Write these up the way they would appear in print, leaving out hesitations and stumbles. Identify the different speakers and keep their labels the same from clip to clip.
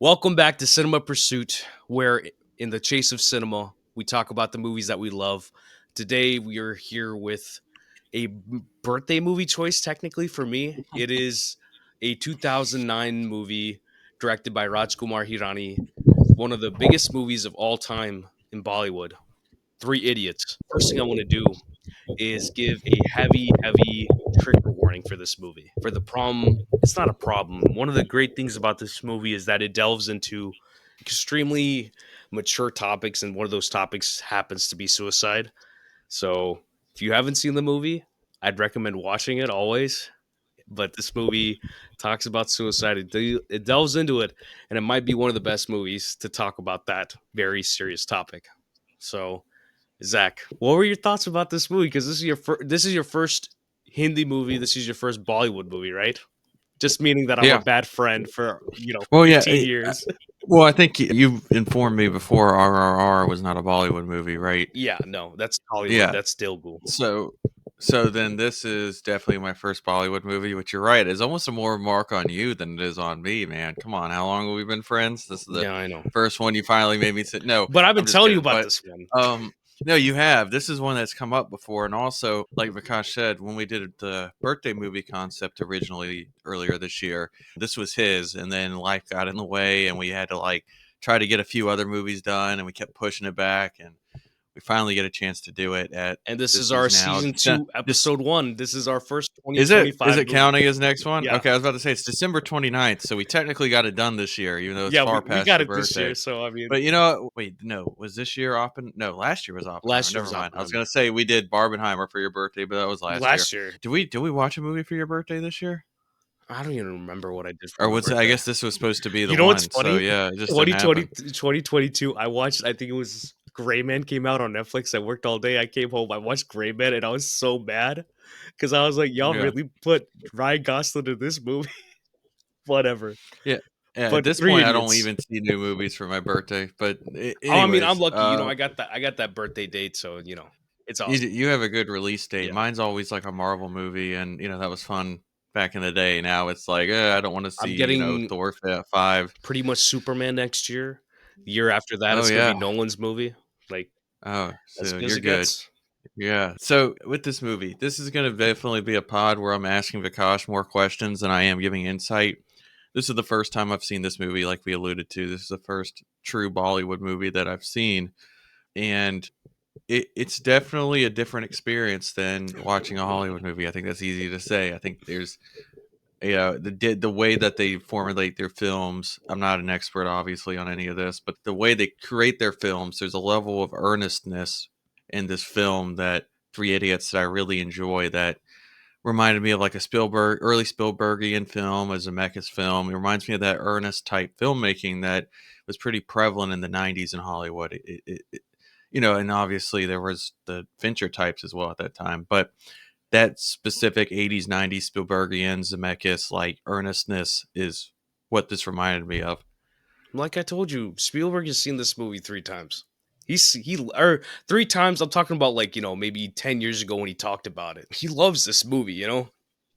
Speaker 1: Welcome back to Cinema Pursuit, where in the chase of cinema, we talk about the movies that we love. Today, we are here with a birthday movie choice, technically, for me. It is a 2009 movie directed by Rajkumar Hirani, one of the biggest movies of all time in Bollywood, Three Idiots. First thing I want to do is give a heavy, heavy trigger warning for this movie. For the problem, it's not a problem. One of the great things about this movie is that it delves into extremely mature topics, and one of those topics happens to be suicide. So if you haven't seen the movie, I'd recommend watching it always. But this movie talks about suicide. It delves into it, and it might be one of the best movies to talk about that very serious topic. So Zach, what were your thoughts about this movie? Because this is your first Hindi movie. This is your first Bollywood movie, right? Just meaning that I'm a
Speaker 2: Yeah.
Speaker 1: bad friend for
Speaker 2: Well, yeah.
Speaker 1: 15 years.
Speaker 2: Well, I think you've informed me before RRR was not a Bollywood movie, right?
Speaker 1: Yeah, no, that's Hollywood.
Speaker 2: Yeah.
Speaker 1: That's Telugu.
Speaker 2: So, so then this is definitely my first Bollywood movie, which you're right, is almost a more mark on you than it is on me, man. Come on, how long have we been friends? This is the
Speaker 1: Yeah, I know.
Speaker 2: first one you finally made me say. No,
Speaker 1: But I've been
Speaker 2: I'm just
Speaker 1: telling you
Speaker 2: kidding.
Speaker 1: about
Speaker 2: But
Speaker 1: this one.
Speaker 2: um, no, you have. This is one that's come up before, and also, like Vikash said, when we did the birthday movie concept originally earlier this year, this was his, and then life got in the way, and we had to like try to get a few other movies done, and we kept pushing it back, and we finally get a chance to do it at
Speaker 1: And this is
Speaker 2: this
Speaker 1: our
Speaker 2: is now
Speaker 1: season
Speaker 2: Dece-
Speaker 1: two,
Speaker 2: this
Speaker 1: episode one. This is our first
Speaker 2: is
Speaker 1: 2025
Speaker 2: it
Speaker 1: movie.
Speaker 2: counting as next one?
Speaker 1: Yeah.
Speaker 2: Okay, I was about to say it's December 29th, so we technically got it done this year, even though it's
Speaker 1: Yeah,
Speaker 2: far
Speaker 1: we
Speaker 2: past
Speaker 1: got
Speaker 2: your
Speaker 1: it this year.
Speaker 2: birthday.
Speaker 1: So, I mean,
Speaker 2: But you know what? Wait, no, was this year No, last year was Oppenheimer.
Speaker 1: last year
Speaker 2: Never
Speaker 1: was
Speaker 2: mind. I was
Speaker 1: Oppenheimer.
Speaker 2: gonna say we did Barbenheimer for your birthday, but that was last year.
Speaker 1: Last year.
Speaker 2: Did we watch a movie for your birthday this year?
Speaker 1: I don't even remember what I did for
Speaker 2: Or
Speaker 1: my
Speaker 2: was it, I
Speaker 1: birthday.
Speaker 2: guess this was supposed to be the
Speaker 1: You know what's
Speaker 2: one. So
Speaker 1: funny?
Speaker 2: yeah, it just didn't
Speaker 1: 2020,
Speaker 2: happen.
Speaker 1: 2022, I watched, I think it was Gray Man came out on Netflix. I worked all day. I came home. I watched Gray Man and I was so mad because I was like, y'all
Speaker 2: Yeah.
Speaker 1: really put Ryan Gosling in this movie? Whatever.
Speaker 2: Yeah. Yeah, at
Speaker 1: But
Speaker 2: this
Speaker 1: Three
Speaker 2: point I don't
Speaker 1: Idiots.
Speaker 2: even see new movies for my birthday, but
Speaker 1: Oh, I mean, I'm
Speaker 2: anyways,
Speaker 1: lucky. I got that birthday date. So, it's awesome.
Speaker 2: you have a good release date.
Speaker 1: Yeah.
Speaker 2: Mine's always like a Marvel movie, and that was fun back in the day. Now it's like, I don't want to see
Speaker 1: I'm getting
Speaker 2: Thor 5.
Speaker 1: pretty much Superman next year. The year after that,
Speaker 2: Oh
Speaker 1: it's going to be
Speaker 2: yeah.
Speaker 1: Nolan's movie. Like,
Speaker 2: Oh,
Speaker 1: as
Speaker 2: so
Speaker 1: good as
Speaker 2: you're
Speaker 1: it
Speaker 2: good.
Speaker 1: gets.
Speaker 2: Yeah. So with this movie, this is going to definitely be a pod where I'm asking Vikash more questions than I am giving insight. This is the first time I've seen this movie, like we alluded to. This is the first true Bollywood movie that I've seen, and it's definitely a different experience than watching a Hollywood movie. I think that's easy to say. I think there's the way that they formulate their films. I'm not an expert, obviously, on any of this, but the way they create their films, there's a level of earnestness in this film that Three Idiots that I really enjoy. That reminded me of like a early Spielbergian film, a Zemeckis film. It reminds me of that earnest type filmmaking that was pretty prevalent in the '90s in Hollywood. And obviously there was the Fincher types as well at that time, but that specific '80s, '90s Spielbergian Zemeckis like earnestness is what this reminded me of.
Speaker 1: Like I told you, Spielberg has seen this movie 3 times. Or 3 times. I'm talking about like maybe 10 years ago when he talked about it. He loves this movie.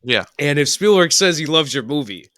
Speaker 2: Yeah,
Speaker 1: And if Spielberg says he loves your movie,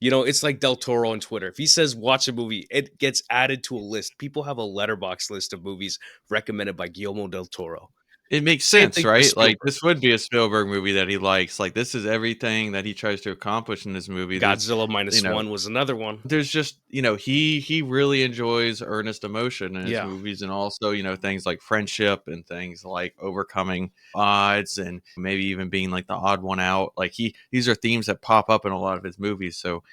Speaker 1: it's like Del Toro on Twitter. If he says watch a movie, it gets added to a list. People have a letterbox list of movies recommended by Guillermo del Toro.
Speaker 2: it makes
Speaker 1: Same
Speaker 2: sense,
Speaker 1: thing for
Speaker 2: right? Like
Speaker 1: Spielberg.
Speaker 2: this would be a Spielberg movie that he likes. Like this is everything that he tries to accomplish in this movie. There's,
Speaker 1: Godzilla
Speaker 2: you
Speaker 1: minus
Speaker 2: know,
Speaker 1: one was another one.
Speaker 2: there's just he really enjoys earnest emotion in his
Speaker 1: Yeah.
Speaker 2: movies, and also things like friendship and things like overcoming odds and maybe even being like the odd one out. Like these are themes that pop up in a lot of his movies. So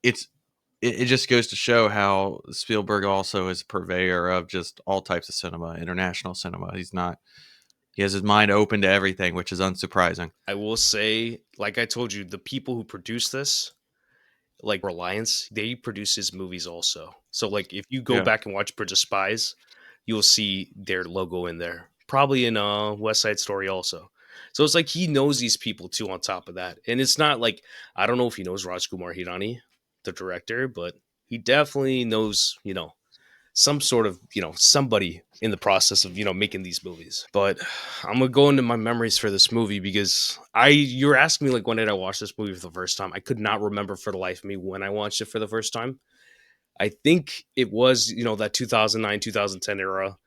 Speaker 2: it's it just goes to show how Spielberg also is a purveyor of just all types of cinema, international cinema. He has his mind open to everything, which is unsurprising.
Speaker 1: I will say, like I told you, the people who produce this, like Reliance, they produce his movies also. So like if you go
Speaker 2: Yeah.
Speaker 1: back and watch Bridge of Spies, you'll see their logo in there. Probably in West Side Story also. So it's like he knows these people too on top of that. And it's not like I don't know if he knows Rajkumar Hirani, the director, but he definitely knows, some sort of, somebody in the process of, making these movies. But I'm gonna go into my memories for this movie because you're asking me like when did I watch this movie for the first time? I could not remember for the life of me when I watched it for the first time. I think it was, that 2009, 2010 era,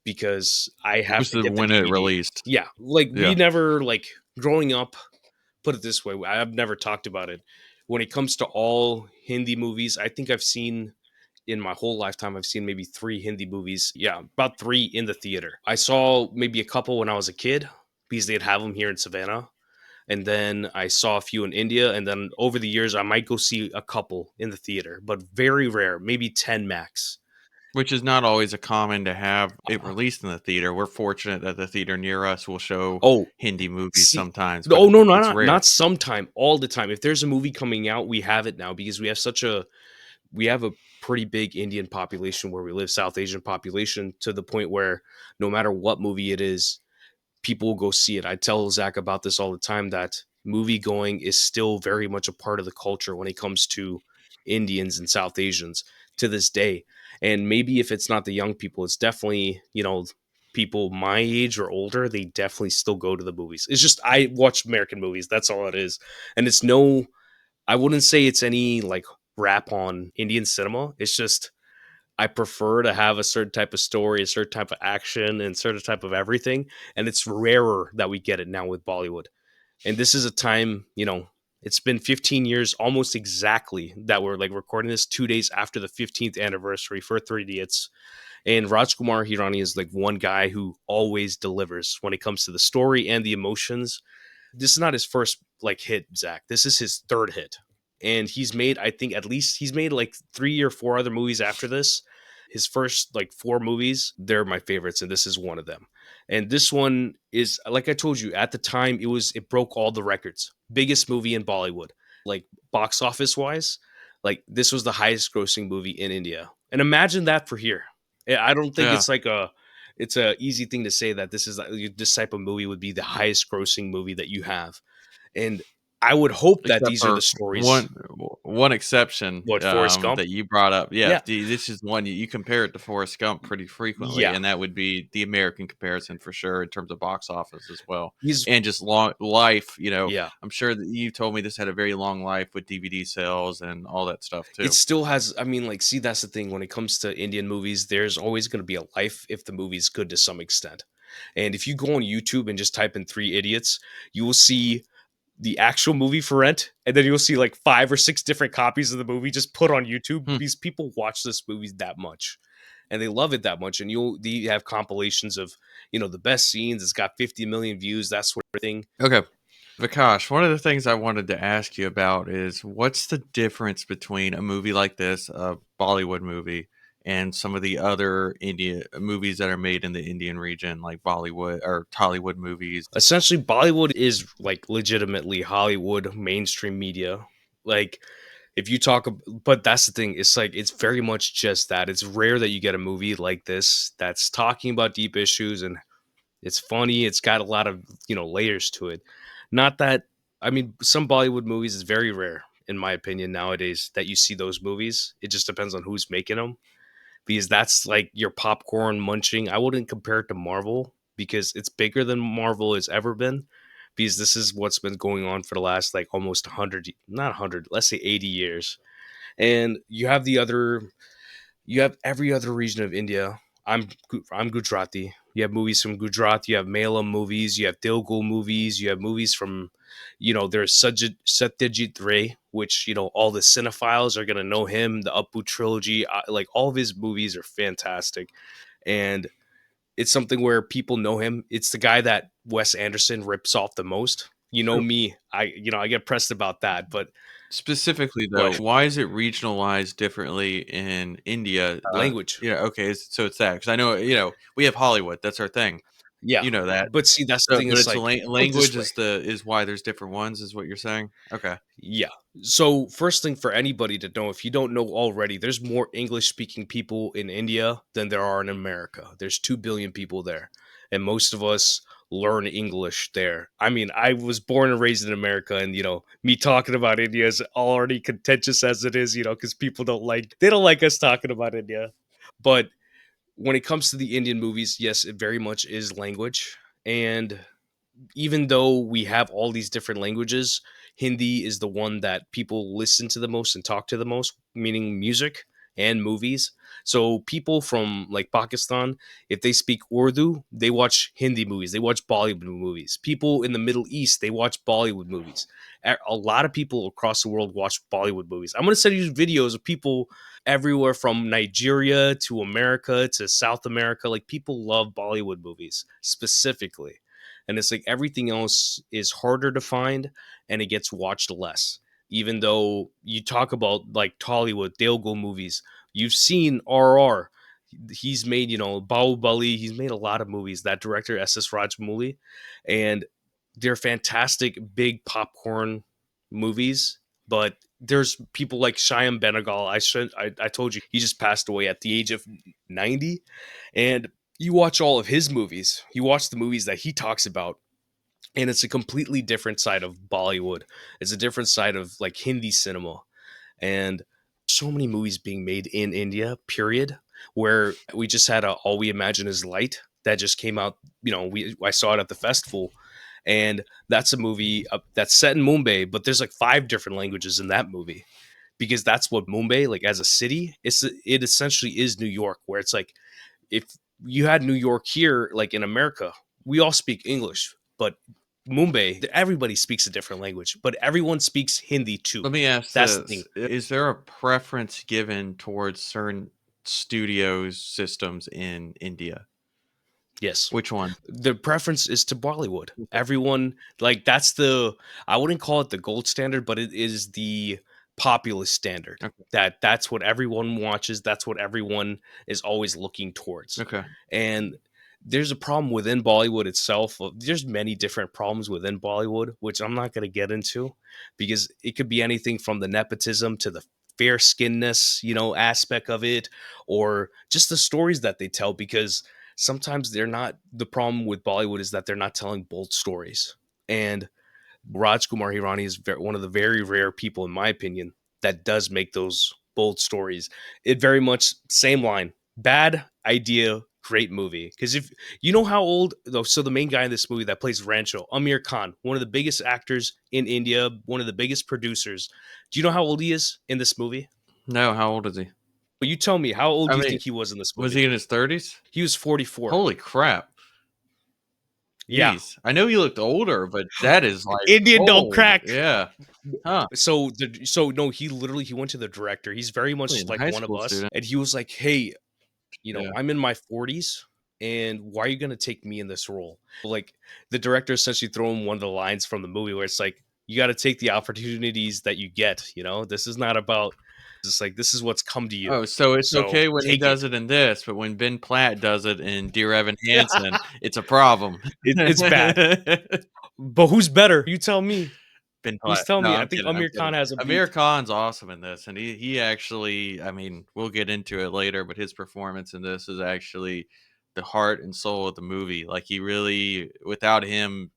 Speaker 1: because I have
Speaker 2: Was
Speaker 1: to
Speaker 2: the
Speaker 1: get the
Speaker 2: when it
Speaker 1: DVD.
Speaker 2: released?
Speaker 1: Yeah, like we
Speaker 2: Yeah.
Speaker 1: never like growing up, put it this way, I've never talked about it. When it comes to all Hindi movies, I think I've seen in my whole lifetime, I've seen maybe three Hindi movies. Yeah, about three in the theater. I saw maybe a couple when I was a kid because they'd have them here in Savannah. And then I saw a few in India. And then over the years, I might go see a couple in the theater, but very rare, maybe 10 max.
Speaker 2: Which is not always a common to have it
Speaker 1: Uh,
Speaker 2: released in the theater. We're fortunate that the theater near us will show
Speaker 1: Oh,
Speaker 2: Hindi movies
Speaker 1: see,
Speaker 2: sometimes, but
Speaker 1: oh no,
Speaker 2: it's
Speaker 1: not
Speaker 2: rare.
Speaker 1: not sometime, all the time. If there's a movie coming out, we have it now because we have a pretty big Indian population where we live, South Asian population, to the point where no matter what movie it is, people will go see it. I tell Zach about this all the time that movie going is still very much a part of the culture when it comes to Indians and South Asians to this day. And maybe if it's not the young people, it's definitely, people my age or older, they definitely still go to the movies. It's just I watch American movies. That's all it is. And it's no, I wouldn't say it's any like rap on Indian cinema. It's just I prefer to have a certain type of story, a certain type of action, and certain type of everything. And it's rarer that we get it now with Bollywood. And this is a time, it's been 15 years almost exactly that we're like recording this 2 days after the 15th anniversary for Three Idiots. And Rajkumar Hirani is like one guy who always delivers when it comes to the story and the emotions. This is not his first like hit, Zach. This is his third hit. And he's made, I think, at least he's made like 3 or 4 other movies after this. His first like 4 movies, they're my favorites, and this is one of them. And this one is, like I told you, at the time it broke all the records. Biggest movie in Bollywood, like box office wise. Like this was the highest grossing movie in India. And imagine that for here. I don't think
Speaker 2: Yeah.
Speaker 1: it's a easy thing to say that this type of movie would be the highest grossing movie that you have. And I would hope that
Speaker 2: Except
Speaker 1: these are
Speaker 2: for
Speaker 1: the stories.
Speaker 2: one exception,
Speaker 1: What, Forrest Gump?
Speaker 2: that you brought up. Yeah,
Speaker 1: Yeah.
Speaker 2: this is one you compare it to Forrest Gump pretty frequently,
Speaker 1: Yeah.
Speaker 2: and that would be the American comparison for sure in terms of box office as well,
Speaker 1: He's
Speaker 2: and just long life.
Speaker 1: yeah.
Speaker 2: I'm sure that you told me this had a very long life with DVD sales and all that stuff
Speaker 1: It
Speaker 2: too.
Speaker 1: still has, I mean, like, see, that's the thing. When it comes to Indian movies, there's always going to be a life if the movie's good to some extent. And if you go on YouTube and just type in Three Idiots, you will see the actual movie for rent, and then you'll see like 5 or 6 different copies of the movie just put on YouTube.
Speaker 2: Hmm.
Speaker 1: These people watch this movie that much, and they love it that much. And you have compilations of the best scenes. It's got 50 million views, that sort of thing.
Speaker 2: Okay. Vikash, one of the things I wanted to ask you about is what's the difference between a movie like this, a Bollywood movie, and some of the other India movies that are made in the Indian region, like Bollywood or Tollywood movies?
Speaker 1: Essentially, Bollywood is like legitimately Hollywood mainstream media. Like if you talk, but that's the thing. It's like it's very much just that. It's rare that you get a movie like this that's talking about deep issues and it's funny. It's got a lot of layers to it. Not that I mean, some Bollywood movies is very rare, in my opinion, nowadays that you see those movies. It just depends on who's making them because that's like your popcorn munching. I wouldn't compare it to Marvel because it's bigger than Marvel has ever been. Because this is what's been going on for the last like almost 100, not 100, let's say 80 years. And you have every other region of India. I'm Gujarati. You have movies from Gujarat. You have Malayalam movies. You have Telugu movies. You have movies from, there's Satyajit Ray, which all the cinephiles are gonna know him. The Uppu trilogy, like all of his movies are fantastic, and it's something where people know him. It's the guy that Wes Anderson rips off the most. You know
Speaker 2: So
Speaker 1: me, I get pressed about that, but
Speaker 2: specifically though,
Speaker 1: what
Speaker 2: why is it regionalized differently in India?
Speaker 1: language?
Speaker 2: Okay, so it's that because I know we have Hollywood, that's our thing.
Speaker 1: Yeah,
Speaker 2: You know that.
Speaker 1: but see, that's the
Speaker 2: So,
Speaker 1: thing.
Speaker 2: but
Speaker 1: It's
Speaker 2: it's the
Speaker 1: like put it this
Speaker 2: language
Speaker 1: way.
Speaker 2: is why there's different ones, is what you're saying? Okay.
Speaker 1: Yeah. So first thing for anybody to know, if you don't know already, there's more English speaking people in India than there are in America. There's 2 billion people there. And most of us learn English there. I mean, I was born and raised in America and me talking about India is already contentious as it is, because people they don't like us talking about India. But when it comes to the Indian movies, yes, it very much is language. And even though we have all these different languages, Hindi is the one that people listen to the most and talk to the most, meaning music. and movies. So people from like Pakistan, if they speak Urdu, they watch Hindi movies, they watch Bollywood movies. People in the Middle East, they watch Bollywood movies. A lot of people across the world watch Bollywood movies. I'm going to send you videos of people everywhere from Nigeria to America to South America. Like people love Bollywood movies specifically. And it's like everything else is harder to find and it gets watched less. Even though you talk about like Tollywood, Telugu movies, you've seen RR. He's made, Bahubali. He's made a lot of movies. That director, S.S. Rajamouli, and they're fantastic, big popcorn movies. But there's people like Shyam Benegal. I told you he just passed away at the age of 90, and you watch all of his movies. You watch the movies that he talks about, and it's a completely different side of Bollywood. It's a different side of like Hindi cinema, and so many movies being made in India, period, where we just had All We Imagine Is Light that just came out. I saw it at the festival, and that's a movie that's set in Mumbai, but there's like 5 different languages in that movie because that's what Mumbai, like as a city, it essentially is New York, where it's like if you had New York here, like in America, we all speak English, but Mumbai, everybody speaks a different language, but everyone speaks Hindi too.
Speaker 2: Let me ask
Speaker 1: That's the thing.
Speaker 2: this. Is there a preference given towards certain studios systems in India?
Speaker 1: Yes.
Speaker 2: Which one?
Speaker 1: The preference is to Bollywood. Everyone, like, I wouldn't call it the gold standard, but it is the populist standard.
Speaker 2: Okay.
Speaker 1: That's what everyone watches. That's what everyone is always looking towards.
Speaker 2: Okay.
Speaker 1: And there's a problem within Bollywood itself. There's many different problems within Bollywood, which I'm not going to get into because it could be anything from the nepotism to the fair skinness, aspect of it, or just the stories that they tell. Because sometimes they're not. The problem with Bollywood is that they're not telling bold stories. And Rajkumar Hirani is one of the very rare people, in my opinion, that does make those bold stories. It very much same line. Bad idea, great movie. Because if you know how old, though, so the main guy in this movie that plays Rancho, Amir Khan, one of the biggest actors in India, one of the biggest producers. Do you know how old he is in this movie?
Speaker 2: No, how old is he?
Speaker 1: Well, you tell me, how old
Speaker 2: I
Speaker 1: do you
Speaker 2: mean,
Speaker 1: think he was in this
Speaker 2: was
Speaker 1: movie?
Speaker 2: he in his 30s?
Speaker 1: He was 44.
Speaker 2: Holy crap.
Speaker 1: Yeah.
Speaker 2: Jeez. I know he looked older, but that is like
Speaker 1: Indian don't
Speaker 2: old.
Speaker 1: crack.
Speaker 2: Yeah. Huh.
Speaker 1: So no, he went to the director. He's very much
Speaker 2: Really,
Speaker 1: like
Speaker 2: high
Speaker 1: one of
Speaker 2: school
Speaker 1: us,
Speaker 2: student.
Speaker 1: and he was like, "Hey,
Speaker 2: Yeah.
Speaker 1: I'm in my 40s, and why are you gonna take me in this role?" Like the director essentially throwing one of the lines from the movie where it's like, "You got to take the opportunities that you get. This is not about. It's like this is what's come to you.
Speaker 2: Oh, so it's
Speaker 1: So
Speaker 2: okay when he
Speaker 1: take it."
Speaker 2: does it in this, but when Ben Platt does it in Dear Evan Hansen, it's a problem.
Speaker 1: It's bad. But who's better? You tell me.
Speaker 2: Ben
Speaker 1: Who's
Speaker 2: Platt.
Speaker 1: telling
Speaker 2: No,
Speaker 1: me? I
Speaker 2: I'm
Speaker 1: think
Speaker 2: kidding. I'm
Speaker 1: Amir
Speaker 2: kidding.
Speaker 1: Khan has a
Speaker 2: Amir
Speaker 1: beat.
Speaker 2: Khan's awesome in this, and he actually, I mean, we'll get into it later, but his performance in this is actually the heart and soul of the movie. Like he really, without him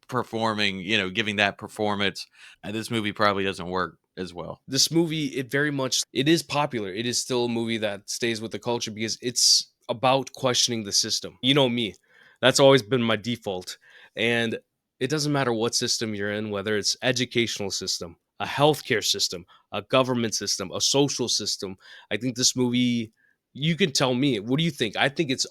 Speaker 2: performing, giving that performance, this movie probably doesn't work as well.
Speaker 1: This movie, it is popular. It is still a movie that stays with the culture because it's about questioning the system. You know me. That's always been my default. And it doesn't matter what system you're in, whether it's educational system, a healthcare system, a government system, a social system. I think this movie, you can tell me, what do you think? I think it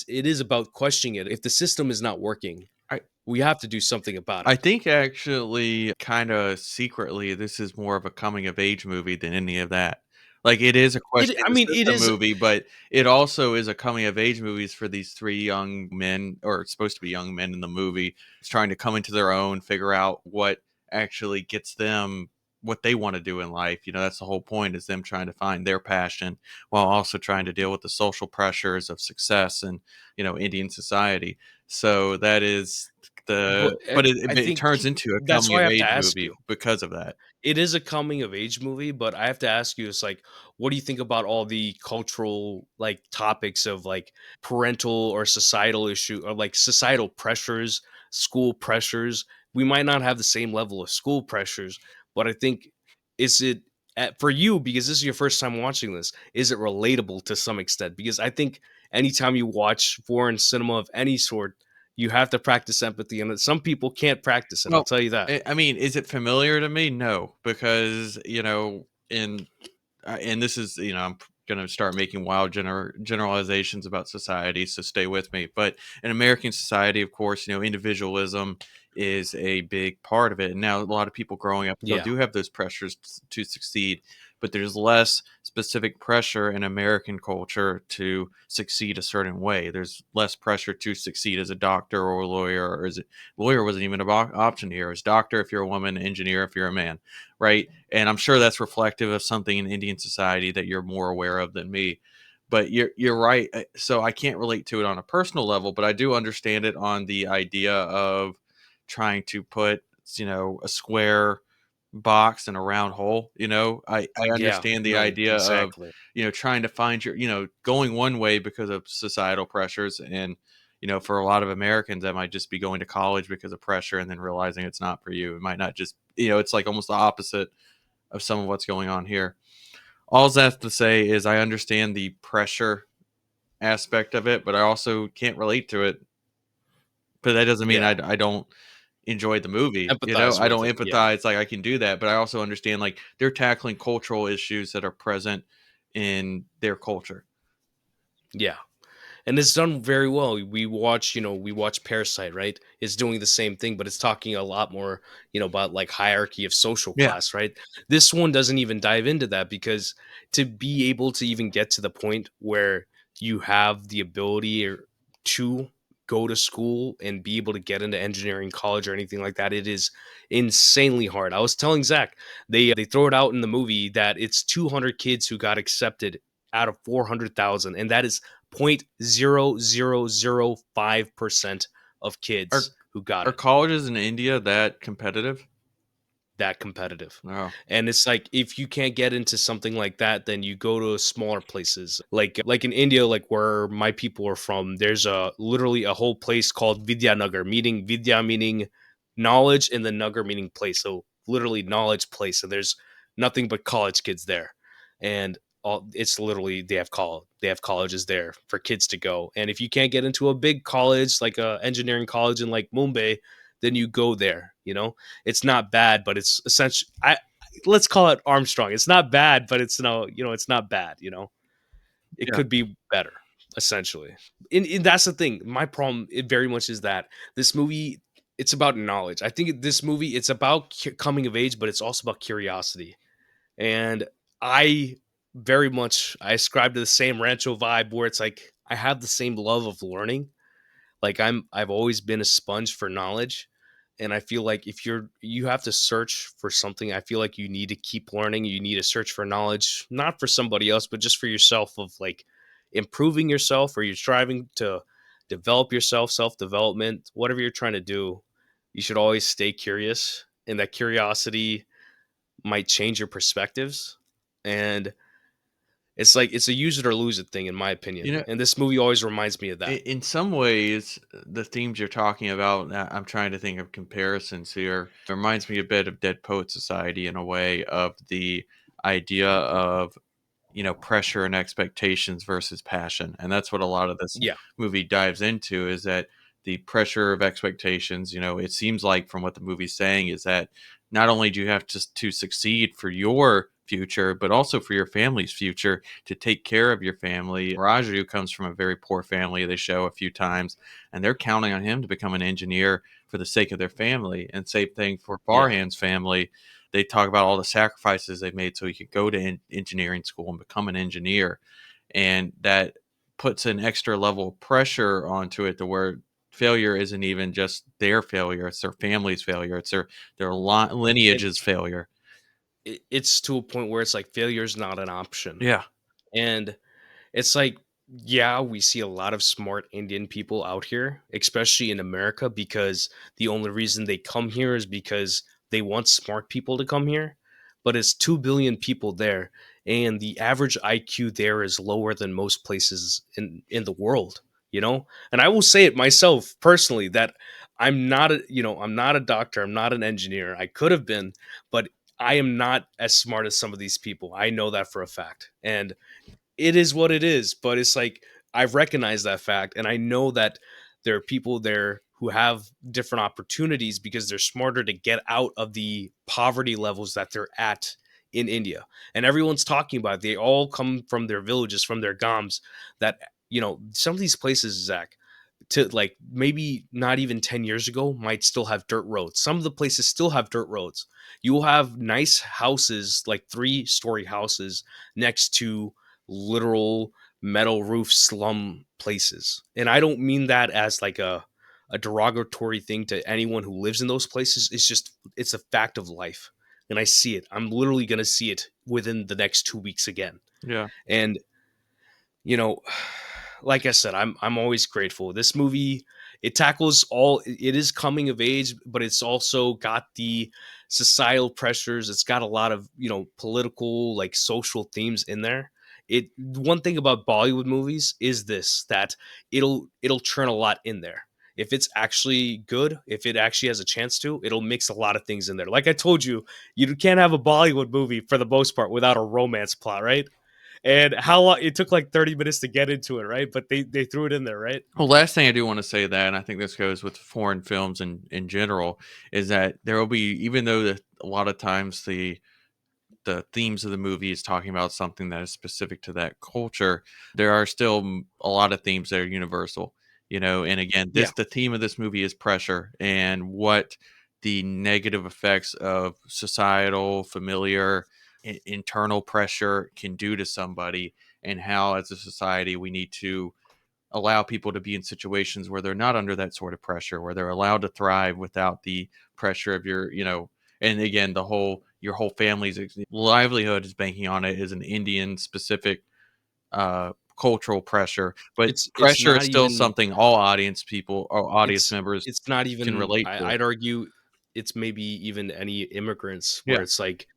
Speaker 1: is about questioning it. If the system is not working,
Speaker 2: I
Speaker 1: we have to do something about
Speaker 2: I
Speaker 1: it.
Speaker 2: think actually, kind of secretly, this is more of a coming of age movie than any of that. Like it is a questioning
Speaker 1: I
Speaker 2: the
Speaker 1: mean, it
Speaker 2: system
Speaker 1: is.
Speaker 2: movie, but it also is a coming of age movies for these 3 young men, or it's supposed to be young men in the movie, trying to come into their own, figure out what actually gets them what they want to do in life. That's the whole point, is them trying to find their passion while also trying to deal with the social pressures of success and Indian society. So that is
Speaker 1: But
Speaker 2: but
Speaker 1: I
Speaker 2: it
Speaker 1: think
Speaker 2: turns into a
Speaker 1: that's
Speaker 2: coming
Speaker 1: why I
Speaker 2: of
Speaker 1: have to
Speaker 2: age
Speaker 1: ask
Speaker 2: movie
Speaker 1: you.
Speaker 2: because of that.
Speaker 1: It is a coming of age movie, but I have to ask you, it's like, what do you think about all the cultural like topics of like parental or societal issue or like societal pressures, school pressures? We might not have the same level of school pressures, but I think is it for you because this is your first time watching this? Is it relatable to some extent? Because I think anytime you watch foreign cinema of any sort, you have to practice empathy, and some people can't practice it. I'll
Speaker 2: Well,
Speaker 1: tell you that.
Speaker 2: I mean, is it familiar to me? No, because, in and this is, I'm going to start making wild generalizations about society, so stay with me. But in American society, of course, individualism is a big part of it. And now a lot of people growing up still
Speaker 1: Yeah.
Speaker 2: do have those pressures to succeed, but there's less specific pressure in American culture to succeed a certain way. There's less pressure to succeed as a doctor or a lawyer, or as a lawyer wasn't even an option here. As doctor if you're a woman, engineer if you're a man, right? And I'm sure that's reflective of something in Indian society that you're more aware of than me. But you're right. So I can't relate to it on a personal level, but I do understand it on the idea of trying to put, a square box in a round hole. I
Speaker 1: Yeah.
Speaker 2: understand the
Speaker 1: No,
Speaker 2: idea of,
Speaker 1: exactly.
Speaker 2: trying to find your, going one way because of societal pressures. And, for a lot of Americans, that might just be going to college because of pressure and then realizing it's not for you. It might not just, it's like almost the opposite of some of what's going on here. All I have to say is I understand the pressure aspect of it, but I also can't relate to it. But that doesn't mean
Speaker 1: Yeah.
Speaker 2: I don't enjoy the movie.
Speaker 1: Empathize
Speaker 2: I don't
Speaker 1: with it. Yeah.
Speaker 2: empathize like I can do that, but I also understand like they're tackling cultural issues that are present in their culture.
Speaker 1: Yeah. And it's done very well. We watch Parasite, right? It's doing the same thing, but it's talking a lot more, about like hierarchy of social
Speaker 2: Yeah.
Speaker 1: class, right? This one doesn't even dive into that because to be able to even get to the point where you have the ability to go to school and be able to get into engineering college or anything like that, it is insanely hard. I was telling Zach, they throw it out in the movie that it's 200 kids who got accepted out of 400,000, and that is 0.0005% of
Speaker 2: Are
Speaker 1: kids who got
Speaker 2: are
Speaker 1: it
Speaker 2: colleges in India that competitive?
Speaker 1: that competitive.
Speaker 2: No.
Speaker 1: And it's like if you can't get into something like that, then you go to smaller places. Like in India, like where my people are from, there's a literally a whole place called Vidyanagar, meaning Vidya meaning knowledge and the Nagar meaning place. So literally knowledge place. And there's nothing but college kids there. And it's literally they have colleges there for kids to go. And if you can't get into a big college like a engineering college in like Mumbai, then you go there, it's not bad, but it's essentially let's call it Armstrong. It's not bad, but it's no, it's not bad. It
Speaker 2: Yeah.
Speaker 1: could be better, essentially. And that's the thing. My problem, it very much is that this movie, it's about knowledge. I think this movie, it's about coming of age, but it's also about curiosity. And I I ascribe to the same Rancho vibe where it's like I have the same love of learning. Like I've always been a sponge for knowledge, and I feel like if you have to search for something, I feel like you need to keep learning. You need to search for knowledge, not for somebody else, but just for yourself, of like improving yourself, or you're striving to develop yourself, self-development, whatever you're trying to do. You should always stay curious, and that curiosity might change your perspectives. And it's like it's a use it or lose it thing, in my
Speaker 2: You
Speaker 1: opinion.
Speaker 2: know,
Speaker 1: And this movie always reminds me of that.
Speaker 2: in some ways, the themes you're talking about, I'm trying to think of comparisons here. It reminds me a bit of Dead Poet Society in a way of the idea of, pressure and expectations versus passion. And that's what a lot of this
Speaker 1: Yeah.
Speaker 2: movie dives into is that the pressure of expectations, it seems like from what the movie's saying is that not only do you have to succeed for your future, but also for your family's future, to take care of your family. Raju comes from a very poor family, they show a few times, and they're counting on him to become an engineer for the sake of their family. And same thing for
Speaker 1: Yeah.
Speaker 2: Farhan's family. They talk about all the sacrifices they made so he could go to engineering school and become an engineer. And that puts an extra level of pressure onto it to where failure isn't even just their failure, it's their family's failure, it's their
Speaker 1: And
Speaker 2: lineage's failure.
Speaker 1: it's to a point where it's like failure is not an option.
Speaker 2: Yeah.
Speaker 1: And it's like, yeah, we see a lot of smart Indian people out here, especially in America, because the only reason they come here is because they want smart people to come here. But it's 2 billion people there, and the average IQ there is lower than most places in the world, And I will say it myself personally that I'm not a doctor, I'm not an engineer. I could have been, but I am not as smart as some of these people. I know that for a fact. And it is what it is, but it's like I've recognized that fact, and I know that there are people there who have different opportunities because they're smarter to get out of the poverty levels that they're at in India, and everyone's talking about it. They all come from their villages, from their gams. That some of these places, Zach, to like maybe not even 10 years ago might still have dirt roads. Some of the places still have dirt roads. You will have nice houses, like 3-story houses next to literal metal roof slum places. And I don't mean that as like a derogatory thing to anyone who lives in those places. It's a fact of life. And I see it. I'm literally going to see it within the next 2 weeks again.
Speaker 2: Yeah.
Speaker 1: And you know, like I said, I'm always grateful. This movie, it tackles all. It is coming of age, but it's also got the societal pressures. It's got a lot of political, like social themes in there. It One thing about Bollywood movies is this, that it'll churn a lot in there. If it's actually good, if it actually has a chance to, it'll mix a lot of things in there. Like I told you, you can't have a Bollywood movie for the most part without a romance plot, right? And how long it took, like 30 minutes to get into it, right? But they threw it in there, right?
Speaker 2: Well, last thing I do want to say that, and I think this goes with foreign films in general, is that there will be, even though a lot of times the themes of the movie is talking about something that is specific to that culture, there are still a lot of themes that are universal, and again,
Speaker 1: Yeah.
Speaker 2: the theme of this movie is pressure and what the negative effects of societal, familiar, internal pressure can do to somebody, and how as a society we need to allow people to be in situations where they're not under that sort of pressure, where they're allowed to thrive without the pressure of and again, your whole family's livelihood is banking on it, is an Indian specific cultural pressure. But
Speaker 1: It's
Speaker 2: pressure is
Speaker 1: not
Speaker 2: still
Speaker 1: even
Speaker 2: something all audience people or audience
Speaker 1: it's
Speaker 2: members
Speaker 1: it's not
Speaker 2: can
Speaker 1: even
Speaker 2: relate to.
Speaker 1: I'd argue it's maybe even any immigrants,
Speaker 2: Yeah.
Speaker 1: where it's like,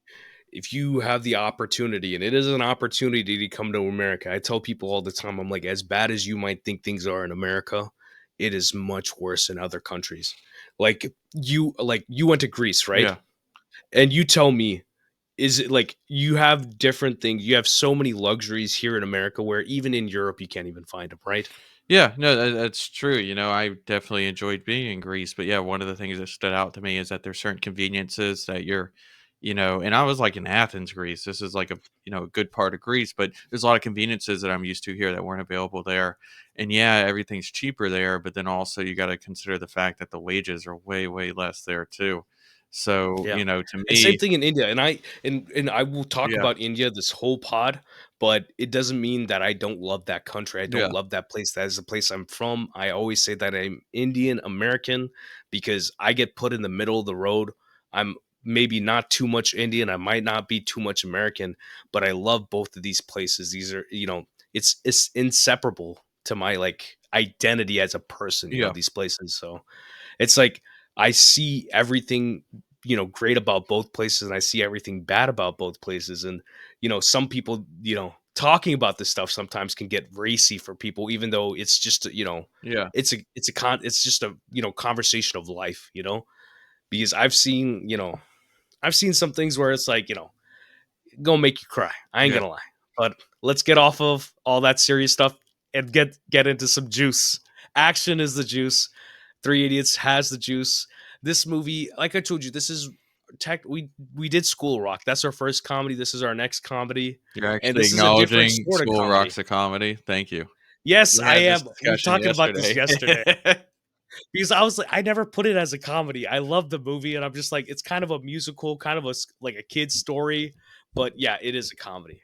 Speaker 1: if you have the opportunity, and it is an opportunity to come to America, I tell people all the time, I'm like, as bad as you might think things are in America, it is much worse in other countries. Like you went to Greece, right?
Speaker 2: Yeah.
Speaker 1: And you tell me, is it like you have different things? You have so many luxuries here in America where even in Europe you can't even find them, right?
Speaker 2: Yeah, no, that's true. I definitely enjoyed being in Greece, but yeah, one of the things that stood out to me is that there's certain conveniences that and I was like in Athens, Greece. This is like a good part of Greece, but there's a lot of conveniences that I'm used to here that weren't available there. And yeah, everything's cheaper there, but then also you got to consider the fact that the wages are way, way less there too. So,
Speaker 1: Yeah.
Speaker 2: to
Speaker 1: And same
Speaker 2: me,
Speaker 1: thing in India. And I will talk
Speaker 2: yeah,
Speaker 1: about India this whole pod, but it doesn't mean that I don't love that country. I don't
Speaker 2: yeah,
Speaker 1: love that place. That is the place I'm from. I always say that I'm Indian American because I get put in the middle of the road. I'm maybe not too much Indian. I might not be too much American, but I love both of these places. These are, it's inseparable to my like identity as a person,
Speaker 2: yeah,
Speaker 1: these places. So it's like I see everything, great about both places, and I see everything bad about both places. And some people, talking about this stuff sometimes can get racy for people, even though it's just
Speaker 2: yeah,
Speaker 1: it's just a conversation of life, because I've seen some things where it's like, gonna make you cry. I ain't
Speaker 2: yeah,
Speaker 1: gonna lie. But let's get off of all that serious stuff and get into some juice. Action is the juice. Three Idiots has the juice. This movie, like I told you, this is tech. We did School Rock. That's our first comedy. This is our next comedy,
Speaker 2: you're
Speaker 1: and
Speaker 2: actually
Speaker 1: this is a different
Speaker 2: acknowledging
Speaker 1: sort of
Speaker 2: School
Speaker 1: comedy.
Speaker 2: Rock's a comedy. Thank you.
Speaker 1: Yes,
Speaker 2: We
Speaker 1: I
Speaker 2: had this
Speaker 1: am. We were
Speaker 2: discussion
Speaker 1: talking about this
Speaker 2: yesterday.
Speaker 1: yesterday because I was like, I never put it as a comedy. I love the movie, and I'm just like, it's kind of a musical, kind of like a kid's story, but yeah, it is a comedy.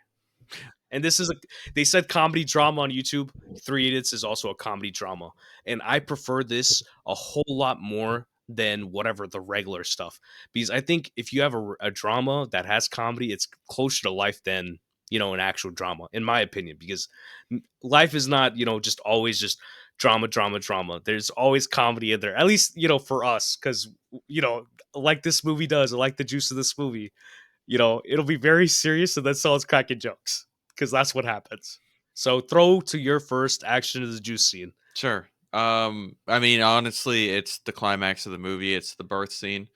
Speaker 1: And this is they said comedy drama on YouTube. Three Idiots is also a comedy drama. And I prefer this a whole lot more than whatever the regular stuff. Because I think if you have a drama that has comedy, it's closer to life than, an actual drama, in my opinion. Because life is not, just always just drama, drama, drama. There's always comedy in there, at least, for us. Because, you know, like this movie does, or like the juice of this movie, it'll be very serious and then someone's cracking jokes because that's what happens. So throw to your first action of the juice scene.
Speaker 2: Sure. I mean, honestly, it's the climax of the movie. It's the birth scene.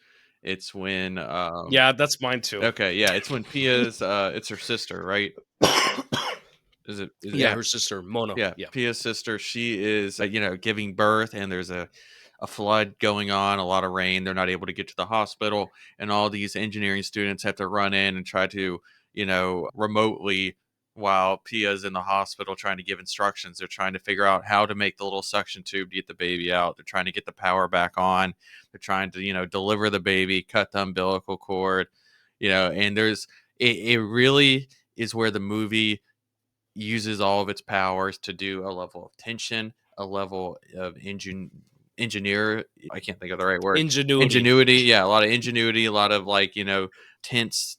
Speaker 2: It's when
Speaker 1: Yeah, that's mine too.
Speaker 2: okay, yeah, it's when Pia's it's her sister, right? Is it
Speaker 1: Yeah,
Speaker 2: yeah.
Speaker 1: her sister Mona.
Speaker 2: Yeah,
Speaker 1: Yeah,
Speaker 2: Pia's sister, she is giving birth, and there's a a flood going on, a lot of rain. They're not able to get to the hospital, and all these engineering students have to run in and try to, remotely, while Pia's in the hospital trying to give instructions. They're trying to figure out how to make the little suction tube to get the baby out. They're trying to get the power back on. They're trying to, deliver the baby, cut the umbilical cord, and it really is where the movie uses all of its powers to do a level of tension, a level of engineer. I can't think of the right word.
Speaker 1: Ingenuity.
Speaker 2: Ingenuity. Yeah, a lot of ingenuity, a lot of like, tense,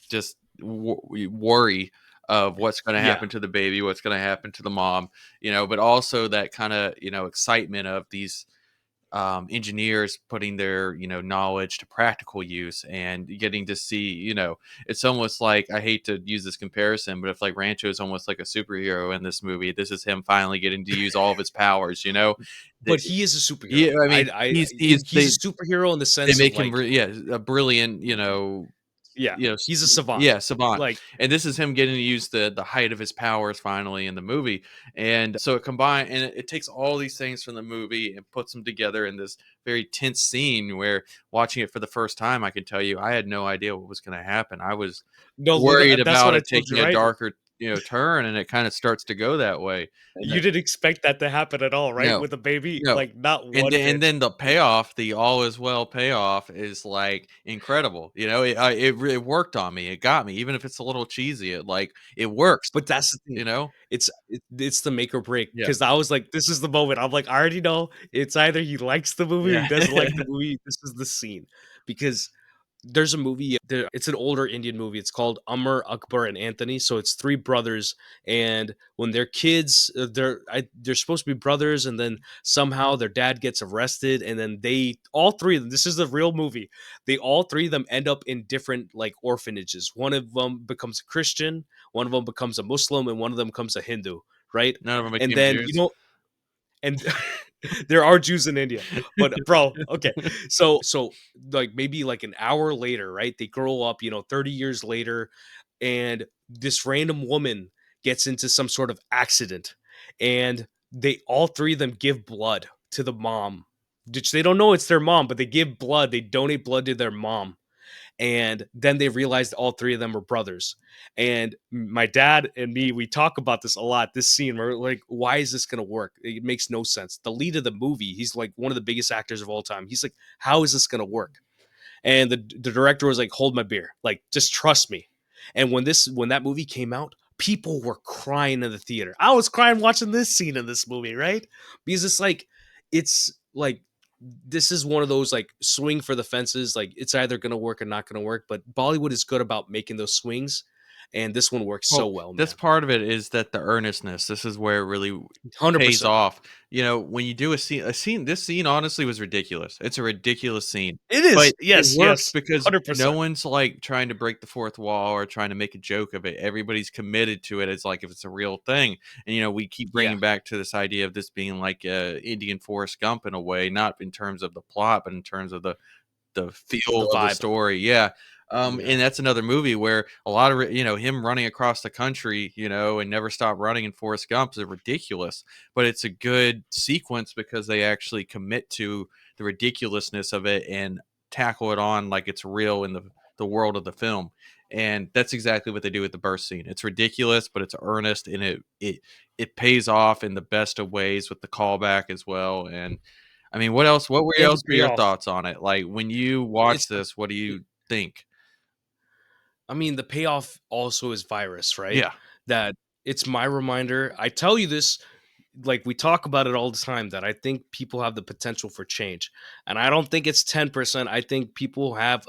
Speaker 2: just worry of what's going to
Speaker 1: Yeah.
Speaker 2: happen to the baby, what's going to happen to the mom, but also that kind of, excitement of these engineers putting their knowledge to practical use and getting to see, it's almost like, I hate to use this comparison, but if like Rancho is almost like a superhero in this movie, this is him finally getting to use all of his powers.
Speaker 1: But he is a superhero.
Speaker 2: Yeah, I mean,
Speaker 1: He's a superhero in the
Speaker 2: they
Speaker 1: sense of
Speaker 2: make him
Speaker 1: like,
Speaker 2: a brilliant,
Speaker 1: yeah, he's a savant.
Speaker 2: yeah, savant.
Speaker 1: Like,
Speaker 2: And this is him getting to use the height of his powers finally in the movie. And so it combined, and it takes all these things from the movie and puts them together in this very tense scene where, watching it for the first time, I can tell you I had no idea what was going to happen. I was
Speaker 1: no,
Speaker 2: worried
Speaker 1: that's what
Speaker 2: about
Speaker 1: I
Speaker 2: it
Speaker 1: told
Speaker 2: taking
Speaker 1: you,
Speaker 2: a
Speaker 1: right?
Speaker 2: darker turn, and it kind of starts to go that way. And
Speaker 1: You didn't expect that to happen at all, right?
Speaker 2: no,
Speaker 1: With a baby,
Speaker 2: no.
Speaker 1: like not
Speaker 2: And
Speaker 1: one
Speaker 2: then,
Speaker 1: bit.
Speaker 2: the payoff, the all is well payoff, is like incredible. It worked on me. It got me, even if it's a little cheesy. It works.
Speaker 1: But that's the thing.
Speaker 2: You know?
Speaker 1: It's the make or break,
Speaker 2: Yeah.
Speaker 1: because I was like, this is the moment. I'm like, I already know it's either he likes the movie or
Speaker 2: Yeah.
Speaker 1: he doesn't like the movie. This is the scene, because there's a movie there, it's an older Indian movie. It's called Amar, Akbar, and Anthony. So it's three brothers, and when they're kids, they're supposed to be brothers, and then somehow their dad gets arrested, and then they all three of them. This is the real movie. They all three of them end up in different like orphanages. One of them becomes a Christian, one of them becomes a Muslim, and one of them becomes a Hindu. Right,
Speaker 2: None of them
Speaker 1: and
Speaker 2: became
Speaker 1: then
Speaker 2: Jews.
Speaker 1: and there are Jews in India, but bro, okay. So like maybe like an hour later, right? They grow up, 30 years later, and this random woman gets into some sort of accident, and they all three of them give blood to the mom. Which they don't know it's their mom, but they give blood, they donate blood to their mom. And then they realized all three of them were brothers. And my dad and me, we talk about this a lot. This scene, we're like, why is this going to work? It makes no sense. The lead of the movie, he's like one of the biggest actors of all time. He's like, how is this going to work? And the director was like, hold my beer, like just trust me. And when that movie came out, people were crying in the theater. I was crying watching this scene in this movie, right? Because it's like this is one of those like swing for the fences. Like it's either going to work or not going to work. But Bollywood is good about making those swings, and this one works so well, man.
Speaker 2: That's part of it, is that the earnestness. This is where it really
Speaker 1: 100%.
Speaker 2: pays off. When you do a scene, this scene honestly was ridiculous. It's a ridiculous scene.
Speaker 1: It is.
Speaker 2: But
Speaker 1: Yes,
Speaker 2: it works
Speaker 1: yes.
Speaker 2: because
Speaker 1: 100%.
Speaker 2: no one's like trying to break the fourth wall or trying to make a joke of it. Everybody's committed to it. It's like if it's a real thing. And we keep bringing back to this idea of this being like Indian Forrest Gump in a way, not in terms of the plot, but in terms of the feel of the story. Yeah. And that's another movie where a lot of him running across the country, and never stop running in Forrest Gump is ridiculous, but it's a good sequence because they actually commit to the ridiculousness of it and tackle it on like it's real in the world of the film. And that's exactly what they do with the birth scene. It's ridiculous, but it's earnest, and it pays off in the best of ways with the callback as well. And I mean, what were your thoughts on it? Like when you watch this, what do you think?
Speaker 1: I mean, the payoff also is Virus, right?
Speaker 2: Yeah.
Speaker 1: That it's my reminder. I tell you this, like we talk about it all the time, that I think people have the potential for change. And I don't think it's 10%. I think people have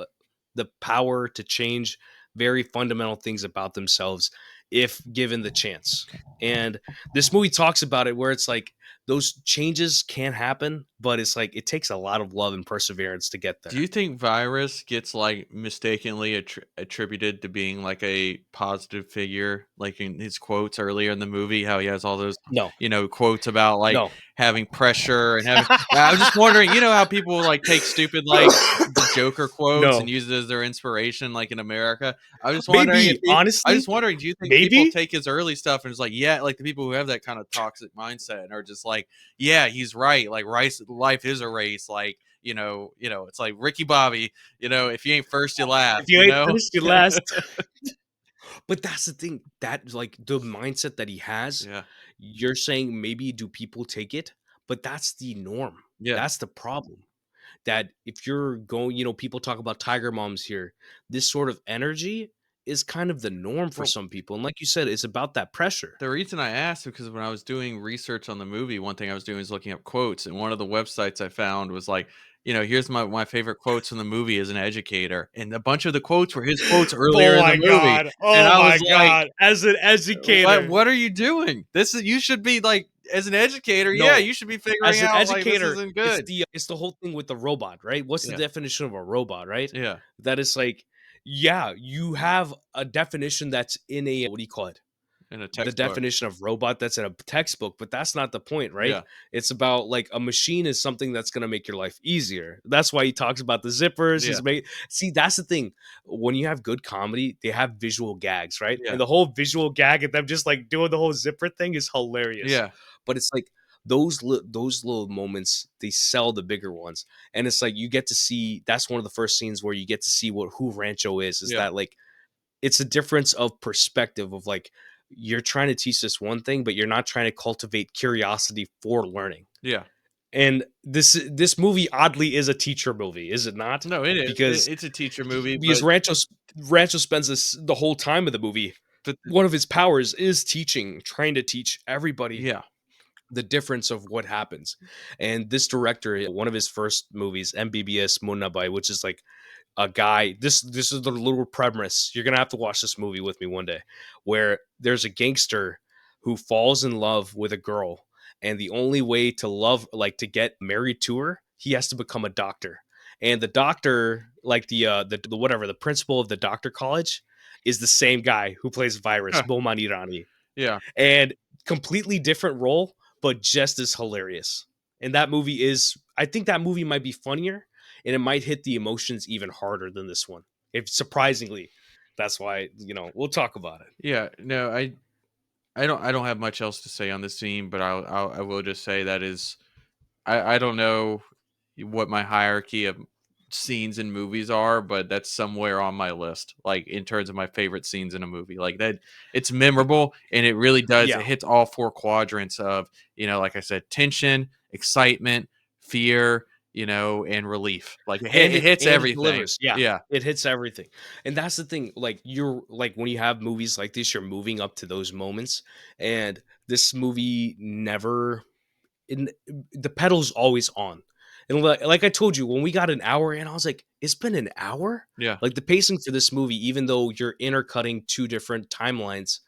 Speaker 1: the power to change very fundamental things about themselves if given the chance. And this movie talks about it, where it's like those changes can happen, but it's like it takes a lot of love and perseverance to get there.
Speaker 2: Do you think Virus gets like mistakenly attributed to being like a positive figure, like in his quotes earlier in the movie, how he has all those
Speaker 1: No.
Speaker 2: quotes about like
Speaker 1: No.
Speaker 2: having pressure and having I was just wondering, how people like take stupid like Joker quotes and
Speaker 1: No,
Speaker 2: use it as their inspiration, like in America.
Speaker 1: maybe
Speaker 2: I just
Speaker 1: honestly,
Speaker 2: wondering, do you think people
Speaker 1: maybe.
Speaker 2: take his early stuff and it's like, yeah, like the people who have that kind of toxic mindset and are just like, yeah, he's right. Like life is a race. Like, it's like Ricky Bobby, if you ain't first, you
Speaker 1: If
Speaker 2: last,
Speaker 1: you ain't finished, you last. But that's the thing, that like the mindset that he has,
Speaker 2: Yeah.
Speaker 1: you're saying maybe do people take it? But that's the norm.
Speaker 2: Yeah.
Speaker 1: That's the problem. That if you're going, people talk about tiger moms here. This sort of energy is kind of the norm for
Speaker 2: Well,
Speaker 1: some people. And like you said, it's about that pressure.
Speaker 2: the reason I asked because when I was doing research on the movie, one thing I was doing was looking up quotes, and one of the websites I found was like, here's my favorite quotes from the movie as an educator, and a bunch of the quotes were his quotes earlier
Speaker 1: Oh
Speaker 2: in the
Speaker 1: my
Speaker 2: movie,
Speaker 1: god.
Speaker 2: and
Speaker 1: Oh
Speaker 2: I
Speaker 1: my
Speaker 2: was like,
Speaker 1: god. As an educator.
Speaker 2: what are you doing? This is you should be like as an educator, yeah,
Speaker 1: No,
Speaker 2: you should be figuring
Speaker 1: as an
Speaker 2: out like this
Speaker 1: educator,
Speaker 2: isn't
Speaker 1: it's
Speaker 2: good.
Speaker 1: the whole thing with the robot, right? What's the
Speaker 2: Yeah,
Speaker 1: definition of a robot, right?
Speaker 2: yeah,
Speaker 1: That is like, yeah, you have a definition that's in a, what do you call it?
Speaker 2: in a
Speaker 1: The
Speaker 2: textbook.
Speaker 1: definition of robot that's in a textbook, but that's not the point, right?
Speaker 2: Yeah,
Speaker 1: It's about like a machine is something that's going to make your life easier. That's why he talks about the zippers.
Speaker 2: yeah,
Speaker 1: See, that's the thing. When you have good comedy, they have visual gags, right?
Speaker 2: yeah,
Speaker 1: And the whole visual gag of them just like doing the whole zipper thing is hilarious.
Speaker 2: yeah,
Speaker 1: But it's like those little moments, they sell the bigger ones. And it's like you get to see, that's one of the first scenes where you get to see what who Rancho is
Speaker 2: yeah,
Speaker 1: that like it's a difference of perspective of like you're trying to teach this one thing but you're not trying to cultivate curiosity for learning.
Speaker 2: yeah.
Speaker 1: And this movie oddly is a teacher movie, is it not?
Speaker 2: No, it is.
Speaker 1: Because
Speaker 2: It's a teacher movie,
Speaker 1: because
Speaker 2: but
Speaker 1: Rancho spends this the whole time of the movie,
Speaker 2: but
Speaker 1: one of his powers is teaching, trying to teach everybody
Speaker 2: yeah,
Speaker 1: the difference of what happens. And this director, one of his first movies, MBBS Munabai, which is like a guy, this is the little premise. You're gonna have to watch this movie with me one day, where there's a gangster who falls in love with a girl, and the only way to love, like to get married to her, he has to become a doctor. And the doctor, like the whatever, the principal of the doctor college is the same guy who plays Virus, Boman Irani.
Speaker 2: yeah.
Speaker 1: And completely different role, but just as hilarious. And that movie is, I think that movie might be funnier, and it might hit the emotions even harder than this one. If surprisingly, that's why we'll talk about it.
Speaker 2: Yeah, no, I don't have much else to say on this scene, but I will just say that is I don't know what my hierarchy of scenes in movies are, but that's somewhere on my list. Like in terms of my favorite scenes in a movie, like that, it's memorable and it really does. It
Speaker 1: Yeah,
Speaker 2: hits all four quadrants of like I said, tension, excitement, fear, and relief. Like it hits
Speaker 1: and it
Speaker 2: everything.
Speaker 1: delivers. Yeah,
Speaker 2: Yeah,
Speaker 1: it hits everything. And that's the thing. Like you're like when you have movies like this, you're moving up to those moments, and this movie never in the pedal's always on. And like I told you, when we got an hour in, I was like, it's been an hour?
Speaker 2: yeah,
Speaker 1: Like the pacing for this movie, even though you're intercutting two different timelines,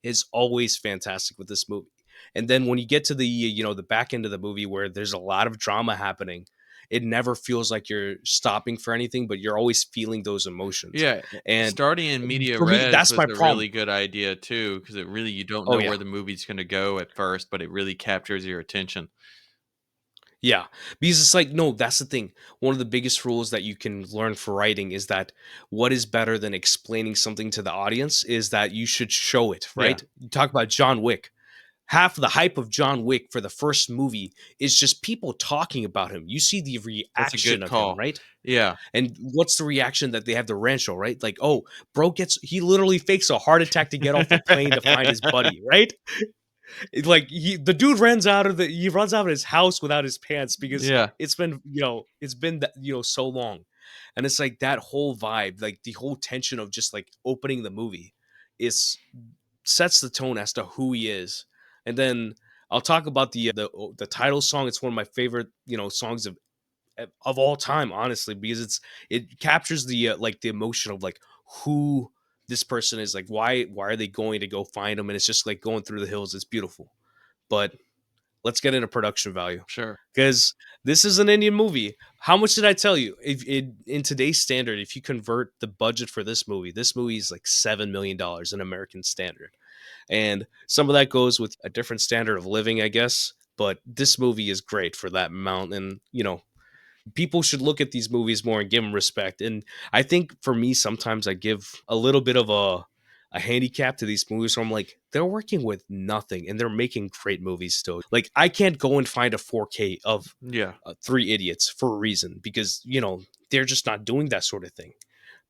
Speaker 1: is always fantastic with this movie. And then when you get to the back end of the movie where there's a lot of drama happening, it never feels like you're stopping for anything, but you're always feeling those emotions.
Speaker 2: yeah.
Speaker 1: And
Speaker 2: Starting in media
Speaker 1: for me,
Speaker 2: res
Speaker 1: that's
Speaker 2: was
Speaker 1: my
Speaker 2: a
Speaker 1: problem.
Speaker 2: really good idea too, because it really you don't
Speaker 1: Oh
Speaker 2: know
Speaker 1: yeah.
Speaker 2: where the movie's going to go at first, but it really captures your attention.
Speaker 1: Yeah, because it's like, no, that's the thing. One of the biggest rules that you can learn for writing is that what is better than explaining something to the audience is that you should show it,
Speaker 2: Yeah,
Speaker 1: right? You talk about John Wick. Half of the hype of John Wick for the first movie is just people talking about him. You see the
Speaker 2: that's a
Speaker 1: reaction
Speaker 2: good
Speaker 1: of him,
Speaker 2: call.
Speaker 1: right?
Speaker 2: Yeah,
Speaker 1: And what's the reaction that they have to Rancho, right? Like, oh, he literally fakes a heart attack to get off the plane to find his buddy, right? Like the dude he runs out of his house without his pants because
Speaker 2: yeah,
Speaker 1: it's been that so long. And it's like that whole vibe, like the whole tension of just like opening the movie is sets the tone as to who he is. And then I'll talk about the title song. It's one of my favorite songs of all time, honestly, because it captures like the emotion of like who this person is, like why are they going to go find him, and it's just like going through the hills. It's beautiful. But let's get into production value,
Speaker 2: sure.
Speaker 1: because this is an Indian movie. How much did I tell you? If in today's standard, if you convert the budget for this movie is like $7 million in American standard, and some of that goes with a different standard of living, I guess. But this movie is great for that amount, and People should look at these movies more and give them respect. And I think for me, sometimes I give a little bit of a handicap to these movies where I'm like, they're working with nothing and they're making great movies still. Like, I can't go and find a 4K of
Speaker 2: Yeah.
Speaker 1: Three Idiots for a reason because, they're just not doing that sort of thing.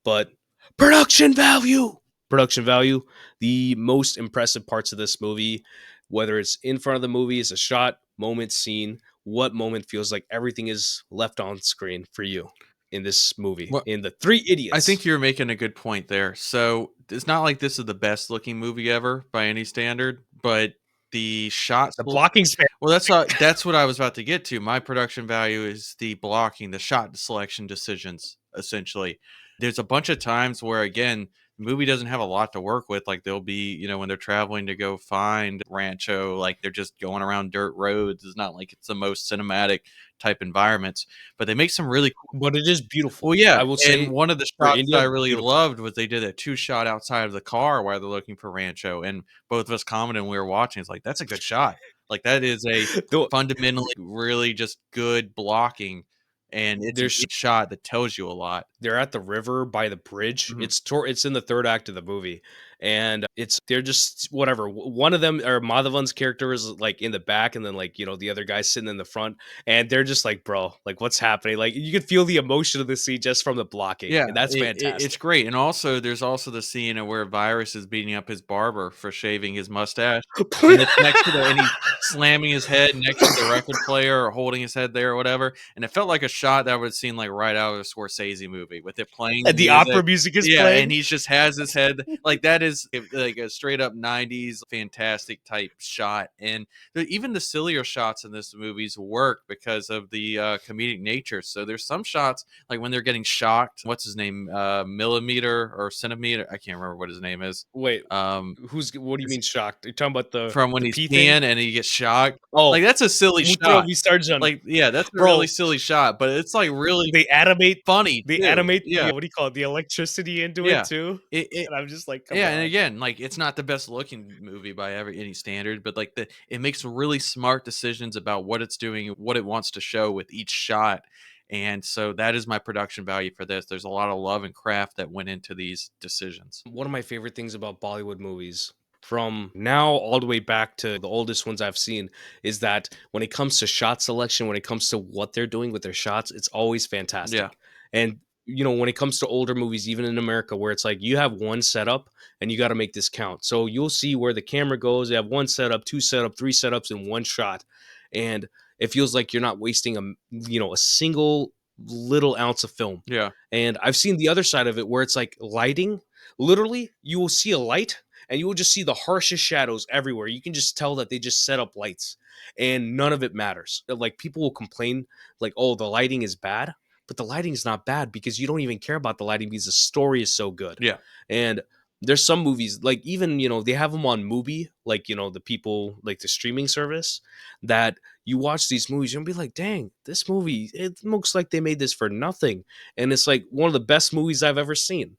Speaker 1: But production value, production value, the most impressive parts of this movie, whether it's in front of the movie, is a shot, moment, scene, what moment feels like everything is left on screen for you in this movie,
Speaker 2: Well,
Speaker 1: in the Three
Speaker 2: I
Speaker 1: Idiots.
Speaker 2: think you're making a good point there. So it's not like this is the best looking movie ever by any standard, but the shots.
Speaker 1: The blocking span.
Speaker 2: Well, that's what I was about to get to. My production value is the blocking, the shot selection decisions, essentially. There's a bunch of times where, again, the movie doesn't have a lot to work with. Like there'll be, when they're traveling to go find Rancho, like they're just going around dirt roads. It's not like it's the most cinematic type environments, but they make some really cool.
Speaker 1: But it is beautiful.
Speaker 2: Well, yeah,
Speaker 1: I will
Speaker 2: and
Speaker 1: say
Speaker 2: one of the
Speaker 1: for
Speaker 2: shots that
Speaker 1: India,
Speaker 2: I really
Speaker 1: beautiful.
Speaker 2: loved was they did a 2 shot outside of the car while they're looking for Rancho, and both of us commented when we were watching, it's like, "That's a good shot." Like, that is a
Speaker 1: Though
Speaker 2: fundamentally really just good blocking, and it's a
Speaker 1: there's
Speaker 2: great shot that tells you a lot.
Speaker 1: they're at the river by the bridge.
Speaker 2: Mhm.
Speaker 1: It's in the third act of the movie, and they're just whatever. One of them or Madhavan's character is like in the back, and then like the other guy's sitting in the front, and they're just like, bro, like what's happening? Like you can feel the emotion of the scene just from the blocking,
Speaker 2: Yeah,
Speaker 1: and that's
Speaker 2: it's
Speaker 1: fantastic.
Speaker 2: great, and also, there's also the scene of where Virus is beating up his barber for shaving his mustache, and it's next to and he's slamming his head next to the record player or holding his head there or whatever, and it felt like a shot that would seem like right out of a Scorsese movie with it playing the
Speaker 1: And the opera
Speaker 2: music.
Speaker 1: music is
Speaker 2: Yeah, and
Speaker 1: playing.
Speaker 2: he just has his head like that is like a straight up 90s fantastic type shot, and even the sillier shots in this movies work because of the comedic nature. So there's some shots like when they're getting shocked. What's his name? Millimeter or centimeter? I can't remember what his name is.
Speaker 1: Wait,
Speaker 2: Um,
Speaker 1: what do you mean shocked? Are you talking about
Speaker 2: from when
Speaker 1: the
Speaker 2: he's
Speaker 1: P thing?
Speaker 2: peeing and he gets shocked.
Speaker 1: Oh,
Speaker 2: Like that's a silly
Speaker 1: Mutro
Speaker 2: shot.
Speaker 1: Visarjan,
Speaker 2: Like yeah, that's a really
Speaker 1: bro.
Speaker 2: silly shot, but it's like really
Speaker 1: They animate
Speaker 2: funny
Speaker 1: they
Speaker 2: too.
Speaker 1: animate
Speaker 2: Yeah,
Speaker 1: the what do you call it? The electricity into it
Speaker 2: yeah.
Speaker 1: too.
Speaker 2: It
Speaker 1: And I'm just like, come
Speaker 2: Yeah, and
Speaker 1: on.
Speaker 2: again, like it's not the best looking movie by any standard, but like it makes really smart decisions about what it's doing, what it wants to show with each shot. And so that is my production value for this. There's a lot of love and craft that went into these decisions.
Speaker 1: One of my favorite things about Bollywood movies, from now all the way back to the oldest ones I've seen, is that when it comes to shot selection, when it comes to what they're doing with their shots, it's always
Speaker 2: Yeah.
Speaker 1: fantastic. And when it comes to older movies, even in America, where it's like you have one setup and you got to make this count. So you'll see where the camera goes. You have one setup, two setup, three setups in one shot, and it feels like you're not wasting a single little ounce of film.
Speaker 2: Yeah.
Speaker 1: And I've seen the other side of it where it's like lighting. Literally, you will see a light and you will just see the harshest shadows everywhere. You can just tell that they just set up lights and none of it matters. Like people will complain, like, oh, the lighting is bad. But the lighting is not bad because you don't even care about the lighting because the story is so good.
Speaker 2: Yeah.
Speaker 1: And there's some movies, like even, they have them on Mubi, like, the people, like the streaming service, that you watch these movies and be like, dang, this movie, it looks like they made this for nothing. And it's like one of the best movies I've ever seen.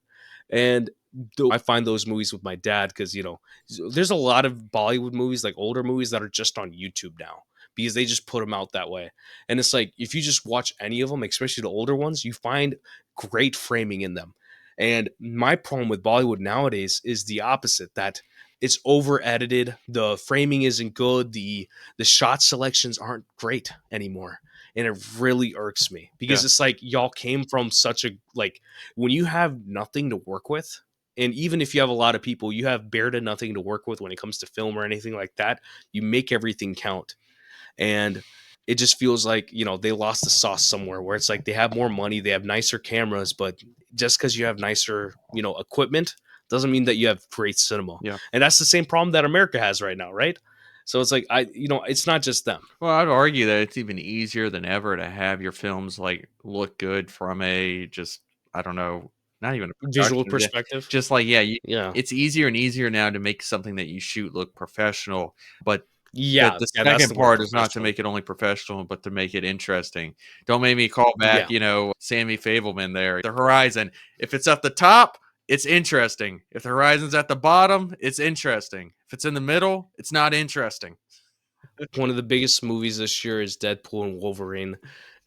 Speaker 1: And I find those movies with my dad because, there's a lot of Bollywood movies, like older movies, that are just on YouTube now because they just put them out that way. And it's like, if you just watch any of them, especially the older ones, you find great framing in them. And my problem with Bollywood nowadays is the opposite, that it's over edited, the framing isn't good, the shot selections aren't great anymore. And it really irks me because
Speaker 2: Yeah.
Speaker 1: it's like y'all came from such a, like, when you have nothing to work with, and even if you have a lot of people, you have bare to nothing to work with when it comes to film or anything like that, you make everything count. And it just feels like, they lost the sauce somewhere, where it's like they have more money, they have nicer cameras, but just because you have nicer, equipment doesn't mean that you have great cinema.
Speaker 2: Yeah.
Speaker 1: And that's the same problem that America has right now, right? So it's like, it's not just them.
Speaker 2: Well, I'd argue that it's even easier than ever to have your films like look good from a just I don't know, not even a
Speaker 1: Visual
Speaker 2: production. Yeah,
Speaker 1: perspective.
Speaker 2: just like yeah,
Speaker 1: Yeah.
Speaker 2: it's easier and easier now to make something that you shoot look professional. But
Speaker 1: Yeah.
Speaker 2: the
Speaker 1: Yeah. That's
Speaker 2: second
Speaker 1: the word,
Speaker 2: part is not to
Speaker 1: professional.
Speaker 2: make it only professional, but to make it interesting. Don't make me call back,
Speaker 1: Yeah.
Speaker 2: Sammy Fableman there. The horizon. If it's at the top, it's interesting. If the horizon's at the bottom, it's interesting. If it's in the middle, it's not interesting.
Speaker 1: One of the biggest movies this year is Deadpool and Wolverine.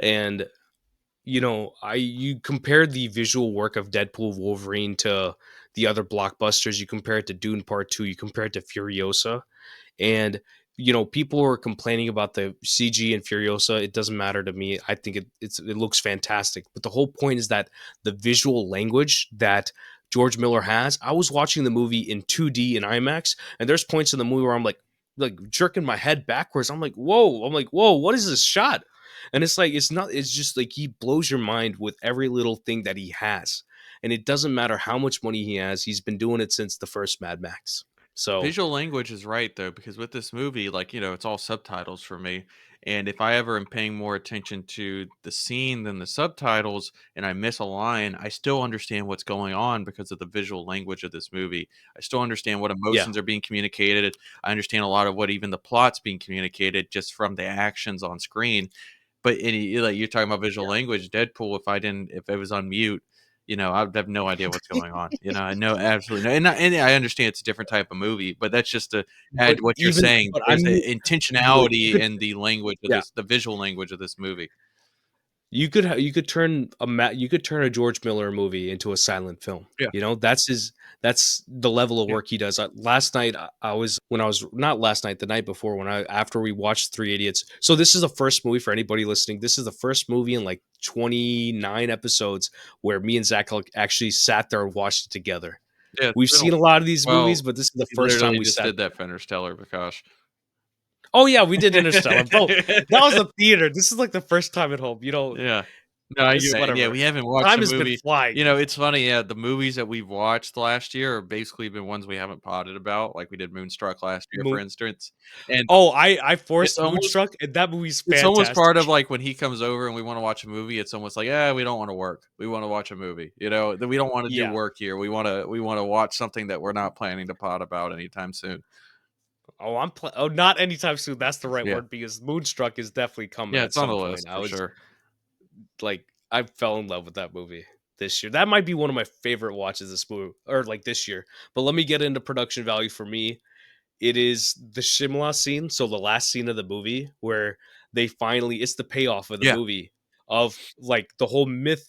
Speaker 1: And you compare the visual work of Deadpool Wolverine to the other blockbusters. You compare it to Dune Part 2, you compare it to Furiosa, and people were complaining about the CG in Furiosa. It doesn't matter to me. I think it looks fantastic. But the whole point is that the visual language that George Miller has. I was watching the movie in 2D in IMAX, and there's points in the movie where I'm like jerking my head backwards. I'm like, whoa! I'm like, whoa! What is this shot? And it's like it's not. It's just like he blows your mind with every little thing that he has, and it doesn't matter how much money he has. He's been doing it since the first Mad Max. So
Speaker 2: Visual language is right though, because with this movie, like, it's all subtitles for me. And if I ever am paying more attention to the scene than the subtitles and I miss a line, I still understand what's going on because of the visual language of this movie. I still understand what
Speaker 1: yeah,
Speaker 2: emotions are being communicated. I understand a lot of what even the plot's being communicated just from the actions on screen. But like you're talking about visual language, Deadpool, if it was on mute, I would have no idea what's going on. I know absolutely no, and I understand it's a different type of movie, but that's just to add
Speaker 1: but
Speaker 2: to what you're
Speaker 1: even
Speaker 2: saying.
Speaker 1: but I
Speaker 2: There's
Speaker 1: mean,
Speaker 2: the
Speaker 1: like you
Speaker 2: intentionality
Speaker 1: could
Speaker 2: in the language of
Speaker 1: yeah.
Speaker 2: the visual language of this movie.
Speaker 1: You could turn you could turn a George Miller movie into a silent film.
Speaker 2: Yeah,
Speaker 1: That's the level of
Speaker 2: yeah,
Speaker 1: work he does. Last night I was when I was not last night the night before when I after we watched Three Idiots. So this is the first movie for anybody listening. This is the first movie in like 29 episodes where me and Zach actually sat there and watched it together.
Speaker 2: yeah. It's
Speaker 1: We've
Speaker 2: been
Speaker 1: seen a lot of these movies,
Speaker 2: well,
Speaker 1: but this is the
Speaker 2: we
Speaker 1: first time
Speaker 2: literally
Speaker 1: we
Speaker 2: just
Speaker 1: sat.
Speaker 2: did that for Interstellar, Prakash.
Speaker 1: Oh yeah, we did Interstellar, bro. That was a theater. This is like the first time at home.
Speaker 2: Yeah. No, I
Speaker 1: This
Speaker 2: get it, and yeah,
Speaker 1: whatever.
Speaker 2: we haven't watched
Speaker 1: Time
Speaker 2: a
Speaker 1: has been
Speaker 2: movie.
Speaker 1: flying.
Speaker 2: It's funny, yeah, the movies that we've watched last year are basically been ones we haven't potted about, like we did Moonstruck last year, for instance, and
Speaker 1: Oh, I
Speaker 2: it's
Speaker 1: forced
Speaker 2: almost
Speaker 1: Moonstruck, and that movie's
Speaker 2: it's almost part of,
Speaker 1: fantastic.
Speaker 2: like, when he comes over and we wanna watch a movie, it's almost like, "Yeah, we don't wanna work. We wanna watch a movie," That we don't wanna do
Speaker 1: Yeah.
Speaker 2: work here. We wanna watch something that we're not planning to pot about anytime soon.
Speaker 1: Not anytime soon. That's the right
Speaker 2: Yeah.
Speaker 1: word because Moonstruck is definitely coming
Speaker 2: Yeah,
Speaker 1: at
Speaker 2: it's on
Speaker 1: some
Speaker 2: the
Speaker 1: point.
Speaker 2: list
Speaker 1: I
Speaker 2: for
Speaker 1: was
Speaker 2: sure.
Speaker 1: like, I fell in love with that movie this year. That might be one of my favorite watches this movie or like this year. But let me get into production value for me. It is the Shimla scene, so the last scene of the movie where they finally it's the payoff of the
Speaker 2: Yeah,
Speaker 1: movie of like the whole myth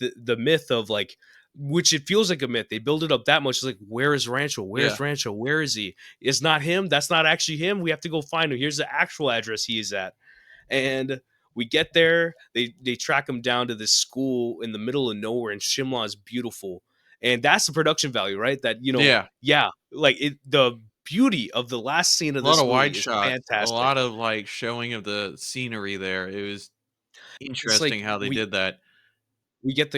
Speaker 1: of like which it feels like a myth. They build it up that much. It's like, where is Rancho?
Speaker 2: yeah,
Speaker 1: Where's Rancho? Where is he? It's not him. That's not actually him. We have to go find him. Here's the actual address he is at. And we get there. They track him down to this school in the middle of nowhere, and Shimla is beautiful. And that's the production value, right? That
Speaker 2: yeah.
Speaker 1: yeah, like the beauty of the last scene of
Speaker 2: A lot
Speaker 1: this
Speaker 2: of wide
Speaker 1: movie is
Speaker 2: shots, a
Speaker 1: fantastic.
Speaker 2: lot of, like, showing of the scenery there. It was
Speaker 1: It's like
Speaker 2: interesting how they did that.
Speaker 1: we get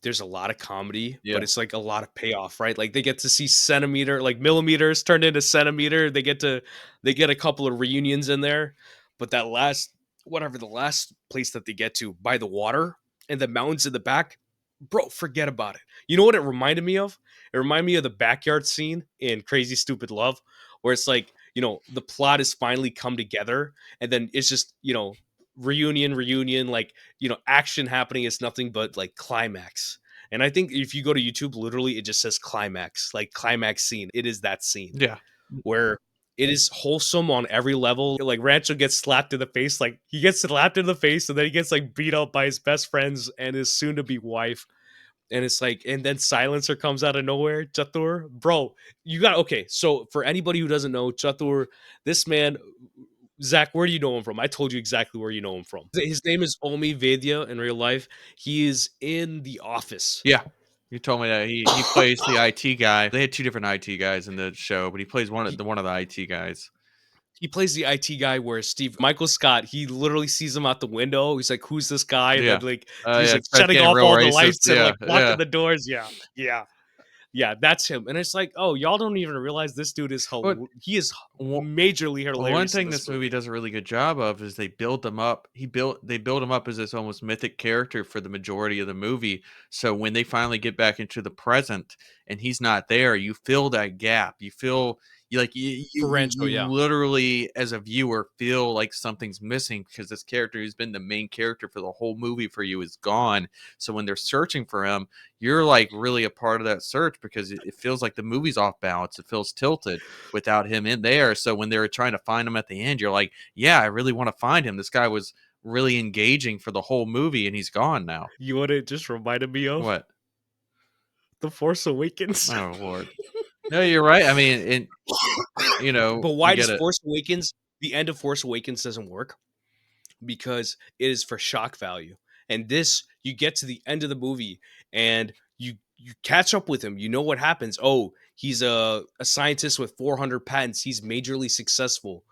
Speaker 1: there's a lot of comedy,
Speaker 2: Yeah.
Speaker 1: but it's like a lot of payoff, right? Like they get to see centimeter, like millimeters turned into centimeter. They get a couple of reunions in there, but that last whatever the last place that they get to by the water and the mountains in the back, bro, forget about it. You know what it reminded me of? It reminded me of the backyard scene in Crazy Stupid Love, where it's like the plot has finally come together, and then it's just reunion, like action happening is nothing but like climax. And I think if you go to YouTube, literally it just says climax, like climax scene. It is that scene
Speaker 2: Yeah.
Speaker 1: where it is wholesome on every level. Like Rancho gets slapped in the face, like he gets slapped in the face, and then he gets like beat up by his best friends and his soon to be wife. And it's like, and then Silencer comes out of nowhere. Chatur, bro, you got okay. So for anybody who doesn't know, Chatur, this man, Zach, where do you know him from? I told you exactly where you know him from. His name is Omi Vedya in real life. He is in The Office.
Speaker 2: Yeah. You told me that he plays the IT guy. They had 2 different IT guys in the show, but he plays one of the IT guys.
Speaker 1: He plays the IT guy where Steve Michael Scott, he literally sees him out the window. He's like, "Who's this guy?" And then
Speaker 2: Yeah.
Speaker 1: like he's
Speaker 2: Yeah,
Speaker 1: like
Speaker 2: it starts
Speaker 1: shutting
Speaker 2: getting
Speaker 1: off
Speaker 2: real
Speaker 1: all the
Speaker 2: racist.
Speaker 1: lights and
Speaker 2: Yeah,
Speaker 1: like locking
Speaker 2: yeah.
Speaker 1: the doors. Yeah, yeah, yeah. That's him. And it's like, oh, y'all don't even realize this dude is
Speaker 2: But
Speaker 1: he is
Speaker 2: o
Speaker 1: majorly
Speaker 2: one
Speaker 1: hilarious in
Speaker 2: thing
Speaker 1: this
Speaker 2: this movie
Speaker 1: movie.
Speaker 2: does a really good job of is they build him up as this almost mythic character for the majority of the movie, so when they finally get back into the present and he's not there, you fill that gap. You feel you like
Speaker 1: For Rancho,
Speaker 2: you
Speaker 1: yeah.
Speaker 2: literally, as a viewer, feel like something's missing because this character who's been the main character for the whole movie for you is gone. So when they're searching for him, you're, like, really a part of that search because it feels like the movie's off balance. It feels tilted without him in there. So when they were trying to find him at the end, you're like, yeah, I really want to find him. This guy was really engaging for the whole movie, and he's gone now.
Speaker 1: You know what it just reminded me of?
Speaker 2: What?
Speaker 1: The Force Awakens.
Speaker 2: Oh Lord. No, you're right. I mean, and
Speaker 1: But
Speaker 2: I
Speaker 1: why does
Speaker 2: get it.
Speaker 1: Force Awakens, the end of Force Awakens doesn't work? Because it is for shock value. And this, you get to the end of the movie and you catch up with him. You know what happens. Oh, he's a scientist with 400 patents. He's majorly successful,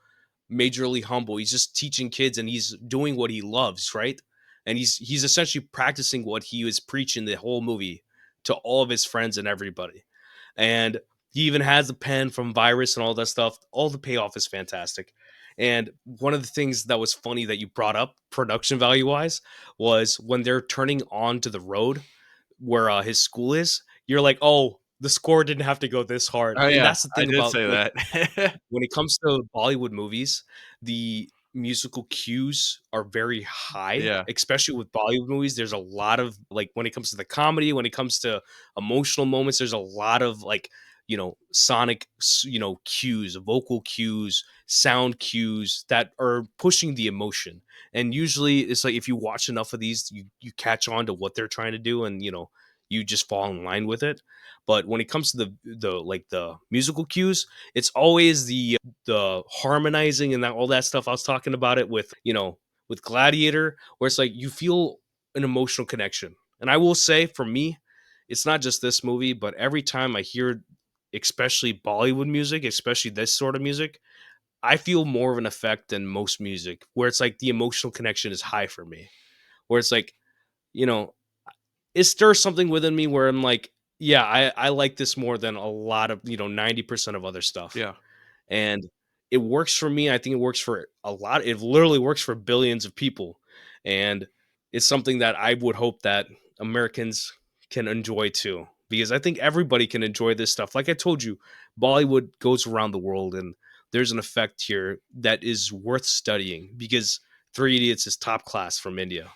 Speaker 1: majorly humble. He's just teaching kids and he's doing what he loves, right? And he's essentially practicing what he was preaching the whole movie to all of his friends and everybody. And he even has the pen from Virus and all that stuff. All the payoff is fantastic. And one of the things that was funny that you brought up, production value wise, was when they're turning on to the road where his school is. You're like, oh, the score didn't have to go this hard.
Speaker 2: Oh
Speaker 1: And
Speaker 2: yeah,
Speaker 1: that's the
Speaker 2: I
Speaker 1: thing
Speaker 2: did
Speaker 1: about
Speaker 2: say
Speaker 1: like
Speaker 2: that.
Speaker 1: when it comes to Bollywood movies, the musical cues are very high,
Speaker 2: Yeah,
Speaker 1: especially with Bollywood movies. There's a lot of like when it comes to the comedy, when it comes to emotional moments, there's a lot of like, sonic, cues, vocal cues, sound cues that are pushing the emotion. And usually it's like if you watch enough of these, you catch on to what they're trying to do and you just fall in line with it. But when it comes to the musical cues, it's always the harmonizing and that all that stuff. I was talking about it with Gladiator, where it's like you feel an emotional connection. And I will say, for me, it's not just this movie, but every time I hear, especially Bollywood music, especially this sort of music, I feel more of an effect than most music, where it's like the emotional connection is high for me. Where it's like, you know, it stirs something within me where I'm like, yeah, I like this more than a lot of 90% of other stuff.
Speaker 2: yeah.
Speaker 1: And it works for me. I think it works for a lot. It literally works for billions of people. And it's something that I would hope that Americans can enjoy too. Because I think everybody can enjoy this stuff. Like I told you, Bollywood goes around the world and there's an effect here that is worth studying because Three Idiots is top class from India.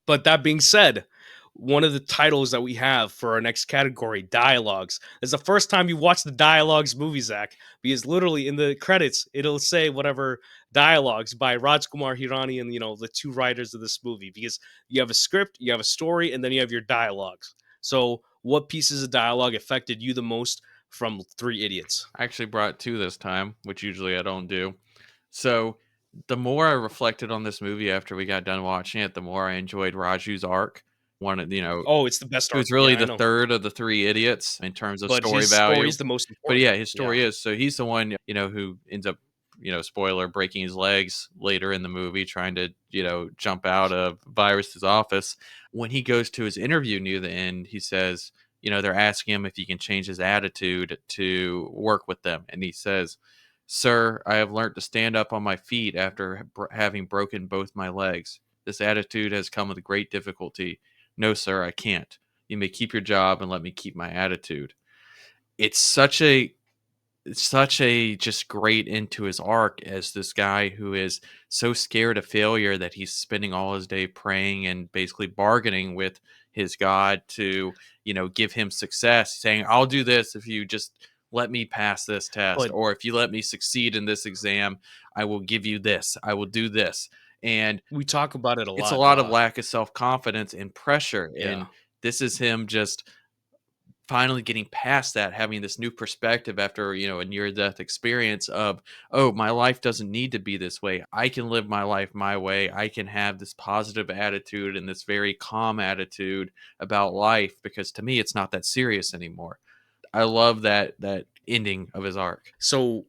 Speaker 1: But that being said, one of the titles that we have for our next category, dialogues, is the first time you watch the dialogues movie, Zach, because literally in the credits it'll say whatever dialogues by Rajkumar Hirani and the two writers of this movie. Because you have a script, you have a story, and then you have your dialogues. So, what pieces of dialogue affected you the most from Three Idiots?
Speaker 2: I actually brought two this time, which usually I don't do. So the more I reflected on this movie after we got done watching it, the more I enjoyed Raju's arc. One of
Speaker 1: Oh, it's the best
Speaker 2: He
Speaker 1: arc.
Speaker 2: was really
Speaker 1: Yeah, I
Speaker 2: the
Speaker 1: know.
Speaker 2: third of the three idiots in terms of
Speaker 1: But
Speaker 2: story
Speaker 1: his story
Speaker 2: value.
Speaker 1: is the most
Speaker 2: But
Speaker 1: important.
Speaker 2: yeah, his
Speaker 1: Yeah.
Speaker 2: story is so he's the one, who ends up, spoiler, breaking his legs later in the movie, trying to, jump out of Virus's office. When he goes to his interview near the end, he says, they're asking him if he can change his attitude to work with them. And he says, "Sir, I have learned to stand up on my feet after having broken both my legs. This attitude has come with great difficulty. No, sir, I can't. You may keep your job and let me keep my attitude." It's such a just great into his arc as this guy who is so scared of failure that he's spending all his day praying and basically bargaining with his God to, give him success, saying, "I'll do this if you just let me pass this test,
Speaker 1: But
Speaker 2: or if you let me succeed in this exam, I will give you this. I will do this." And
Speaker 1: we talk about it a
Speaker 2: it's a
Speaker 1: lot.
Speaker 2: lot of lack of self-confidence and pressure,
Speaker 1: Yeah.
Speaker 2: and this is him just finally getting past that, having this new perspective after, a near death experience of, oh, my life doesn't need to be this way. I can live my life my way. I can have this positive attitude and this very calm attitude about life because to me, it's not that serious anymore. I love that ending of his arc.
Speaker 1: So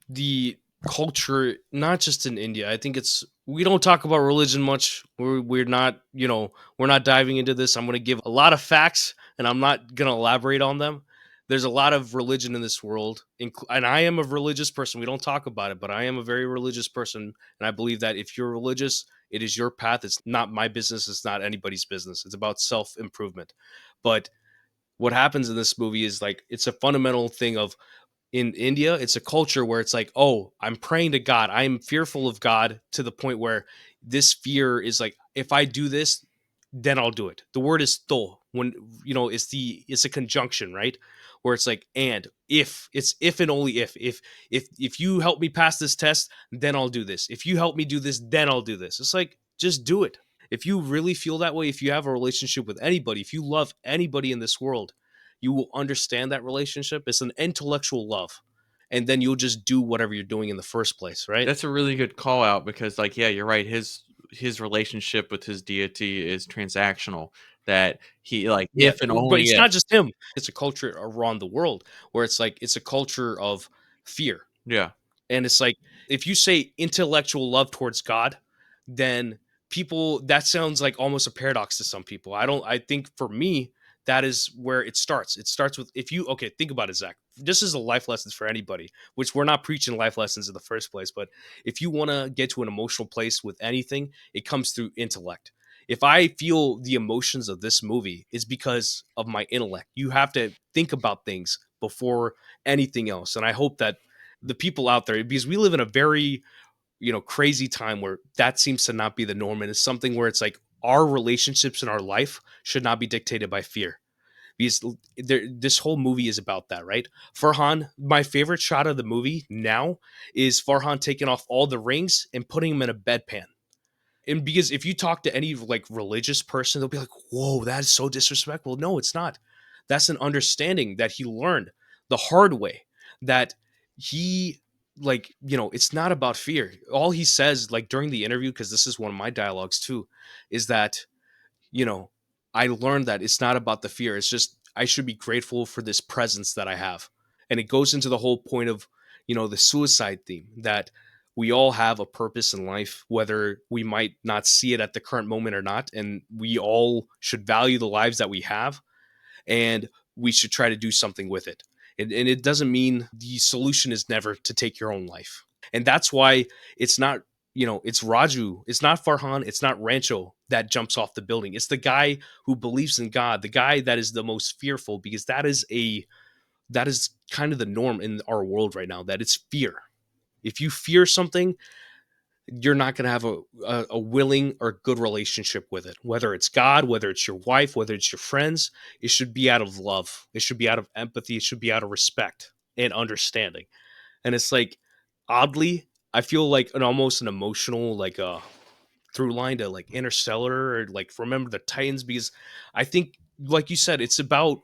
Speaker 1: the culture, not just in India, I think we don't talk about religion much. We're not, we're not diving into this. I'm going to give a lot of facts and I'm not going to elaborate on them. There's a lot of religion in this world, and I am a religious person. We don't talk about it, but I am a very religious person, and I believe that if you're religious, it is your path. It's not my business. It's not anybody's business. It's about self improvement. But what happens in this movie is like it's a fundamental thing of in India, it's a culture where it's like, oh, I'm praying to God. I'm fearful of God to the point where this fear is like, if I do this, then I'll do it. The word is to when it's a conjunction, right? where it's like, and if it's if and only if you help me pass this test, then I'll do this. If you help me do this, then I'll do this. It's like, just do it. If you really feel that way, if you have a relationship with anybody, if you love anybody in this world, you will understand that relationship. It's an intellectual love. And then you'll just do whatever you're doing in the first place, right?
Speaker 2: That's a really good call out because, like, yeah, you're right. His relationship with his deity is transactional. That he like
Speaker 1: Yeah,
Speaker 2: if and
Speaker 1: but
Speaker 2: only
Speaker 1: it's
Speaker 2: if.
Speaker 1: not just him. It's a culture around the world where it's like it's a culture of fear.
Speaker 2: Yeah,
Speaker 1: And it's like if you say intellectual love towards God, then people that sounds like almost a paradox to some people. I think for me that is where it starts. It starts with if you okay, think about it, Zach. This is a life lessons for anybody, which we're not preaching life lessons in the first place, but if you want to get to an emotional place with anything, it comes through intellect. If I feel the emotions of this movie, it's because of my intellect. You have to think about things before anything else. And I hope that the people out there, because we live in a very crazy time where that seems to not be the norm, and it's something where it's like our relationships in our life should not be dictated by fear, because this whole movie is about that, right? Farhan, my favorite shot of the movie now is Farhan taking off all the rings and putting them in a bedpan. And because if you talk to any like religious person, they'll be like, whoa, that is so disrespectful. No, it's not. That's an understanding that he learned the hard way, that he it's not about fear. All he says like during the interview, because this is one of my dialogues too, is that you know, I learned that it's not about the fear. It's just I should be grateful for this presence that I have. And it goes into the whole point of, the suicide theme, that we all have a purpose in life, whether we might not see it at the current moment or not. And we all should value the lives that we have, and we should try to do something with it. And it doesn't mean the solution is never to take your own life. And that's why it's not, it's Raju, it's not Farhan, it's not Rancho that jumps off the building. It's the guy who believes in God, the guy that is the most fearful, because that is kind of the norm in our world right now, that it's fear. If you fear something, you're not going to have a willing or good relationship with it, whether it's God, whether it's your wife, whether it's your friends. It should be out of love, it should be out of empathy, it should be out of respect and understanding. And it's like, oddly, I feel like an almost an emotional like through line to like Interstellar or like Remember the Titans, because I think, like you said, it's about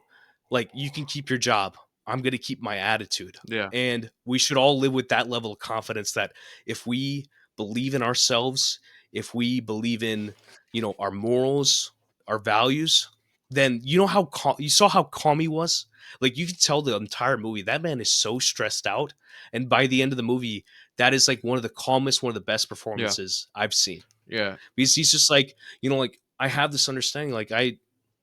Speaker 1: like you can keep your job, I'm going to keep my attitude.
Speaker 2: yeah,
Speaker 1: And we should all live with that level of confidence that if we believe in ourselves, if we believe in, our morals, our values, then you saw how calm he was. Like you could tell the entire movie that man is so stressed out, and by the end of the movie, that is like one of the calmest, one of the best
Speaker 2: yeah,
Speaker 1: performances I've seen,
Speaker 2: yeah.
Speaker 1: because he's just like, like I have this understanding, like I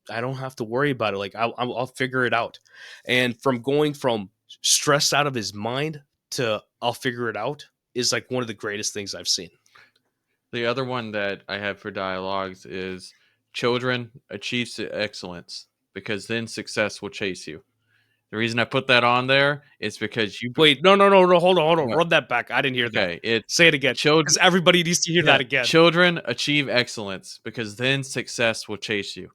Speaker 1: don't have to worry about it, like I'll figure it out. And from going from stressed out of his mind to I'll figure it out is like one of the greatest things I've seen.
Speaker 2: The other one that I have for dialogues is children achieve excellence because then success will chase you. The reason I put that on there is because you.
Speaker 1: Wait, no, hold on,
Speaker 2: No,
Speaker 1: run that back. I didn't hear that.
Speaker 2: okay, it's
Speaker 1: Say it again,
Speaker 2: children.
Speaker 1: because everybody needs to hear
Speaker 2: Yeah,
Speaker 1: that again.
Speaker 2: children achieve excellence because then success will chase you.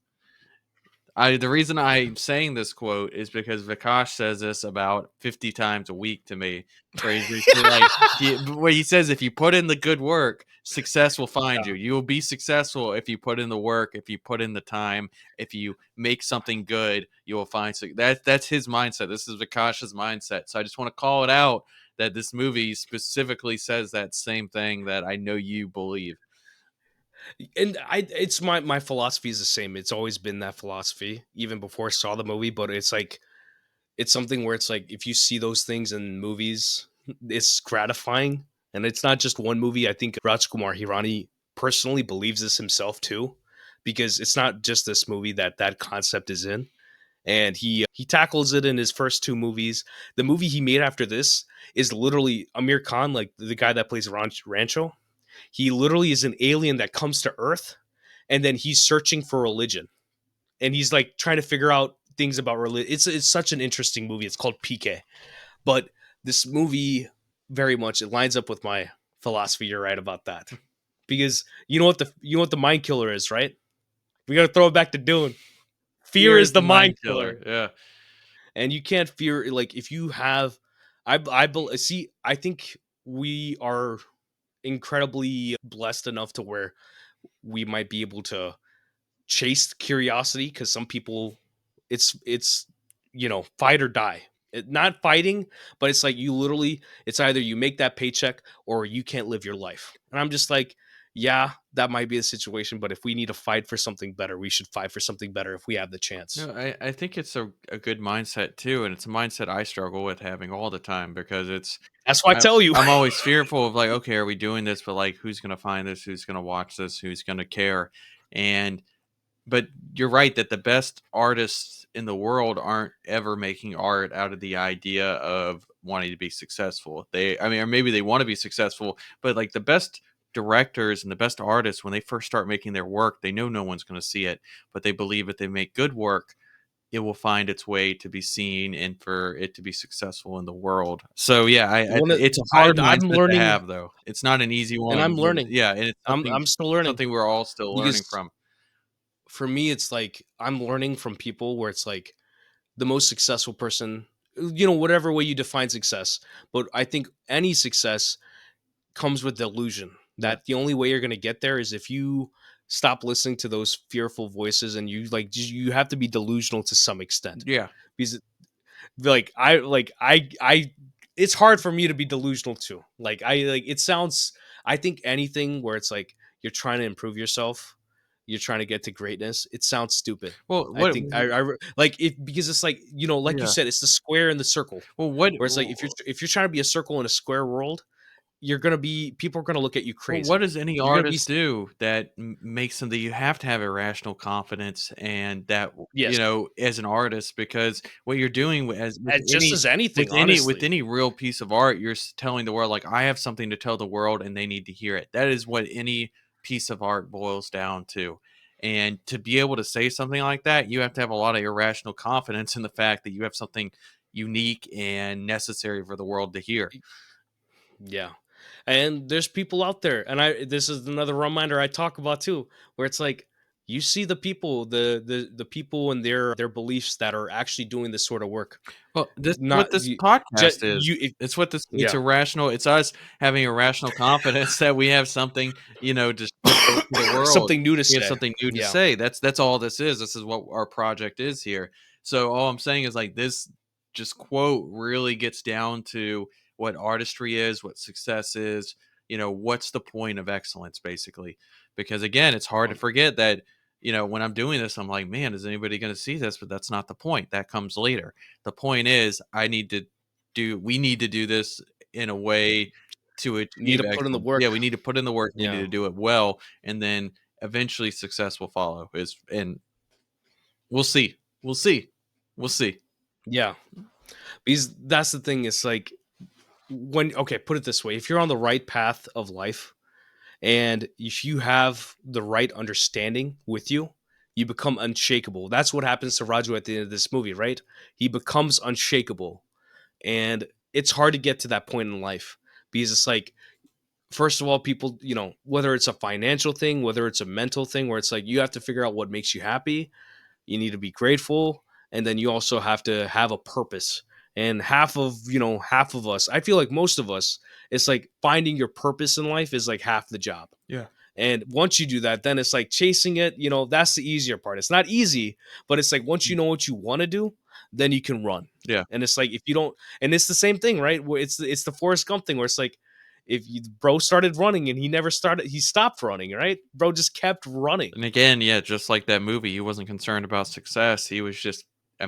Speaker 2: The reason I'm saying this quote is because Vikash says this about 50 times a week to me. Where he's basically like, where he says, if you put in the good work, success will find you. You will be successful if you put in the work, if you put in the time, if you make something good, you will find that's his mindset. This is Vikash's mindset. So I just want to call it out that this movie specifically says that same thing that I know you believe.
Speaker 1: And it's my philosophy is the same. It's always been that philosophy even before I saw the movie, but it's like it's something where it's like if you see those things in movies, it's gratifying. And it's not just one movie. I think Rajkumar Hirani personally believes this himself too, because it's not just this movie that concept is in. And he tackles it in his first two movies. The movie he made after this is literally Amir Khan, like the guy that plays Rancho. He literally is an alien that comes to Earth, and then he's searching for religion, and he's like trying to figure out things about religion. It's such an interesting movie. It's called PK, but this movie very much it lines up with my philosophy. You're right about that, because you know what the mind killer is, right? We got to throw it back to Dune. Fear
Speaker 2: Fear is
Speaker 1: is
Speaker 2: the
Speaker 1: the
Speaker 2: mind
Speaker 1: mind
Speaker 2: killer.
Speaker 1: killer.
Speaker 2: Yeah.
Speaker 1: And you can't fear, like, if you have, see, I think we are incredibly blessed enough to where we might be able to chase curiosity, because some people, it's fight or die. Not fighting, but it's like you literally, it's either you make that paycheck or you can't live your life. And I'm just like, yeah, that might be the situation, but if we need to fight for something better, we should fight for something better if we have the chance.
Speaker 2: No, I think it's a good mindset too, and it's a mindset I struggle with having all the time because
Speaker 1: That's why I
Speaker 2: I,
Speaker 1: tell you.
Speaker 2: I'm always fearful of like, okay, are we doing this? But like, who's gonna find this? Who's gonna watch this? Who's gonna care? And but you're right that the best artists in the world aren't ever making art out of the idea of wanting to be successful. I mean, or maybe they want to be successful, but like the best directors and the best artists, when they first start making their work, they know no one's going to see it, but they believe if they make good work, it will find its way to be seen and for it to be successful in the world. So yeah,
Speaker 1: One of,
Speaker 2: it's a hard
Speaker 1: I'm
Speaker 2: mindset to
Speaker 1: learning,
Speaker 2: have, though. It's not an easy
Speaker 1: and I'm
Speaker 2: one, but
Speaker 1: learning.
Speaker 2: yeah, and it's
Speaker 1: I'm still learning,
Speaker 2: something we're all still learning
Speaker 1: because
Speaker 2: from.
Speaker 1: for me, it's like I'm learning from people where it's like the most successful person, whatever way you define success. But I think any success comes with delusion,
Speaker 2: Yeah.
Speaker 1: that the only way you're going to get there is if you stop listening to those fearful voices, and you have to be delusional to some extent.
Speaker 2: Yeah.
Speaker 1: Because I it's hard for me to be delusional too. It sounds, I think anything where it's like you're trying to improve yourself, you're trying to get to greatness, it sounds stupid.
Speaker 2: Well,
Speaker 1: I
Speaker 2: what
Speaker 1: think like it, because it's like, like you
Speaker 2: yeah.
Speaker 1: said, it's the square and the circle.
Speaker 2: Well, what
Speaker 1: Where it's like if you're trying to be a circle in a square world, you're gonna be people are gonna look at you
Speaker 2: well, what
Speaker 1: crazy.
Speaker 2: does any
Speaker 1: You're gonna be
Speaker 2: artist do that makes them that you have to have irrational confidence and that,
Speaker 1: yes,
Speaker 2: as an artist, because what you're doing as
Speaker 1: just as anything,
Speaker 2: with
Speaker 1: honestly.
Speaker 2: any real piece of art, you're telling the world like I have something to tell the world and they need to hear it. That is what any piece of art boils down to. And to be able to say something like that, you have to have a lot of irrational confidence in the fact that you have something unique and necessary for the world to hear.
Speaker 1: Yeah. And there's people out there, and this is another reminder I talk about too, where it's like you see the people, the people and their beliefs that are actually doing this sort of work.
Speaker 2: Well, this is what
Speaker 1: Not
Speaker 2: this
Speaker 1: you,
Speaker 2: podcast is.
Speaker 1: you
Speaker 2: It's what this it's
Speaker 1: yeah,
Speaker 2: irrational. It's us having irrational confidence that we have something, to share to the world.
Speaker 1: something new to
Speaker 2: We have
Speaker 1: say.
Speaker 2: something new to
Speaker 1: Yeah.
Speaker 2: say. That's all this is. This is what our project is here. So all I'm saying is like this just quote really gets down to what artistry is, what success is, what's the point of excellence basically. Because again, it's hard to forget that when I'm doing this, I'm like, man, is anybody going to see this? But that's not the point. That comes later. The point is, we need to do this in a way to
Speaker 1: Need
Speaker 2: achieve
Speaker 1: to put in the
Speaker 2: excellence. Yeah,
Speaker 1: work.
Speaker 2: we need to put in the work. We need
Speaker 1: Yeah.
Speaker 2: to do it well, and then eventually success will follow. And we'll see. We'll see. We'll see.
Speaker 1: Yeah. Because that's the thing. It's like when, okay, put it this way: if you're on the right path of life, and if you have the right understanding with you, you become unshakable. That's what happens to Raju at the end of this movie, right? He becomes unshakable. And it's hard to get to that point in life, because it's like, first of all, people, whether it's a financial thing, whether it's a mental thing, where it's like you have to figure out what makes you happy, you need to be grateful, and then you also have to have a purpose. And half of us, I feel like most of us, it's like finding your purpose in life is like half the job.
Speaker 2: Yeah.
Speaker 1: And once you do that, then it's like chasing it, that's the easier part. It's not easy, but it's like once you know what you want to do, then you can run.
Speaker 2: Yeah.
Speaker 1: And it's like if you don't, and it's the same thing, right? Where it's the Forrest Gump thing, where it's like if you, bro started running and he stopped running, right? Bro just kept running.
Speaker 2: And again, yeah, just like that movie, he wasn't concerned about success. He was just, I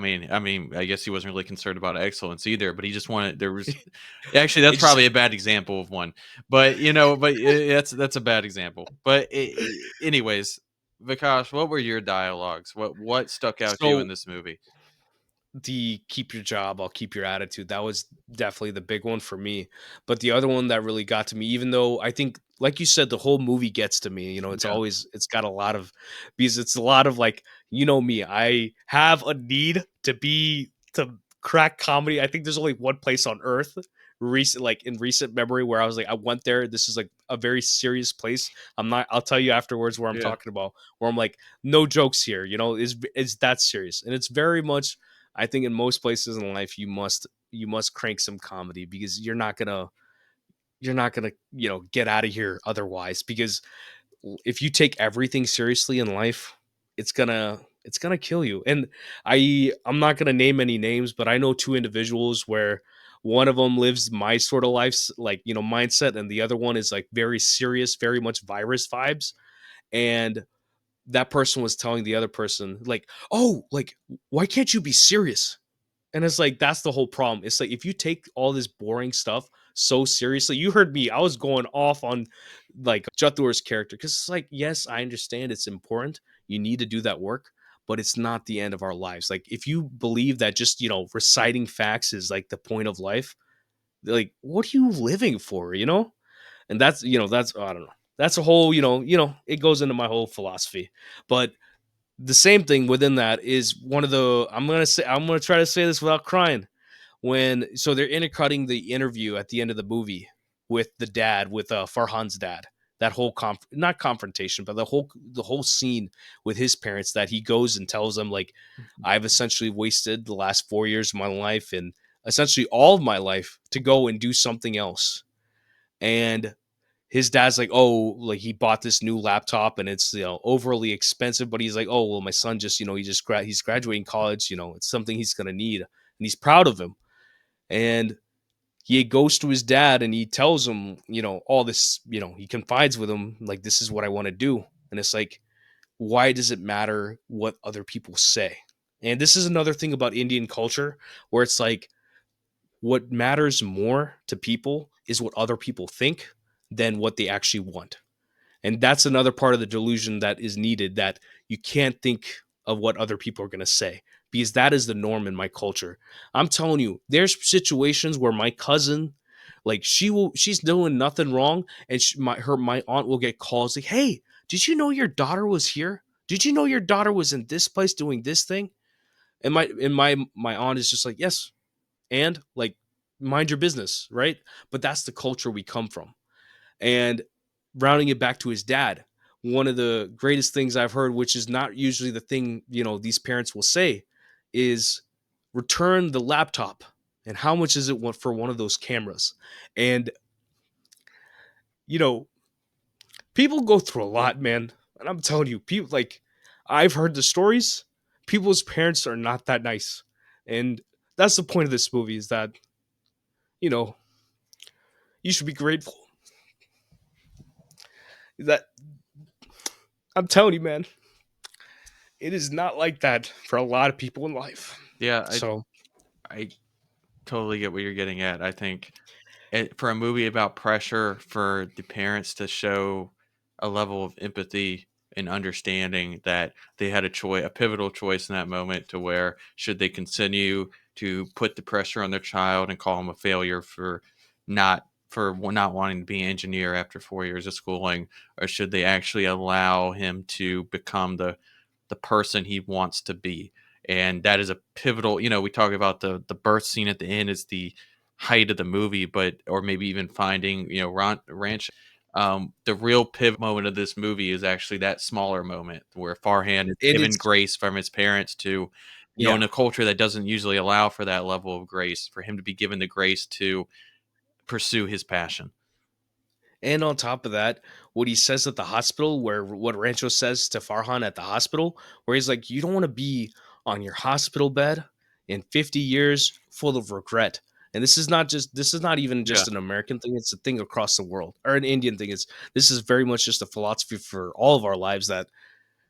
Speaker 2: guess he wasn't really concerned about excellence either. But he just wanted. There was actually
Speaker 1: It
Speaker 2: that's
Speaker 1: just
Speaker 2: probably a bad example of one. But that's a bad example. But anyways, Vikash, what were your dialogues? What stuck out to you in
Speaker 1: so
Speaker 2: this movie?
Speaker 1: the keep your job, I'll keep your attitude. That was definitely the big one for me. But the other one that really got to me, even though I think, like you said, the whole movie gets to me,
Speaker 2: Yeah,
Speaker 1: it's got a lot of, because it's a lot of like, me, I have a need to crack comedy. I think there's only one place on earth in recent memory where I was like, I went there. This is like a very serious place. I'll tell you afterwards where I'm
Speaker 2: yeah,
Speaker 1: talking about, where I'm like, no jokes here, is that serious. And it's very much I think in most places in life you must crank some comedy because you're not gonna get out of here otherwise. Because if you take everything seriously in life, it's gonna kill you. And I'm not gonna name any names, but I know two individuals where one of them lives my sort of life's like mindset, and the other one is like very serious, very much virus vibes. And that person was telling the other person like, oh, like, why can't you be serious? And it's like that's the whole problem. It's like if you take all this boring stuff so seriously, you heard me. I was going off on like Jathur's character because it's like, yes, I understand it's important. You need to do that work, but it's not the end of our lives. Like if you believe that just reciting facts is like the point of life, like what are you living for? And that's I don't know. That's a whole it goes into my whole philosophy, but the same thing within that is one of the I'm gonna try to say this without crying. When so they're intercutting the interview at the end of the movie with the dad, with Farhan's dad. That whole not confrontation, but the whole scene with his parents, that he goes and tells them like, I've essentially wasted the last 4 years of my life and essentially all of my life to go and do something else. And his dad's like, oh, like he bought this new laptop and it's overly expensive, but he's like, oh well, my son just he's graduating college, it's something he's gonna need, and he's proud of him. And he goes to his dad and he tells him, all this, he confides with him like, this is what I want to do. And it's like, why does it matter what other people say? And this is another thing about Indian culture where it's like what matters more to people is what other people think than what they actually want. And that's another part of the delusion that is needed, that you can't think of what other people are going to say because that is the norm in my culture. I'm telling you, there's situations where my cousin, like she's doing nothing wrong, and my aunt will get calls like, "Hey, did you know your daughter was here? Did you know your daughter was in this place doing this thing?" And my aunt is just like, "Yes," and like, mind your business, right? But that's the culture we come from. And rounding it back to his dad, one of the greatest things I've heard, which is not usually the thing, these parents will say, is return the laptop. And how much is it for one of those cameras? And, you know, people go through a lot, man. And I'm telling you, people like, I've heard the stories. People's parents are not that nice. And that's the point of this movie, is that, you know, you should be grateful that I'm telling you, man, it is not like that for a lot of people in life.
Speaker 2: Yeah,
Speaker 1: So
Speaker 2: I totally get what you're getting at. I think for a movie about pressure, for the parents to show a level of empathy and understanding that they had a pivotal choice in that moment, to where should they continue to put the pressure on their child and call him a failure not wanting to be an engineer after 4 years of schooling, or should they actually allow him to become the person he wants to be? And that is a pivotal. We talk about the birth scene at the end is the height of the movie, but or maybe even finding Ranch. The real pivot moment of this movie is actually that smaller moment where Farhan is
Speaker 1: it
Speaker 2: given
Speaker 1: is,
Speaker 2: grace from his parents to,
Speaker 1: yeah.
Speaker 2: in a culture that doesn't usually allow for that level of grace, for him to be given the grace to pursue his passion.
Speaker 1: And on top of that, what he says at the hospital, where what Rancho says to Farhan at the hospital, where he's like, you don't want to be on your hospital bed in 50 years full of regret. And this is not even
Speaker 2: Yeah,
Speaker 1: just an American thing, it's a thing across the world, or an Indian thing. This is very much just a philosophy for all of our lives, that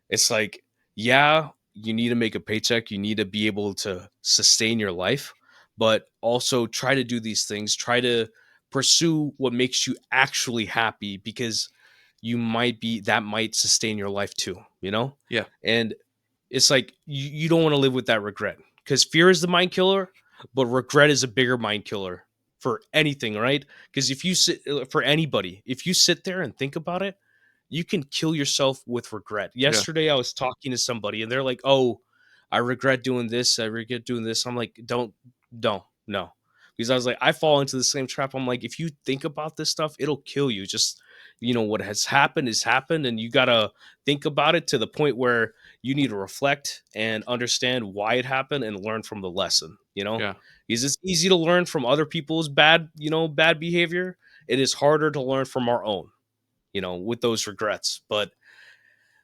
Speaker 1: it's like, yeah, you need to make a paycheck, you need to be able to sustain your life, but also try to do these things, try to pursue what makes you actually happy, because that might sustain your life too.
Speaker 2: yeah,
Speaker 1: And it's like you don't want to live with that regret, because fear is the mind killer, but regret is a bigger mind killer for anything, right? Because if you sit for anybody, if you sit there and think about it, you can kill yourself with regret.
Speaker 2: yeah,
Speaker 1: Yesterday, I was talking to somebody and they're like, "Oh, I regret doing this. I regret doing this." I'm like, don't, no," because I was like, I fall into the same trap. I'm like, if you think about this stuff, it'll kill you. Just what has happened is happened, and you gotta think about it to the point where you need to reflect and understand why it happened and learn from the lesson, you know?
Speaker 2: Yeah.
Speaker 1: Because it's easy to learn from other people's bad behavior. It is harder to learn from our own, with those regrets. But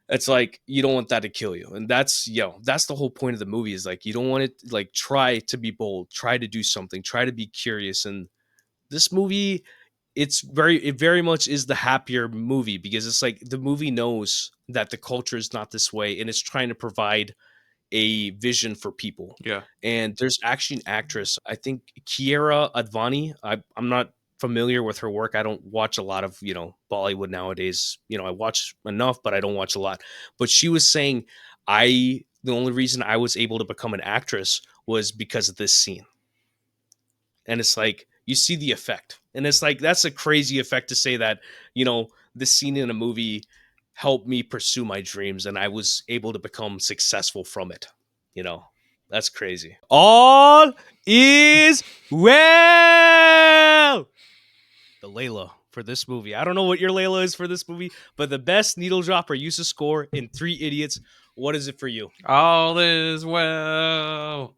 Speaker 1: it's like you don't want that to kill you. And that's the whole point of the movie is like you don't want it like try to be bold, try to do something, try to be curious. And this movie, it very much is the happier movie because it's like the movie knows that the culture is not this way and it's trying to provide a vision for people.
Speaker 2: Yeah.
Speaker 1: And there's actually an actress, I think Kiera Advani. I'm not familiar with her work. I don't watch a lot of, Bollywood nowadays. I watch enough, but I don't watch a lot. But she was saying, the only reason I was able to become an actress was because of this scene. And it's like, you see the effect. And it's like, that's a crazy effect to say that, this scene in a movie helped me pursue my dreams and I was able to become successful from it. You know, that's crazy. All is well. The Layla for this movie. I don't know what your Layla is for this movie, but the best needle dropper used to score in Three Idiots. What is it for you?
Speaker 2: All is well.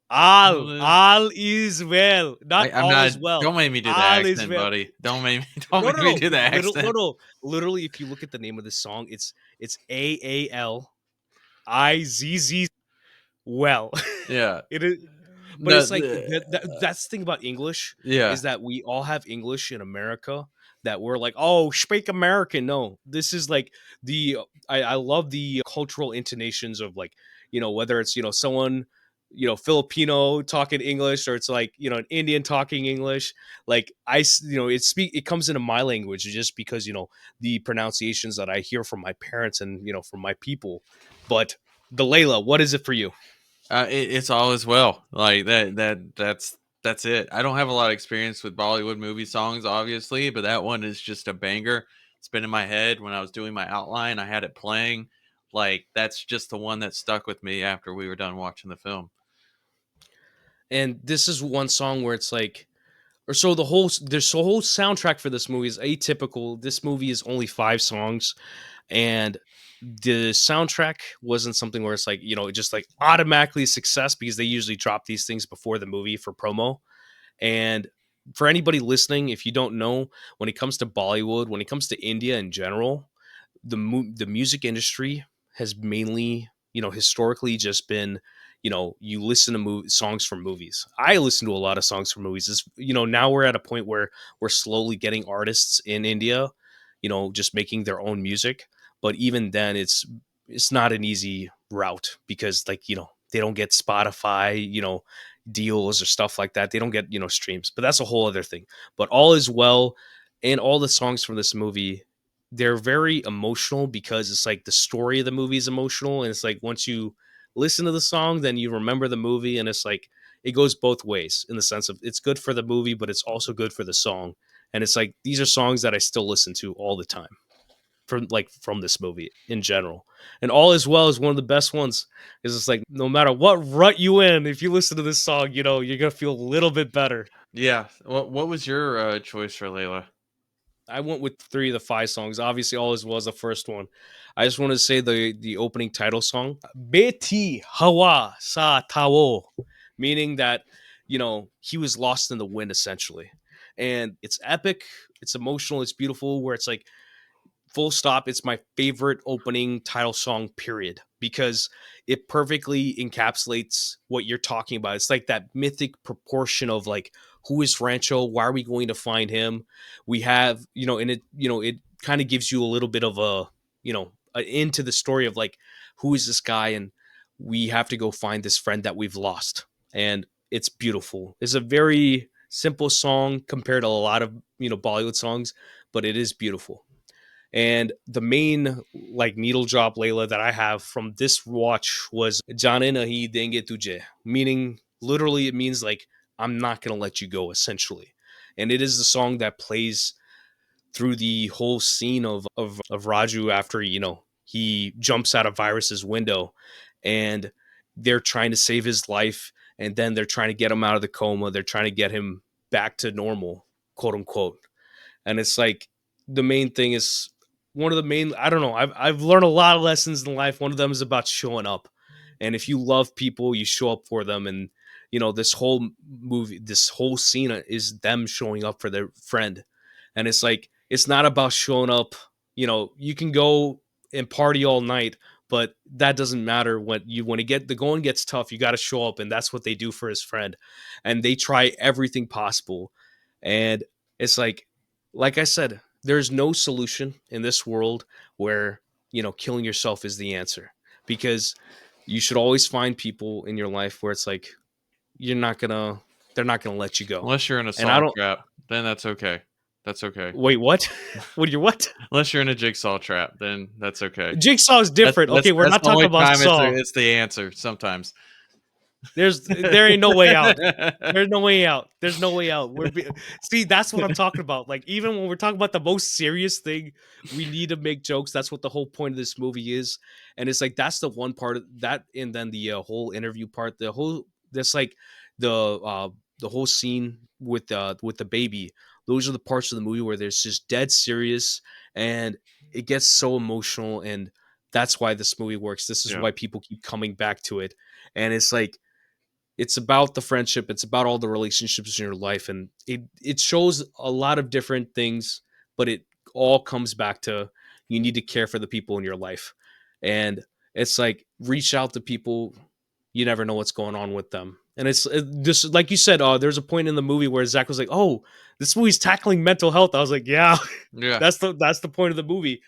Speaker 1: All,
Speaker 2: All is.
Speaker 1: all is well. Not
Speaker 2: I'm
Speaker 1: all
Speaker 2: not.
Speaker 1: is well.
Speaker 2: Don't make me do the
Speaker 1: All is
Speaker 2: accent,
Speaker 1: well.
Speaker 2: buddy. Don't make me. Don't
Speaker 1: No,
Speaker 2: make
Speaker 1: no,
Speaker 2: me
Speaker 1: no.
Speaker 2: do the
Speaker 1: No,
Speaker 2: accent.
Speaker 1: no. Literally, if you look at the name of this song, it's AALIZZ. Well,
Speaker 2: Yeah.
Speaker 1: it is, but
Speaker 2: No.
Speaker 1: it's like that's the thing about English
Speaker 2: Yeah.
Speaker 1: is that we all have English in America that we're like, oh, speak American. No, this is like I love the cultural intonations of like, whether it's, someone, Filipino talking English or it's like, an Indian talking English. Like it comes into my language just because, the pronunciations that I hear from my parents and, from my people. But the Layla, what is it for you?
Speaker 2: It's all as well. Like that's it. I don't have a lot of experience with Bollywood movie songs, obviously, but that one is just a banger. It's been in my head when I was doing my outline. I had it playing. Like that's just the one that stuck with me after we were done watching the film.
Speaker 1: And this is one song where it's like, or so the whole soundtrack for this movie is atypical. This movie is only 5 songs, and the soundtrack wasn't something where it's like, just like automatically a success because they usually drop these things before the movie for promo. And for anybody listening, if you don't know, when it comes to Bollywood, when it comes to India in general, the music industry has mainly, historically just been, you listen to songs from movies. I listen to a lot of songs from movies. Now we're at a point where we're slowly getting artists in India, just making their own music. But even then, it's not an easy route because, like, they don't get Spotify, deals or stuff like that. They don't get, streams, but that's a whole other thing. But all is well, and all the songs from this movie, they're very emotional because it's like the story of the movie is emotional, and it's like once you listen to the song, then you remember the movie, and it's like it goes both ways in the sense of it's good for the movie, but it's also good for the song. And it's like these are songs that I still listen to all the time from this movie in general. And All Is Well is one of the best ones because it's like no matter what rut you in, if you listen to this song, you're gonna feel a little bit better.
Speaker 2: Yeah. What was your choice for Layla?
Speaker 1: I went with 3 of the 5 songs. Obviously, All Is Well is the first one. I just want to say the opening title song, Beti Hawa Sa Tawo, meaning that he was lost in the wind essentially, and it's epic, it's emotional, it's beautiful. Where it's like full stop, it's my favorite opening title song period because it perfectly encapsulates what you're talking about. It's like that mythic proportion of like, who is Rancho, why are we going to find him? We have, and it kind of gives you a little bit of into the story of like, who is this guy, and we have to go find this friend that we've lost. And it's beautiful. It's a very simple song compared to a lot of Bollywood songs, but it is beautiful. And the main like needle drop Layla that I have from this watch was Jane Nahi Denge Tujhe, meaning literally it means like I'm not gonna let you go, essentially. And it is the song that plays through the whole scene of Raju after he jumps out of Virus's window, and they're trying to save his life, and then they're trying to get him out of the coma. They're trying to get him back to normal, quote unquote. And it's like the main thing is one of the main, I don't know, I've learned a lot of lessons in life. One of them is about showing up. And if you love people, you show up for them. And this whole movie, this whole scene is them showing up for their friend. And it's like, it's not about showing up. You can go and party all night, but that doesn't matter when the going gets tough. You got to show up, and that's what they do for his friend. And they try everything possible. And it's like I said, there's no solution in this world where killing yourself is the answer, because you should always find people in your life where it's like you're not gonna they're not gonna let you go.
Speaker 2: Unless you're in a
Speaker 1: And I
Speaker 2: saw
Speaker 1: don't
Speaker 2: trap, then that's okay. That's okay.
Speaker 1: wait, what? What you're what?
Speaker 2: Unless you're in a jigsaw trap, then that's okay.
Speaker 1: Jigsaw is different. Okay, we're not
Speaker 2: the
Speaker 1: talking
Speaker 2: only
Speaker 1: about
Speaker 2: time
Speaker 1: Saw.
Speaker 2: it's the answer sometimes.
Speaker 1: There ain't no way out. There's no way out. There's no way out. See, that's what I'm talking about. Like, even when we're talking about the most serious thing, we need to make jokes. That's what the whole point of this movie is. And it's like, that's the one part of that. And then the whole interview part, that's like the whole scene with the baby. Those are the parts of the movie where there's just dead serious, and it gets so emotional. And that's why this movie works. This is
Speaker 2: Yeah.
Speaker 1: why people keep coming back to it. And it's like, it's about the friendship. It's about all the relationships in your life. And it shows a lot of different things, but it all comes back to, you need to care for the people in your life. And it's like, reach out to people. You never know what's going on with them. And it's just like you said, there's a point in the movie where Zach was like, oh, this movie's tackling mental health. I was like, yeah,
Speaker 2: Yeah.
Speaker 1: that's the point of the movie.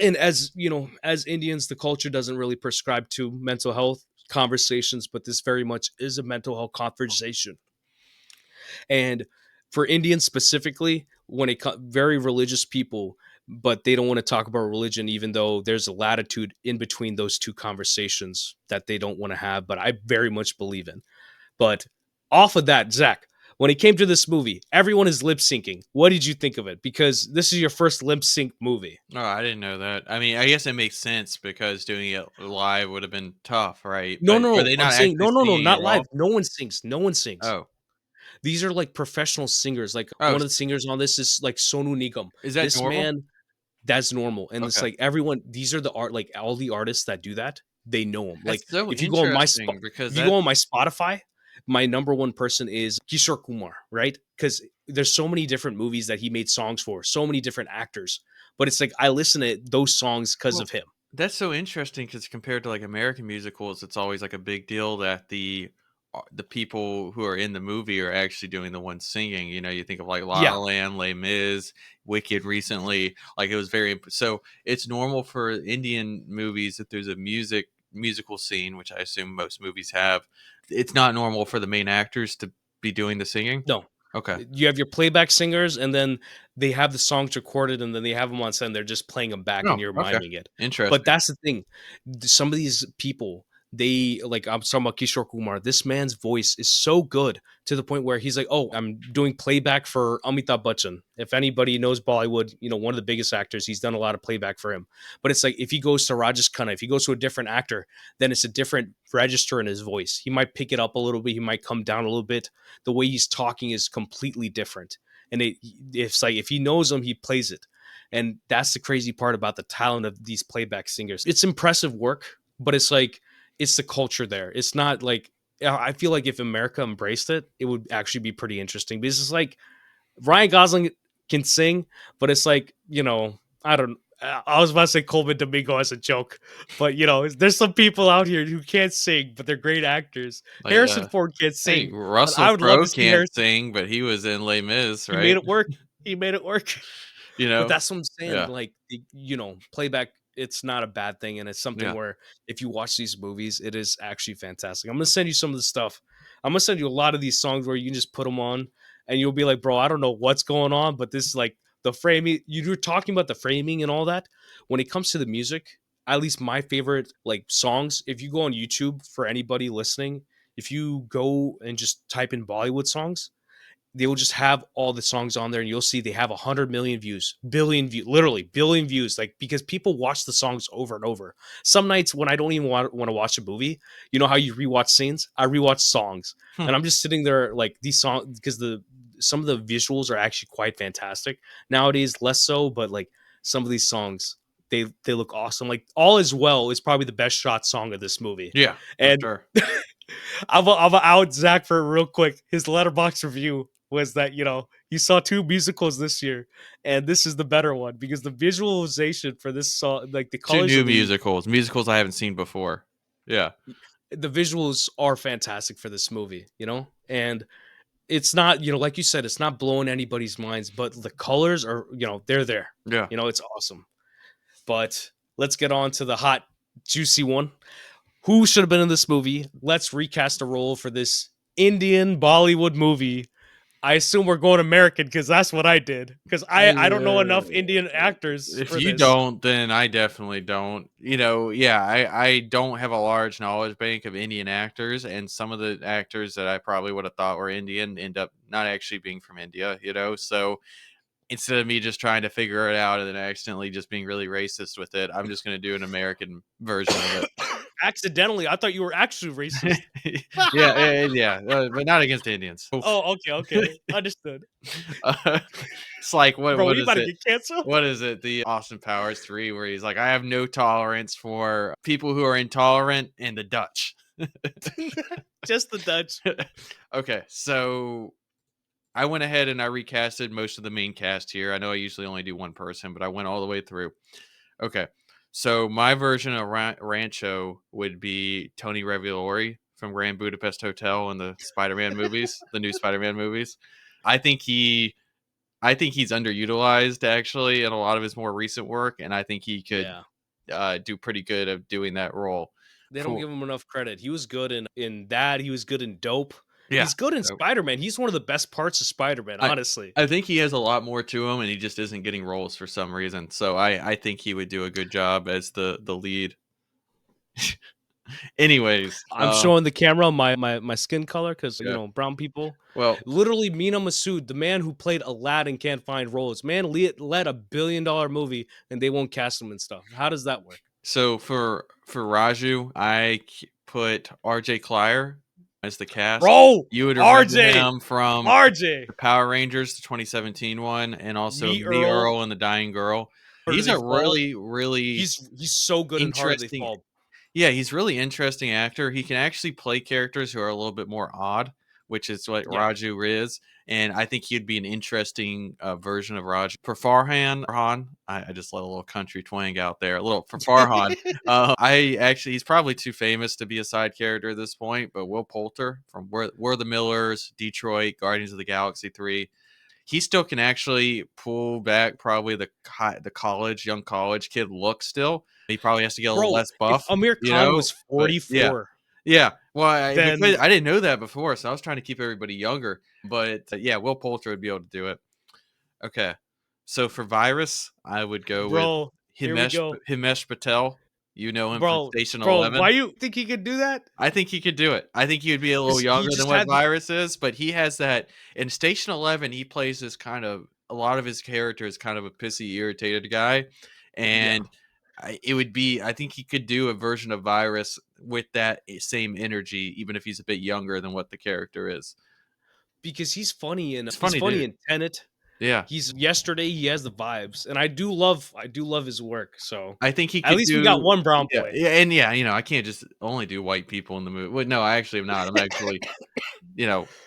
Speaker 1: And as as Indians, the culture doesn't really prescribe to mental health conversations, but this very much is a mental health conversation. And for Indians specifically, when it very religious people, but they don't want to talk about religion, even though there's a latitude in between those two conversations that they don't want to have, but I very much believe in. But off of that, Zach, when it came to this movie, everyone is lip syncing. What did you think of it? Because this is your first lip sync movie.
Speaker 2: Oh, I didn't know that. I mean, I guess it makes sense because doing it live would have been tough, right?
Speaker 1: No,
Speaker 2: But
Speaker 1: no,
Speaker 2: were
Speaker 1: no.
Speaker 2: they
Speaker 1: I'm
Speaker 2: not
Speaker 1: saying
Speaker 2: actually
Speaker 1: no,
Speaker 2: singing
Speaker 1: not
Speaker 2: at
Speaker 1: live.
Speaker 2: all?
Speaker 1: No one sings. No one sings.
Speaker 2: Oh,
Speaker 1: These are like professional singers. Like,
Speaker 2: oh,
Speaker 1: one of the singers on this is like Sonu Nigam.
Speaker 2: is that
Speaker 1: This
Speaker 2: normal?
Speaker 1: man, that's normal. And it's
Speaker 2: Okay,
Speaker 1: like, everyone, these are the art, like all the artists that do that, they know him. Like,
Speaker 2: that's so
Speaker 1: if you go on
Speaker 2: interesting because
Speaker 1: if you go
Speaker 2: that.
Speaker 1: on my Spotify, my number one person is Kishore Kumar, right? Because there's so many different movies that he made songs for, so many different actors. But it's like, I listen to those songs because
Speaker 2: Well,
Speaker 1: of him.
Speaker 2: that's so interesting because compared to like American musicals, it's always like a big deal that the people who are in the movie are actually doing the ones singing. You know, you think of like La
Speaker 1: Yeah.
Speaker 2: La Land, Les Mis, Wicked recently. Like it was very so. It's normal for Indian movies that there's a musical scene, which I assume most movies have. It's not normal for the main actors to be doing the singing.
Speaker 1: No,
Speaker 2: Okay.
Speaker 1: you have your playback singers, and then they have the songs recorded, and then they have them on set, and they're just playing them back, and
Speaker 2: No.
Speaker 1: you're
Speaker 2: Okay.
Speaker 1: miming it. But
Speaker 2: Interesting.
Speaker 1: that's the thing. Some of these people, they like, I'm talking about Kishore Kumar. This man's voice is so good to the point where he's like, oh, I'm doing playback for Amitabh Bachchan. If anybody knows Bollywood, one of the biggest actors, he's done a lot of playback for him. But it's like, if he goes to Rajesh Khanna, if he goes to a different actor, then it's a different register in his voice. He might pick it up a little bit. He might come down a little bit. The way he's talking is completely different. And it's like, if he knows him, he plays it. And that's the crazy part about the talent of these playback singers. It's impressive work, but it's like, it's the culture there. It's not like, I feel like if America embraced it, it would actually be pretty interesting. Because it's like, Ryan Gosling can sing, but it's like, I was about to say Coleman Domingo as a joke, but there's some people out here who can't sing, but they're great actors.
Speaker 2: Like,
Speaker 1: Harrison Ford can't
Speaker 2: hey,
Speaker 1: sing, but
Speaker 2: Russell
Speaker 1: I would love
Speaker 2: Crowe
Speaker 1: to see
Speaker 2: can't
Speaker 1: Harrison.
Speaker 2: sing, but he was in Les Mis,
Speaker 1: He made
Speaker 2: right?
Speaker 1: it work. He made it work.
Speaker 2: You
Speaker 1: But
Speaker 2: know?
Speaker 1: that's what I'm saying.
Speaker 2: Yeah.
Speaker 1: Like, playback, it's not a bad thing. And it's something
Speaker 2: Yeah.
Speaker 1: where if you watch these movies, it is actually fantastic. I'm going to send you some of the stuff. I'm going to send you a lot of these songs where you can just put them on and you'll be like, bro, I don't know what's going on, but this is like the framing. You were talking about the framing and all that. When it comes to the music, at least my favorite like songs, if you go on YouTube for anybody listening, if you go and just type in Bollywood songs, they will just have all the songs on there and you'll see they have 100 million views, billion views, literally billion views, like, because people watch the songs over and over. Some nights when I don't even want to watch a movie, you know how you rewatch scenes, I rewatch songs.
Speaker 2: Hmm.
Speaker 1: And I'm just sitting there like, these songs, because some of the visuals are actually quite fantastic nowadays, less so, but like some of these songs, they look awesome. Like All Is Well is probably the best shot song of this movie.
Speaker 2: Yeah, for
Speaker 1: And
Speaker 2: sure.
Speaker 1: I'll out Zach for real quick. His letterbox review was that, he saw two musicals this year, and this is the better one because the visualization for this song, like the
Speaker 2: Two
Speaker 1: colors
Speaker 2: new
Speaker 1: of the
Speaker 2: musicals I haven't seen before. Yeah.
Speaker 1: the visuals are fantastic for this movie, and it's not, like you said, it's not blowing anybody's minds, but the colors are, they're there.
Speaker 2: Yeah.
Speaker 1: It's awesome. But let's get on to the hot, juicy one. Who should have been in this movie? Let's recast a role for this Indian Bollywood movie. I assume we're going American because that's what I did. Because I don't know enough Indian actors
Speaker 2: If
Speaker 1: for
Speaker 2: you
Speaker 1: this.
Speaker 2: don't, then I definitely don't. Yeah, I don't have a large knowledge bank of Indian actors, and some of the actors that I probably would have thought were Indian end up not actually being from India. So instead of me just trying to figure it out and then accidentally just being really racist with it, I'm just going to do an American version of it.
Speaker 1: Accidentally, I thought you were actually racist.
Speaker 2: But not against Indians.
Speaker 1: Oh, okay. Understood.
Speaker 2: It's like what?
Speaker 1: Bro,
Speaker 2: What
Speaker 1: you
Speaker 2: is
Speaker 1: about to
Speaker 2: it?
Speaker 1: get canceled?
Speaker 2: What is it? The Austin Powers 3, where he's like, I have no tolerance for people who are intolerant and the Dutch.
Speaker 1: Just the Dutch.
Speaker 2: Okay, so I went ahead and I recasted most of the main cast here. I know I usually only do one person, but I went all the way through. Okay, so my version of Rancho would be Tony Revolori from Grand Budapest Hotel and the Spider-Man movies, the new Spider-Man movies. I think he I think he's underutilized actually in a lot of his more recent work, and I think he could
Speaker 1: Yeah.
Speaker 2: do pretty good of doing that role.
Speaker 1: They don't
Speaker 2: For
Speaker 1: give him enough credit. He was good in that. He was good in Dope.
Speaker 2: yeah,
Speaker 1: He's good in
Speaker 2: so
Speaker 1: Spider-Man. He's one of the best parts of Spider-Man,
Speaker 2: I
Speaker 1: honestly.
Speaker 2: I think he has a lot more to him, and he just isn't getting roles for some reason. So I think he would do a good job as the lead. Anyways,
Speaker 1: I'm showing the camera my skin color because
Speaker 2: yeah.
Speaker 1: brown people.
Speaker 2: Well,
Speaker 1: Literally, Mina Masood, the man who played Aladdin, can't find roles. Man led $1 billion movie, and they won't cast him and stuff. How does that work,
Speaker 2: so for Raju, put R.J. Clyer as the cast.
Speaker 1: bro?
Speaker 2: You would remember
Speaker 1: RJ,
Speaker 2: him from
Speaker 1: RJ,
Speaker 2: the Power Rangers, the 2017 one, and also
Speaker 1: Me
Speaker 2: Me
Speaker 1: Earl,
Speaker 2: Earl and the Dying Girl.
Speaker 1: Harder
Speaker 2: He's
Speaker 1: They
Speaker 2: a
Speaker 1: Fall.
Speaker 2: really, really
Speaker 1: He's so good in Harder They
Speaker 2: interesting.
Speaker 1: Fall.
Speaker 2: Yeah, he's really interesting actor. He can actually play characters who are a little bit more odd, which is what
Speaker 1: Yeah.
Speaker 2: Raju is. And I think he'd be an interesting version of Raju. For Farhan, I just let a little country twang out there. A little for Farhan. He's probably too famous to be a side character at this point, but Will Poulter from We're the Millers, Detroit, Guardians of the Galaxy 3. He still can actually pull back probably the young college kid look still. He probably has to get a little
Speaker 1: Bro,
Speaker 2: less
Speaker 1: if
Speaker 2: buff,
Speaker 1: Amir Khan was
Speaker 2: but yeah.
Speaker 1: 44,
Speaker 2: Yeah. Well, because
Speaker 1: then
Speaker 2: I didn't know that before, so I was trying to keep everybody younger. But yeah, Will Poulter would be able to do it. Okay. So for Virus, I would go with
Speaker 1: bro, here we go.
Speaker 2: Himesh Patel. You know him from
Speaker 1: Bro,
Speaker 2: Station
Speaker 1: bro,
Speaker 2: 11.
Speaker 1: why you think he could do that?
Speaker 2: I think he could do it. I think he would be a little
Speaker 1: 'Cause he
Speaker 2: younger than
Speaker 1: just
Speaker 2: what
Speaker 1: had the
Speaker 2: Virus is, but he has that in Station 11. He plays this kind of a lot of his character is kind of a pissy, irritated guy,
Speaker 1: yeah,
Speaker 2: and it would be. I think he could do a version of Virus with that same energy, even if he's a bit younger than what the character is.
Speaker 1: because he's funny and
Speaker 2: It's funny, dude.
Speaker 1: in Tenet.
Speaker 2: Yeah,
Speaker 1: He's Yesterday, he has the vibes, and I do love his work. So
Speaker 2: I think he
Speaker 1: at
Speaker 2: could
Speaker 1: least we got
Speaker 2: do.
Speaker 1: one brown
Speaker 2: Yeah,
Speaker 1: boy.
Speaker 2: yeah, and yeah, I can't just only do white people in the movie. Well, no, I actually am not. I'm actually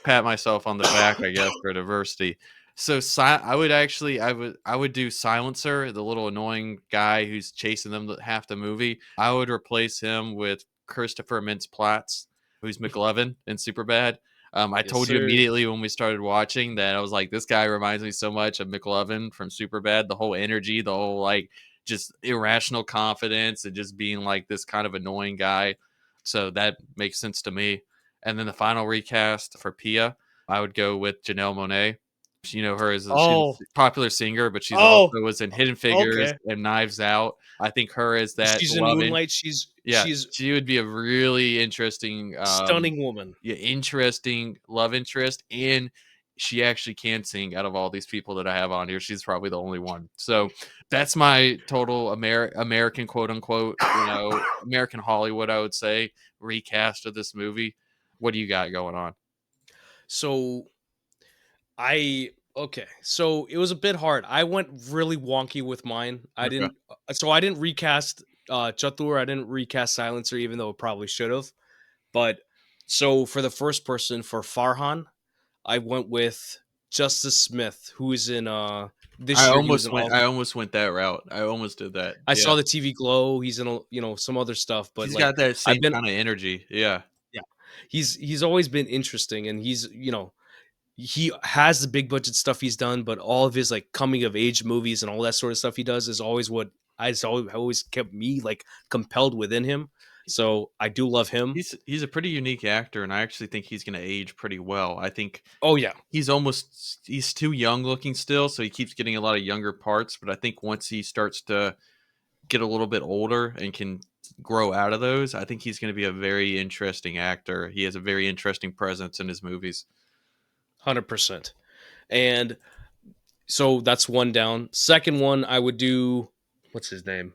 Speaker 2: pat myself on the back, I guess, for diversity. So I would do Silencer, the little annoying guy who's chasing them half the movie. I would replace him with Christopher Mintz-Platz, who's McLovin in Superbad. I
Speaker 1: Yes,
Speaker 2: told you
Speaker 1: sir.
Speaker 2: immediately when we started watching that I was like, this guy reminds me so much of McLovin from Superbad. The whole energy, the whole like just irrational confidence, and just being like this kind of annoying guy. So that makes sense to me. And then the final recast for Pia, I would go with Janelle Monáe. You know her as she's
Speaker 1: Oh,
Speaker 2: a popular singer, but she's also
Speaker 1: oh,
Speaker 2: was in Hidden Figures
Speaker 1: okay.
Speaker 2: and Knives Out. I think her as that
Speaker 1: She's in
Speaker 2: loving,
Speaker 1: Moonlight.
Speaker 2: yeah,
Speaker 1: She's
Speaker 2: she would be a really interesting,
Speaker 1: stunning woman.
Speaker 2: yeah, interesting love interest, and she actually can sing out of all these people that I have on here. She's probably the only one. So that's my total American quote unquote, American Hollywood, I would say, recast of this movie. What do you got going on?
Speaker 1: So I Okay, so it was a bit hard. I went really wonky with mine.
Speaker 2: Okay.
Speaker 1: I didn't recast Chatur. I didn't recast Silencer, even though it probably should have. But so for the first person for Farhan, I went with Justice Smith, who is in this year. He was in all.
Speaker 2: I almost went that route. I almost did that.
Speaker 1: I
Speaker 2: Yeah.
Speaker 1: saw the TV Glow. He's in some other stuff, but
Speaker 2: He's
Speaker 1: like
Speaker 2: got that
Speaker 1: I've
Speaker 2: same
Speaker 1: been
Speaker 2: kind of energy. Yeah.
Speaker 1: yeah, he's always been interesting, and he has the big budget stuff he's done, but all of his like coming of age movies and all that sort of stuff he does is always what always kept me like compelled within him. So I do love him.
Speaker 2: He's a pretty unique actor, and I actually think he's going to age pretty well. I think
Speaker 1: Oh yeah,
Speaker 2: he's too young looking still, so he keeps getting a lot of younger parts. But I think once he starts to get a little bit older and can grow out of those, I think he's going to be a very interesting actor. He has a very interesting presence in his movies.
Speaker 1: 100%. And so that's one down. Second one, I would do what's his name?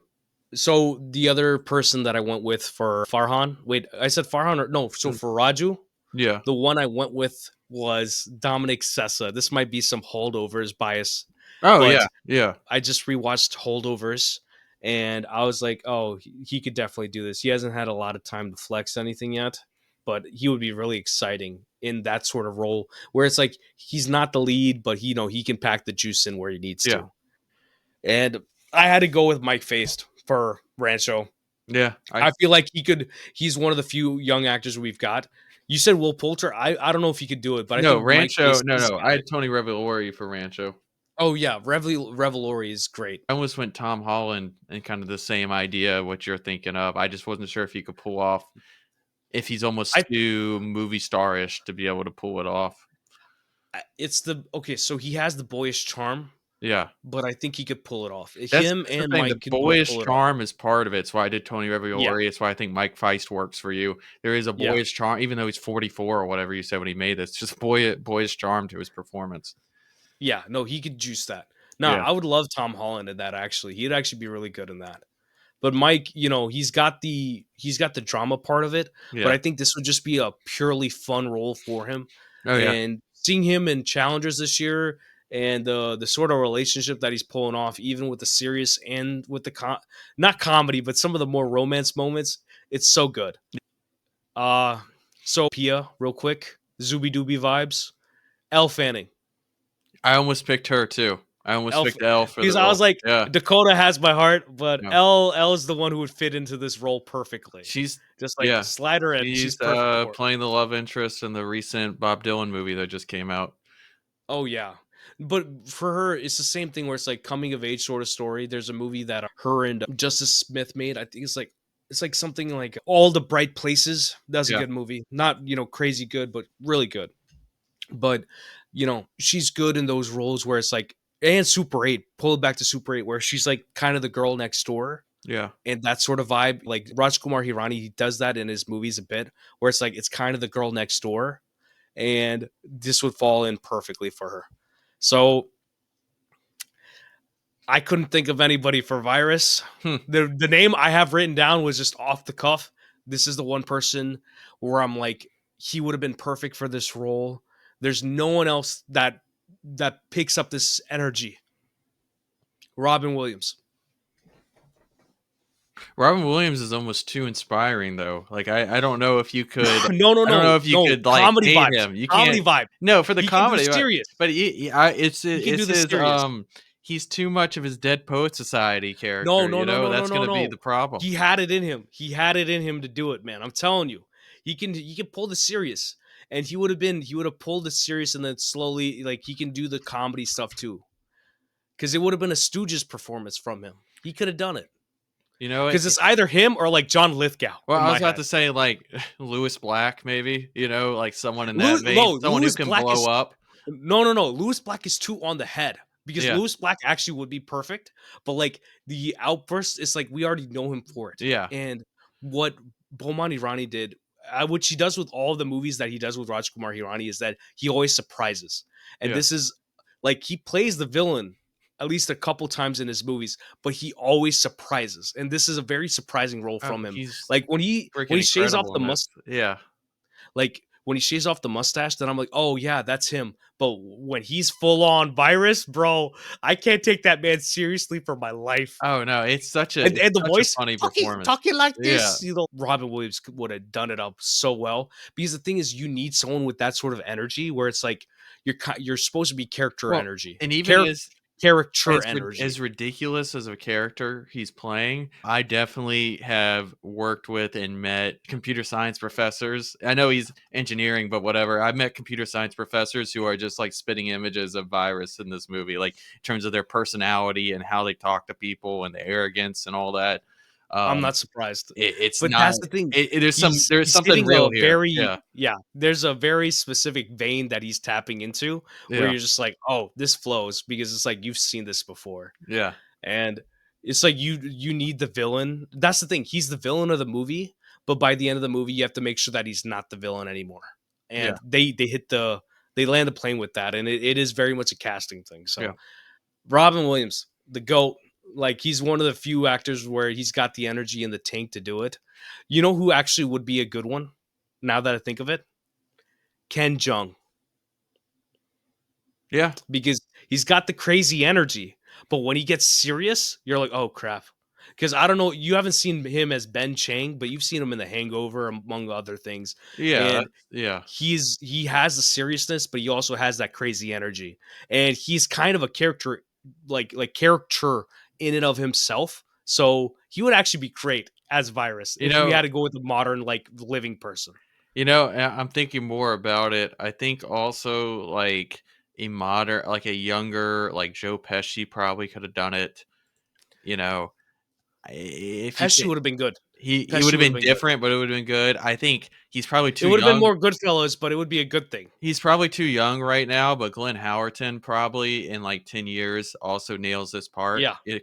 Speaker 1: So the other person that I went with for Farhan, wait, I said Farhan or no? So
Speaker 2: Mm.
Speaker 1: for Raju,
Speaker 2: Yeah.
Speaker 1: the one I went with was Dominic Sessa. This might be some holdovers bias,
Speaker 2: Oh
Speaker 1: but
Speaker 2: yeah, yeah,
Speaker 1: I just rewatched Holdovers and I was like, oh, he could definitely do this. He hasn't had a lot of time to flex anything yet, but he would be really exciting in that sort of role where it's like he's not the lead, but he can pack the juice in where he needs
Speaker 2: yeah,
Speaker 1: to. And I had to go with Mike Faced for Rancho.
Speaker 2: yeah.
Speaker 1: I feel like he's one of the few young actors we've got. You said Will Poulter. I don't know if he could do it, but I
Speaker 2: No
Speaker 1: think Mike
Speaker 2: Rancho.
Speaker 1: Faced
Speaker 2: No,
Speaker 1: has
Speaker 2: no. I
Speaker 1: got
Speaker 2: had
Speaker 1: it.
Speaker 2: Tony Revolori for Rancho.
Speaker 1: Oh yeah, Revelori is great.
Speaker 2: I almost went Tom Holland and kind of the same idea what you're thinking of. I just wasn't sure if he could pull off if he's almost
Speaker 1: I
Speaker 2: too movie starish to be able to pull it off.
Speaker 1: it's the okay, so he has the boyish charm,
Speaker 2: Yeah.
Speaker 1: but I think he could pull it off. Him
Speaker 2: That's the
Speaker 1: and
Speaker 2: thing. The
Speaker 1: Mike can both
Speaker 2: boyish
Speaker 1: pull it off.
Speaker 2: charm is part of it. It's why I did Tony
Speaker 1: Yeah,
Speaker 2: Revolori. It's why I think Mike Feist works for you. There is a
Speaker 1: yeah,
Speaker 2: boyish charm, even though he's 44 or whatever you said when he made this. Just boyish charm to his performance.
Speaker 1: yeah. No, he could juice that. Nah,
Speaker 2: Yeah.
Speaker 1: I would love Tom Holland in that. Actually, he'd actually be really good in that. But Mike, he's got the drama part of it. But
Speaker 2: Yeah.
Speaker 1: I think this would just be a purely fun role for him.
Speaker 2: Oh yeah.
Speaker 1: And seeing him in Challengers this year and the sort of relationship that he's pulling off, even with the serious and with the not comedy, but some of the more romance moments, it's so good. Uh so Pia, real quick, Zooby Dooby vibes. Elle Fanning.
Speaker 2: I almost picked her too. I almost
Speaker 1: Elle,
Speaker 2: picked Elle for the
Speaker 1: because I
Speaker 2: role.
Speaker 1: was like,
Speaker 2: Yeah.
Speaker 1: Dakota has my heart, but
Speaker 2: Yeah.
Speaker 1: Elle is the one who would fit into this role perfectly.
Speaker 2: She's
Speaker 1: Just like
Speaker 2: yeah.
Speaker 1: slide her in, she's
Speaker 2: She's
Speaker 1: perfect for it.
Speaker 2: playing the love interest in the recent Bob Dylan movie that just came out.
Speaker 1: Oh yeah. But for her, it's the same thing where it's like coming of age sort of story. There's a movie that her and Justice Smith made. I think it's like something like All the Bright Places. That's a
Speaker 2: Yeah.
Speaker 1: good movie. Not crazy good, but really good. But she's good in those roles where it's like, and Super 8, pull it back to Super 8, where she's like kind of the girl next door
Speaker 2: Yeah.
Speaker 1: and that sort of vibe. Like Rajkumar Hirani, he does that in his movies a bit, where it's like it's kind of the girl next door, and this would fall in perfectly for her. So I couldn't think of anybody for Virus.
Speaker 2: Hmm.
Speaker 1: The name I have written down was just off the cuff. This is the one person where I'm like, he would have been perfect for this role. There's no one else that picks up this energy. Robin Williams.
Speaker 2: Robin Williams is almost too inspiring though. Like I don't know if you could
Speaker 1: No, no,
Speaker 2: I don't
Speaker 1: no,
Speaker 2: know if you
Speaker 1: no.
Speaker 2: could like
Speaker 1: Comedy
Speaker 2: hate
Speaker 1: vibes.
Speaker 2: him. You
Speaker 1: Comedy
Speaker 2: can't.
Speaker 1: vibe.
Speaker 2: No, for the
Speaker 1: He can do
Speaker 2: comedy,
Speaker 1: serious.
Speaker 2: but
Speaker 1: He can do
Speaker 2: it's
Speaker 1: the
Speaker 2: his
Speaker 1: serious.
Speaker 2: he's too much of his Dead Poet Society character.
Speaker 1: No, no, no, no, no,
Speaker 2: That's
Speaker 1: no,
Speaker 2: going to be
Speaker 1: no.
Speaker 2: the problem.
Speaker 1: He had it in him. He had it in him to do it, man. I'm telling you. He can pull the serious. And he would have pulled the serious and then slowly like he can do the comedy stuff too. Cuz it would have been a Stooges performance from him. He could have done it.
Speaker 2: You know,
Speaker 1: Cuz it's either him or like John Lithgow.
Speaker 2: well,
Speaker 1: in
Speaker 2: I
Speaker 1: my
Speaker 2: was about
Speaker 1: head.
Speaker 2: to say like Lewis Black, maybe. You know, like someone in that vein,
Speaker 1: No,
Speaker 2: someone who
Speaker 1: Lewis
Speaker 2: can
Speaker 1: Black
Speaker 2: blow
Speaker 1: is
Speaker 2: up.
Speaker 1: no. Lewis Black is too on the head because
Speaker 2: Yeah,
Speaker 1: Lewis Black actually would be perfect, but like the outburst is like we already know him for it.
Speaker 2: yeah,
Speaker 1: And what Bomani Rani did, which he does with all the movies that he does with Rajkumar Hirani, is that he always surprises. And
Speaker 2: yeah.
Speaker 1: this is like he plays the villain at least a couple times in his movies, but he always surprises. And this is a very surprising role
Speaker 2: Oh,
Speaker 1: from him.
Speaker 2: he's
Speaker 1: Like when he
Speaker 2: freaking
Speaker 1: shaves off
Speaker 2: incredible
Speaker 1: the
Speaker 2: in this.
Speaker 1: mustache,
Speaker 2: Yeah,
Speaker 1: like when he shaves off the mustache, then I'm like, oh yeah, that's him. But when he's full on Virus, bro, I can't take that man seriously for my life.
Speaker 2: Oh no, it's
Speaker 1: And the
Speaker 2: such a
Speaker 1: voice
Speaker 2: funny
Speaker 1: talking
Speaker 2: performance.
Speaker 1: talking like
Speaker 2: Yeah.
Speaker 1: this, Robin Williams would have done it up so well. Because the thing is, you need someone with that sort of energy where it's like you're supposed to be character
Speaker 2: Well,
Speaker 1: energy,
Speaker 2: and even
Speaker 1: caricature energy.
Speaker 2: as ridiculous as a character he's playing, I definitely have worked with and met computer science professors. I know he's engineering, but whatever. I've met computer science professors who are just like spitting images of Virus in this movie, like in terms of their personality and how they talk to people and the arrogance and all that.
Speaker 1: I'm
Speaker 2: Um,
Speaker 1: not surprised.
Speaker 2: it's
Speaker 1: But
Speaker 2: not.
Speaker 1: that's the thing.
Speaker 2: There's
Speaker 1: He's
Speaker 2: something
Speaker 1: hitting
Speaker 2: real
Speaker 1: a
Speaker 2: here.
Speaker 1: very
Speaker 2: Yeah,
Speaker 1: yeah, there's a very specific vein that he's tapping into where
Speaker 2: yeah,
Speaker 1: you're just like, "Oh, this flows," because it's like you've seen this before.
Speaker 2: yeah,
Speaker 1: And it's like you need the villain. That's the thing. He's the villain of the movie, but by the end of the movie, you have to make sure that he's not the villain anymore.
Speaker 2: yeah,
Speaker 1: And they land the plane with that, and it is very much a casting thing.
Speaker 2: yeah.
Speaker 1: So Robin Williams, the GOAT, like he's one of the few actors where he's got the energy in the tank to do it. You know who actually would be a good one? Now that I think of it, Ken Jeong,
Speaker 2: Yeah.
Speaker 1: because he's got the crazy energy, but when he gets serious, you're like, oh crap. Because I don't know, you haven't seen him as Ben Chang, but you've seen him in The Hangover, among other things,
Speaker 2: Yeah,
Speaker 1: and
Speaker 2: that's yeah.
Speaker 1: he has the seriousness, but he also has that crazy energy, and he's kind of a character, like character in and of himself. So he would actually be great as Virus
Speaker 2: You
Speaker 1: if we
Speaker 2: know
Speaker 1: had to go with a modern, like living person.
Speaker 2: I'm thinking more about it. I think also like a modern, like a younger, like Joe Pesci probably could have done it. You know, if you
Speaker 1: Pesci
Speaker 2: can,
Speaker 1: would have been good.
Speaker 2: he would
Speaker 1: Pesci
Speaker 2: have
Speaker 1: would have
Speaker 2: been
Speaker 1: been good.
Speaker 2: different, but it would have been good. I think he's probably
Speaker 1: It
Speaker 2: too
Speaker 1: would have been
Speaker 2: young.
Speaker 1: more Goodfellas, but it would be a good thing.
Speaker 2: He's probably too young right now, but Glenn Howerton probably in like 10 years also nails this part.
Speaker 1: Yeah, because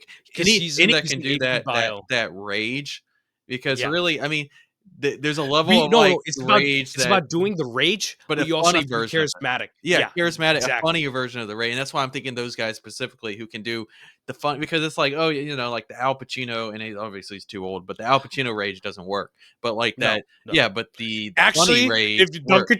Speaker 2: Anyone that
Speaker 1: he's
Speaker 2: can
Speaker 1: an
Speaker 2: do
Speaker 1: AP bio.
Speaker 2: that rage, because
Speaker 1: Yeah,
Speaker 2: really, I mean, there's a level of
Speaker 1: no,
Speaker 2: like rage
Speaker 1: it's
Speaker 2: that,
Speaker 1: about doing the rage,
Speaker 2: but
Speaker 1: but
Speaker 2: a
Speaker 1: you also
Speaker 2: funny
Speaker 1: have to be
Speaker 2: version of it.
Speaker 1: charismatic.
Speaker 2: Yeah,
Speaker 1: Yeah,
Speaker 2: charismatic, a
Speaker 1: exactly.
Speaker 2: funnier version of the rage, and that's why I'm thinking those guys specifically who can do the fun, because it's like, oh, like the Al Pacino, and obviously he's too old, but the Al Pacino rage doesn't work. But like
Speaker 1: No,
Speaker 2: that,
Speaker 1: no.
Speaker 2: yeah, but the funny
Speaker 1: Actually,
Speaker 2: rage
Speaker 1: if
Speaker 2: works.
Speaker 1: Duncan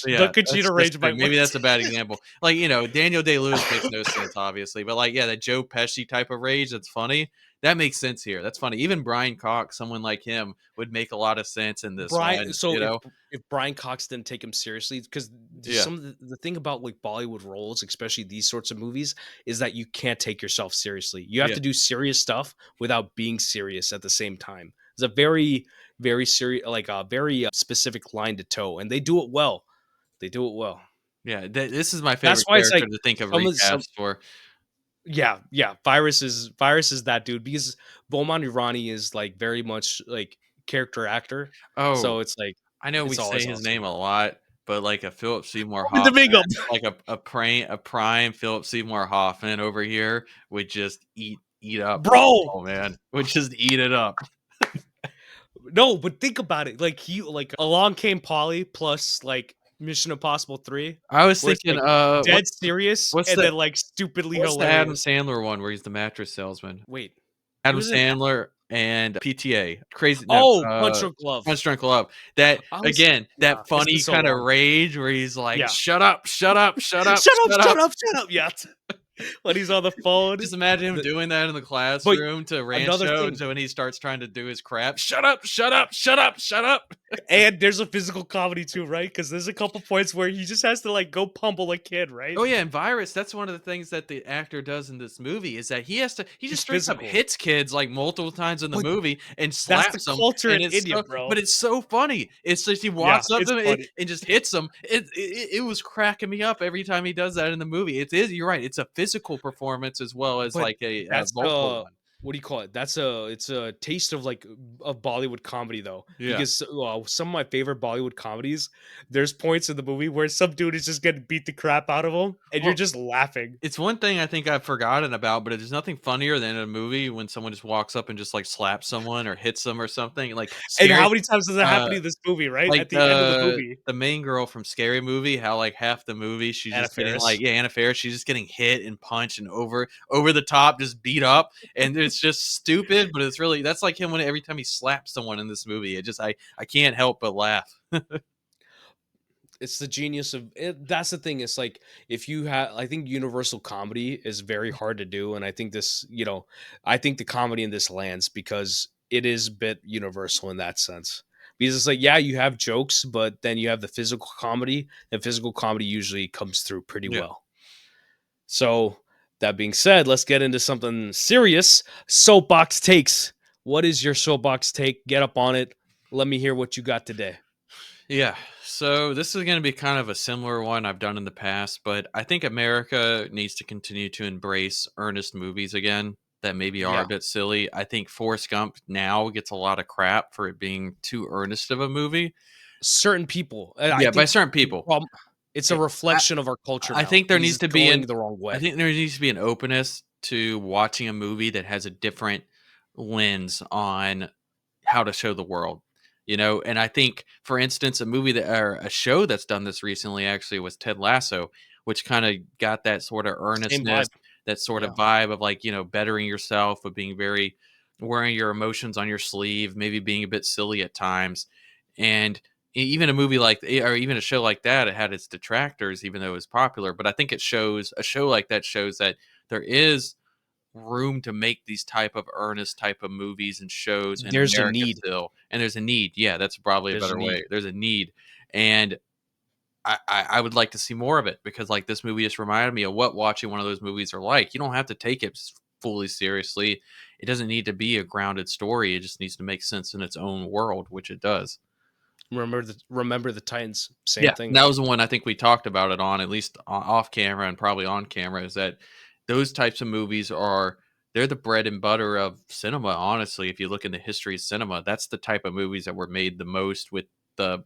Speaker 2: Yeah,
Speaker 1: Cheeto
Speaker 2: that's
Speaker 1: rage
Speaker 2: true.
Speaker 1: might work.
Speaker 2: Maybe that's a bad example. Like, Daniel Day-Lewis makes no sense, obviously, but like, yeah, that Joe Pesci type of rage that's funny, that makes sense here. That's funny. Even Brian Cox, someone like him, would make a lot of sense in this
Speaker 1: Brian,
Speaker 2: one,
Speaker 1: so if Brian Cox didn't take him seriously, because
Speaker 2: Yeah.
Speaker 1: some of the thing about like Bollywood roles, especially these sorts of movies, is that you can't take yourself seriously. You have
Speaker 2: Yeah.
Speaker 1: to do serious stuff without being serious at the same time. It's a very serious, like a very specific line to toe, and they do it well. They do it well.
Speaker 2: Yeah. This is my
Speaker 1: That's
Speaker 2: favorite
Speaker 1: why it's
Speaker 2: character
Speaker 1: like
Speaker 2: to think of
Speaker 1: some
Speaker 2: recast for.
Speaker 1: yeah. Virus is that dude because Beaumont Irani is like very much like character actor,
Speaker 2: Oh,
Speaker 1: so it's like
Speaker 2: I know we
Speaker 1: it's always
Speaker 2: say his
Speaker 1: awesome.
Speaker 2: name a lot, but like a Philip Seymour
Speaker 1: Open the big
Speaker 2: Hoffman,
Speaker 1: up.
Speaker 2: like a prime Philip Seymour Hoffman over here would just eat up the
Speaker 1: Bro,
Speaker 2: role, man. Would just eat it up.
Speaker 1: no, but think about it. Like he like Along Came Polly plus like Mission Impossible 3,
Speaker 2: I was
Speaker 1: where it's
Speaker 2: thinking,
Speaker 1: like dead serious
Speaker 2: what's
Speaker 1: and
Speaker 2: the
Speaker 1: then like stupidly
Speaker 2: what's the Adam
Speaker 1: hilarious.
Speaker 2: Sandler one where he's the mattress salesman?
Speaker 1: Wait,
Speaker 2: Adam
Speaker 1: who's in
Speaker 2: Sandler and PTA. Crazy no,
Speaker 1: Punch Drunk Love.
Speaker 2: Punch Drunk Love. That
Speaker 1: I was
Speaker 2: again,
Speaker 1: yeah,
Speaker 2: that
Speaker 1: it's been
Speaker 2: funny
Speaker 1: so
Speaker 2: kind of
Speaker 1: long.
Speaker 2: rage where he's like,
Speaker 1: Yeah.
Speaker 2: "Shut up, shut up, shut up,
Speaker 1: Shut up,
Speaker 2: shut
Speaker 1: shut
Speaker 2: up."
Speaker 1: up, shut up. Yeah. When he's on the phone.
Speaker 2: Just imagine him
Speaker 1: The,
Speaker 2: doing that in the
Speaker 1: but
Speaker 2: classroom to
Speaker 1: another
Speaker 2: Rancho,
Speaker 1: thing,
Speaker 2: so when he starts trying to do his crap, "Shut up, shut up, shut up, shut up."
Speaker 1: and there's a physical comedy too, right? Because there's a couple points where he just has to like go pummel a kid, right?
Speaker 2: Oh yeah, and Virus, that's one of the things that the actor does in this movie is that he just
Speaker 1: He's
Speaker 2: straight up
Speaker 1: physical.
Speaker 2: hits kids like multiple times in the
Speaker 1: But
Speaker 2: movie and
Speaker 1: that's the
Speaker 2: slaps them,
Speaker 1: culture
Speaker 2: and
Speaker 1: in
Speaker 2: it's
Speaker 1: India,
Speaker 2: so,
Speaker 1: bro.
Speaker 2: but it's so funny. It's just he
Speaker 1: Yeah,
Speaker 2: walks up
Speaker 1: it's
Speaker 2: to him
Speaker 1: funny.
Speaker 2: and just hits them. It was cracking me up every time he does that in the movie. It is, you're right. It's a physical performance as well as
Speaker 1: But
Speaker 2: like a
Speaker 1: that's
Speaker 2: vocal one.
Speaker 1: what do you call it? It's a taste of like of Bollywood comedy though,
Speaker 2: Yeah.
Speaker 1: because some of my favorite Bollywood comedies, there's points in the movie where some dude is just getting beat the crap out of him, and you're
Speaker 2: Well,
Speaker 1: just laughing.
Speaker 2: it's one thing I think I've forgotten about, but there's nothing funnier than in a movie when someone just walks up and just like slaps someone or hits them or something. Like
Speaker 1: And
Speaker 2: scary.
Speaker 1: how many times does that happen
Speaker 2: Uh,
Speaker 1: in this movie? Right
Speaker 2: like
Speaker 1: at the end of the movie,
Speaker 2: the main girl from Scary Movie, how like half the movie she's
Speaker 1: Anna
Speaker 2: just getting like,
Speaker 1: Faris.
Speaker 2: yeah, Anna Faris, she's just getting hit and punched and over the top, just beat up, and it's just stupid, but it's really, that's like him when every time he slaps someone in this movie, it just I can't help but laugh.
Speaker 1: It's the genius of it. That's the thing. It's like if you have, I think universal comedy is very hard to do, and I think this, I think the comedy in this lands because it is a bit universal in that sense. Because it's like, yeah, you have jokes, but then you have the physical comedy, and physical comedy usually comes through pretty
Speaker 2: Yeah.
Speaker 1: well. So that being said, let's get into something serious. Soapbox takes. What is your soapbox take? Get up on it. Let me hear what you got today.
Speaker 2: Yeah. So this is going to be kind of a similar one I've done in the past, but I think America needs to continue to embrace earnest movies again that maybe are
Speaker 1: Yeah,
Speaker 2: a bit silly. I think Forrest Gump now gets a lot of crap for it being too earnest of a movie.
Speaker 1: certain people. I
Speaker 2: Yeah, by
Speaker 1: think
Speaker 2: certain
Speaker 1: the
Speaker 2: people.
Speaker 1: problem, it's a
Speaker 2: Eh, I,
Speaker 1: reflection of our culture
Speaker 2: I
Speaker 1: now
Speaker 2: think there
Speaker 1: because
Speaker 2: needs
Speaker 1: it's
Speaker 2: to be
Speaker 1: going the wrong
Speaker 2: I
Speaker 1: way.
Speaker 2: think there needs to be an openness to watching a movie that has a different lens on how to show the world, and I think, for instance, a movie that or a show that's done this recently actually was Ted Lasso, which kind of got that sort of
Speaker 1: Same
Speaker 2: earnestness,
Speaker 1: vibe.
Speaker 2: that sort of
Speaker 1: Yeah.
Speaker 2: vibe of like, bettering yourself, of being very wearing your emotions on your sleeve, maybe being a bit silly at times. And even a movie like or even a show like that, it had its detractors even though it was popular, but I think it shows a show like that shows that there is room to make these type of earnest type of movies and shows in
Speaker 1: There's a
Speaker 2: America
Speaker 1: need.
Speaker 2: still, and there's a need. Yeah, that's probably a
Speaker 1: There's a
Speaker 2: better
Speaker 1: need.
Speaker 2: way. There's a need, and I would like to see more of it because like this movie just reminded me of what watching one of those movies are like. You don't have to take it fully seriously. It doesn't need to be a grounded story. It just needs to make sense in its own world, which it does.
Speaker 1: Remember the Titans. Same
Speaker 2: Yeah,
Speaker 1: thing,
Speaker 2: that
Speaker 1: man.
Speaker 2: was the one I think we talked about it on, at least off camera and probably on camera, is that those types of movies they're the bread and butter of cinema, honestly. If you look in the history of cinema, that's the type of movies that were made the most with the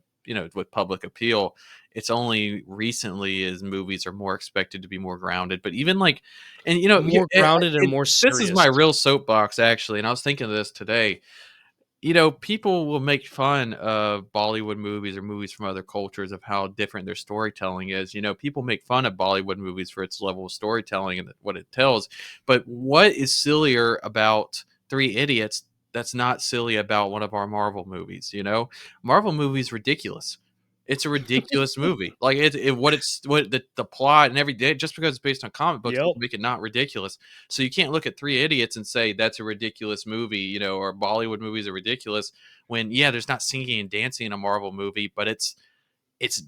Speaker 2: with public appeal. It's only recently as movies are more expected to be more grounded, but even like, and
Speaker 1: More grounded and more
Speaker 2: this is my
Speaker 1: serious.
Speaker 2: real soapbox actually, and I was thinking of this today. People will make fun of Bollywood movies or movies from other cultures of how different their storytelling is. People make fun of Bollywood movies for its level of storytelling and what it tells. But what is sillier about Three Idiots that's not silly about one of our Marvel movies? Marvel movies ridiculous. It's a ridiculous movie. Like what the plot and every day just because it's based on comic books
Speaker 1: Yep.
Speaker 2: doesn't make it not ridiculous. So you can't look at Three Idiots and say that's a ridiculous movie, or Bollywood movies are ridiculous when yeah, there's not singing and dancing in a Marvel movie, but it's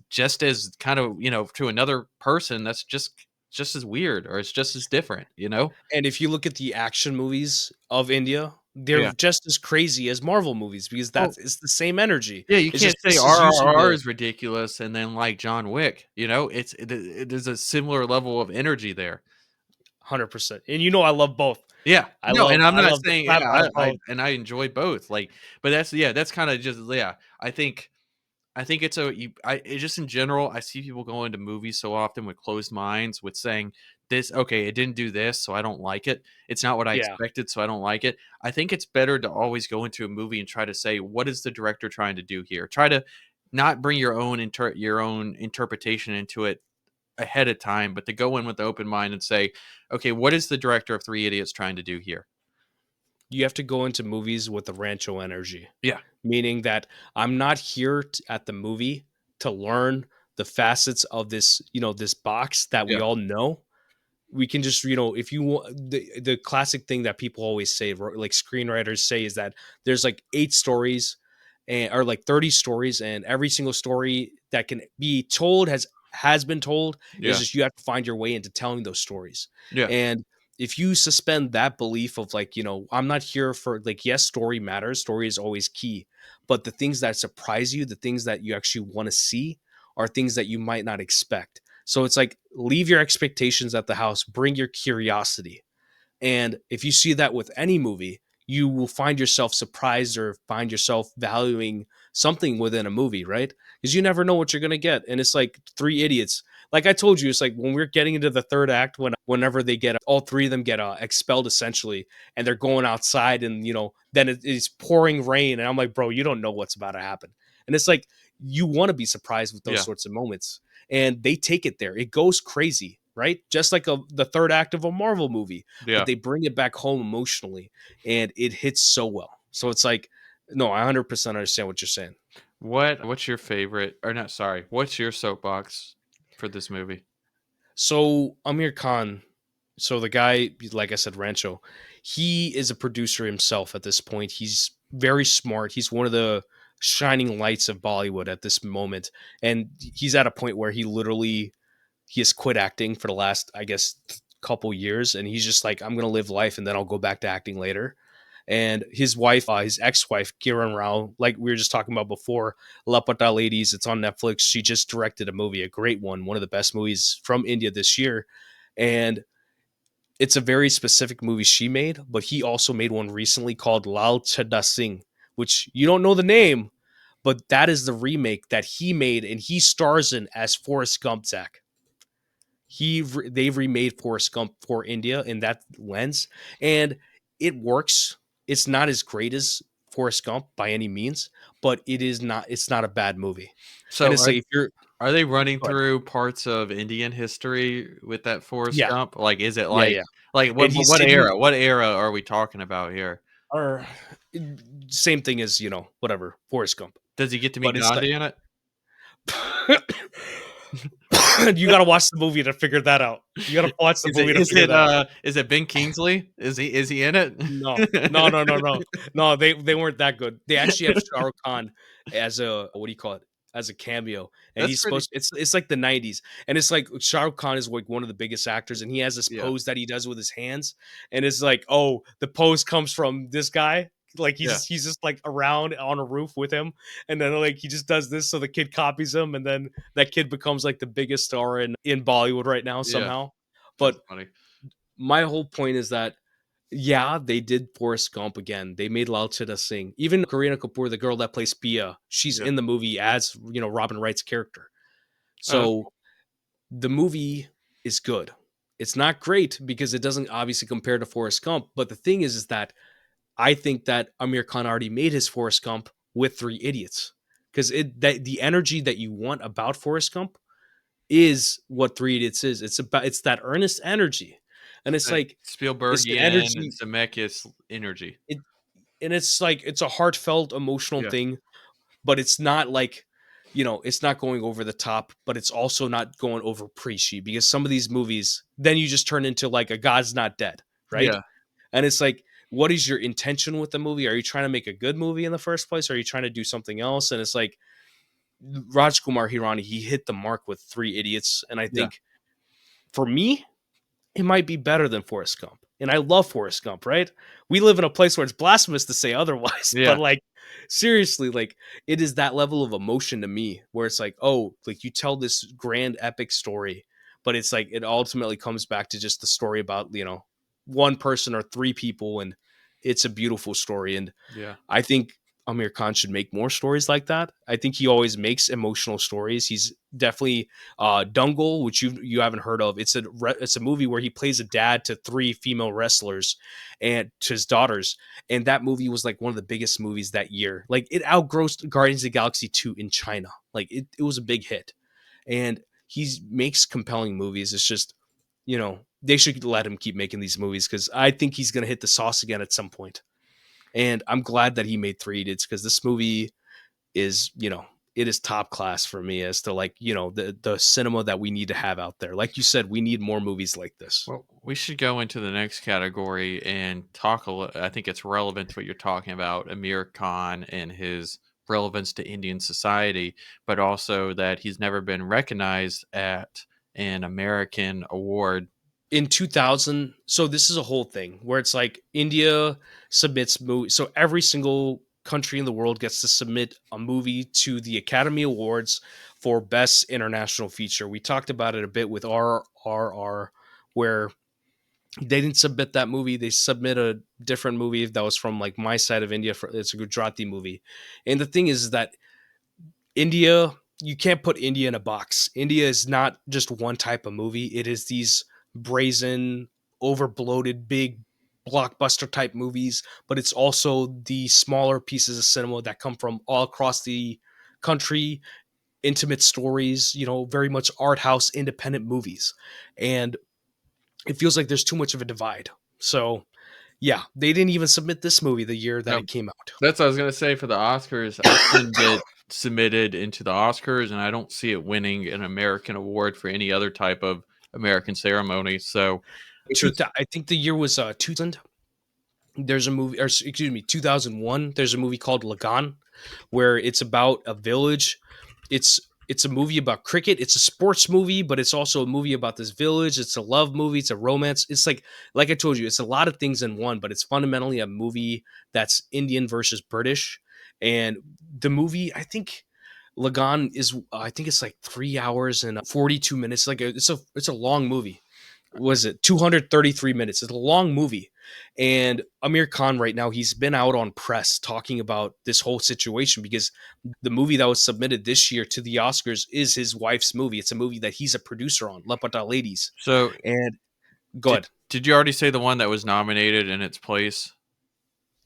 Speaker 2: just as kind of, to another person that's just as weird or it's just as different.
Speaker 1: And if you look at the action movies of India, they're
Speaker 2: Yeah.
Speaker 1: just as crazy as Marvel movies because
Speaker 2: Oh,
Speaker 1: it's the same energy.
Speaker 2: yeah, you
Speaker 1: It's
Speaker 2: can't
Speaker 1: just
Speaker 2: say
Speaker 1: this is using
Speaker 2: RRR
Speaker 1: the
Speaker 2: is ridiculous and then like John Wick, there's a similar level of energy there.
Speaker 1: 100%. And I love both.
Speaker 2: Yeah.
Speaker 1: I
Speaker 2: No,
Speaker 1: love
Speaker 2: and I'm
Speaker 1: I
Speaker 2: not
Speaker 1: love the
Speaker 2: saying
Speaker 1: crap out
Speaker 2: yeah,
Speaker 1: of both.
Speaker 2: I enjoy both, like, but that's kinda just yeah, I think it's a you I it just in general, I see people go into movies so often with closed minds with saying, "This okay, it didn't do this, so I don't like it. It's not what I
Speaker 1: Yeah.
Speaker 2: expected, so I don't like it." I think it's better to always go into a movie and try to say, "What is the director trying to do here?" Try to not bring your own interpretation into it ahead of time, but to go in with the open mind and say, "Okay, what is the director of Three Idiots trying to do here?"
Speaker 1: You have to go into movies with the Rancho energy,
Speaker 2: Yeah.
Speaker 1: meaning that I'm not here at the movie to learn the facets of this box that we
Speaker 2: Yeah.
Speaker 1: all know. We can just, if you want the classic thing that people always say, like screenwriters say, is that there's like 8 stories and or like 30 stories, and every single story that can be told has been told. Is
Speaker 2: Yeah.
Speaker 1: just you have to find your way into telling those stories.
Speaker 2: Yeah.
Speaker 1: And if you suspend that belief of like, I'm not here for like, yes, story matters, story is always key, but the things that surprise you, the things that you actually want to see, are things that you might not expect. So it's like leave your expectations at the house, bring your curiosity. And if you see that with any movie, you will find yourself surprised or find yourself valuing something within a movie, right? Because you never know what you're going to get. And it's like Three Idiots. Like I told you, it's like when we're getting into the third act, whenever they get all three of them get expelled essentially, and they're going outside, and then it's pouring rain, and I'm like, bro, you don't know what's about to happen. And it's like you want to be surprised with those
Speaker 2: Yeah.
Speaker 1: sorts of moments, and they take it there. It goes crazy, right? Just like the third act of a Marvel movie, but
Speaker 2: Yeah.
Speaker 1: they bring it back home emotionally, and it hits so well. So it's like, no, I 100% understand what you're saying.
Speaker 2: What's your favorite or not, sorry, what's your soapbox for this movie?
Speaker 1: So Amir Khan, so the guy, like I said, Rancho, he is a producer himself at this point. He's very smart. He's one of the shining lights of Bollywood at this moment, and he's at a point where he has quit acting for the last, I guess, couple years, and he's just like, I'm gonna live life, and then I'll go back to acting later. And his wife, his ex-wife, Kiran Rao, like we were just talking about before, Lapata Ladies, it's on Netflix. She just directed a movie, a great one of the best movies from India this year. And it's a very specific movie she made, but he also made one recently called Lal Chadda Singh, which you don't know the name, but that is the remake that he made, and he stars in as Forrest Gump. Zach, they've remade Forrest Gump for India in that lens, and it works. It's not as great as Forrest Gump by any means, but it is not. It's not a bad movie, and
Speaker 2: So
Speaker 1: it's like if you're,
Speaker 2: are they running
Speaker 1: but
Speaker 2: through parts of Indian history with that Forrest
Speaker 1: yeah,
Speaker 2: Gump? Like, is it
Speaker 1: yeah, yeah,
Speaker 2: like
Speaker 1: and he's
Speaker 2: what
Speaker 1: sitting
Speaker 2: era? What era are we talking about here?
Speaker 1: or same thing as whatever Forrest Gump,
Speaker 2: Does he get to
Speaker 1: but
Speaker 2: meet
Speaker 1: it's like
Speaker 2: Gandhi in it?
Speaker 1: you got to watch the movie to figure that out. You got to watch the movie to figure that out.
Speaker 2: Is it Ben Kingsley? Is he in it?
Speaker 1: No, no, no, no, no, no. They weren't that good. They actually have Shah Rukh Khan as a, what do you call it? As a cameo, and
Speaker 2: That's
Speaker 1: he's
Speaker 2: pretty.
Speaker 1: supposed. It's like the '90s, and it's like Shah Rukh Khan is like one of the biggest actors, and he has this
Speaker 2: Yeah,
Speaker 1: pose that he does with his hands, and it's like, oh, the pose comes from this guy. Like
Speaker 2: yeah,
Speaker 1: he's just like around on a roof with him, and then like he just does this, so the kid copies him, and then that kid becomes like the biggest star in Bollywood right now
Speaker 2: yeah.
Speaker 1: somehow.
Speaker 2: That's
Speaker 1: But
Speaker 2: funny.
Speaker 1: my whole point is that yeah, they did Forrest Gump again. They made Lal Chida sing. Even Kareena Kapoor, the girl that plays Pia, she's
Speaker 2: Yeah.
Speaker 1: in the movie as Robin Wright's character.
Speaker 2: Oh, that's
Speaker 1: So
Speaker 2: cool.
Speaker 1: the movie is good. It's not great because it doesn't obviously compare to Forrest Gump. But the thing is that I think that Amir Khan already made his Forrest Gump with Three Idiots because the energy that you want about Forrest Gump is what Three Idiots is. It's that earnest energy, and it's
Speaker 2: That
Speaker 1: like it's the
Speaker 2: Spielbergian
Speaker 1: energy.
Speaker 2: Zemeckis energy.
Speaker 1: It and it's like it's a heartfelt, emotional
Speaker 2: Yeah,
Speaker 1: thing, but it's not like it's not going over the top, but it's also not going over preachy because some of these movies, then you just turn into like a God's Not Dead, right?
Speaker 2: yeah.
Speaker 1: And it's like, what is your intention with the movie? Are you trying to make a good movie in the first place? Or are you trying to do something else? And it's like Rajkumar Hirani, he hit the mark with Three Idiots, and I
Speaker 2: Yeah.
Speaker 1: think for me, it might be better than Forrest Gump. And I love Forrest Gump, right? We live in a place where it's blasphemous to say otherwise,
Speaker 2: Yeah.
Speaker 1: but like seriously, like it is that level of emotion to me where it's like, oh, like you tell this grand epic story, but it's like it ultimately comes back to just the story about, one person or three people, and it's a beautiful story. And
Speaker 2: Yeah.
Speaker 1: I think Amir Khan should make more stories like that. I think he always makes emotional stories. He's definitely Dungle, which you haven't heard of. It's a movie where he plays a dad to three female wrestlers and to his daughters, and that movie was like one of the biggest movies that year. Like it outgrossed Guardians of the Galaxy 2 in China. Like it was a big hit, and he makes compelling movies. It's just they should let him keep making these movies because I think he's gonna hit the sauce again at some point. And I'm glad that he made Three Idiots because this movie is, it is top class for me as to like, the cinema that we need to have out there. Like you said, we need more movies like this.
Speaker 2: Well, we should go into the next category and talk a little. I think it's relevant to what you're talking about, Amir Khan and his relevance to Indian society, but also that he's never been recognized at an American award.
Speaker 1: In 2000, so this is a whole thing where it's like India submits movies. So every single country in the world gets to submit a movie to the Academy Awards for Best International Feature. We talked about it a bit with RRR, where they didn't submit that movie. They submit a different movie that was from like my side of India. It's a Gujarati movie. And the thing is that India, you can't put India in a box. India is not just one type of movie. It is these brazen, over bloated, big blockbuster type movies, but it's also the smaller pieces of cinema that come from all across the country, intimate stories, very much art house independent movies. And it feels like there's too much of a divide. So Yeah, they didn't even submit this movie the year that
Speaker 2: No,
Speaker 1: it came out.
Speaker 2: that's what I was gonna say for the Oscars. I didn't get submitted into the Oscars, and I don't see it winning an American award for any other type of American ceremony. So with this,
Speaker 1: I think the year was 2000. There's a movie, or excuse me, 2001. There's a movie called Lagan, where it's about a village. It's it's a movie about cricket. It's a sports movie, but it's also a movie about this village. It's a love movie. It's a romance. It's like I told you, it's a lot of things in one, but it's fundamentally a movie that's Indian versus British. And the movie, I think Lagan is, I think it's like 3 hours and 42 minutes. It's a long movie. Was it 233 minutes? It's a long movie. And Amir Khan right now, he's been out on press talking about this whole situation because the movie that was submitted this year to the Oscars is his wife's movie. It's a movie that he's a producer on, Lapata Ladies.
Speaker 2: so
Speaker 1: And go
Speaker 2: did
Speaker 1: ahead.
Speaker 2: did you already say the one that was nominated in its place?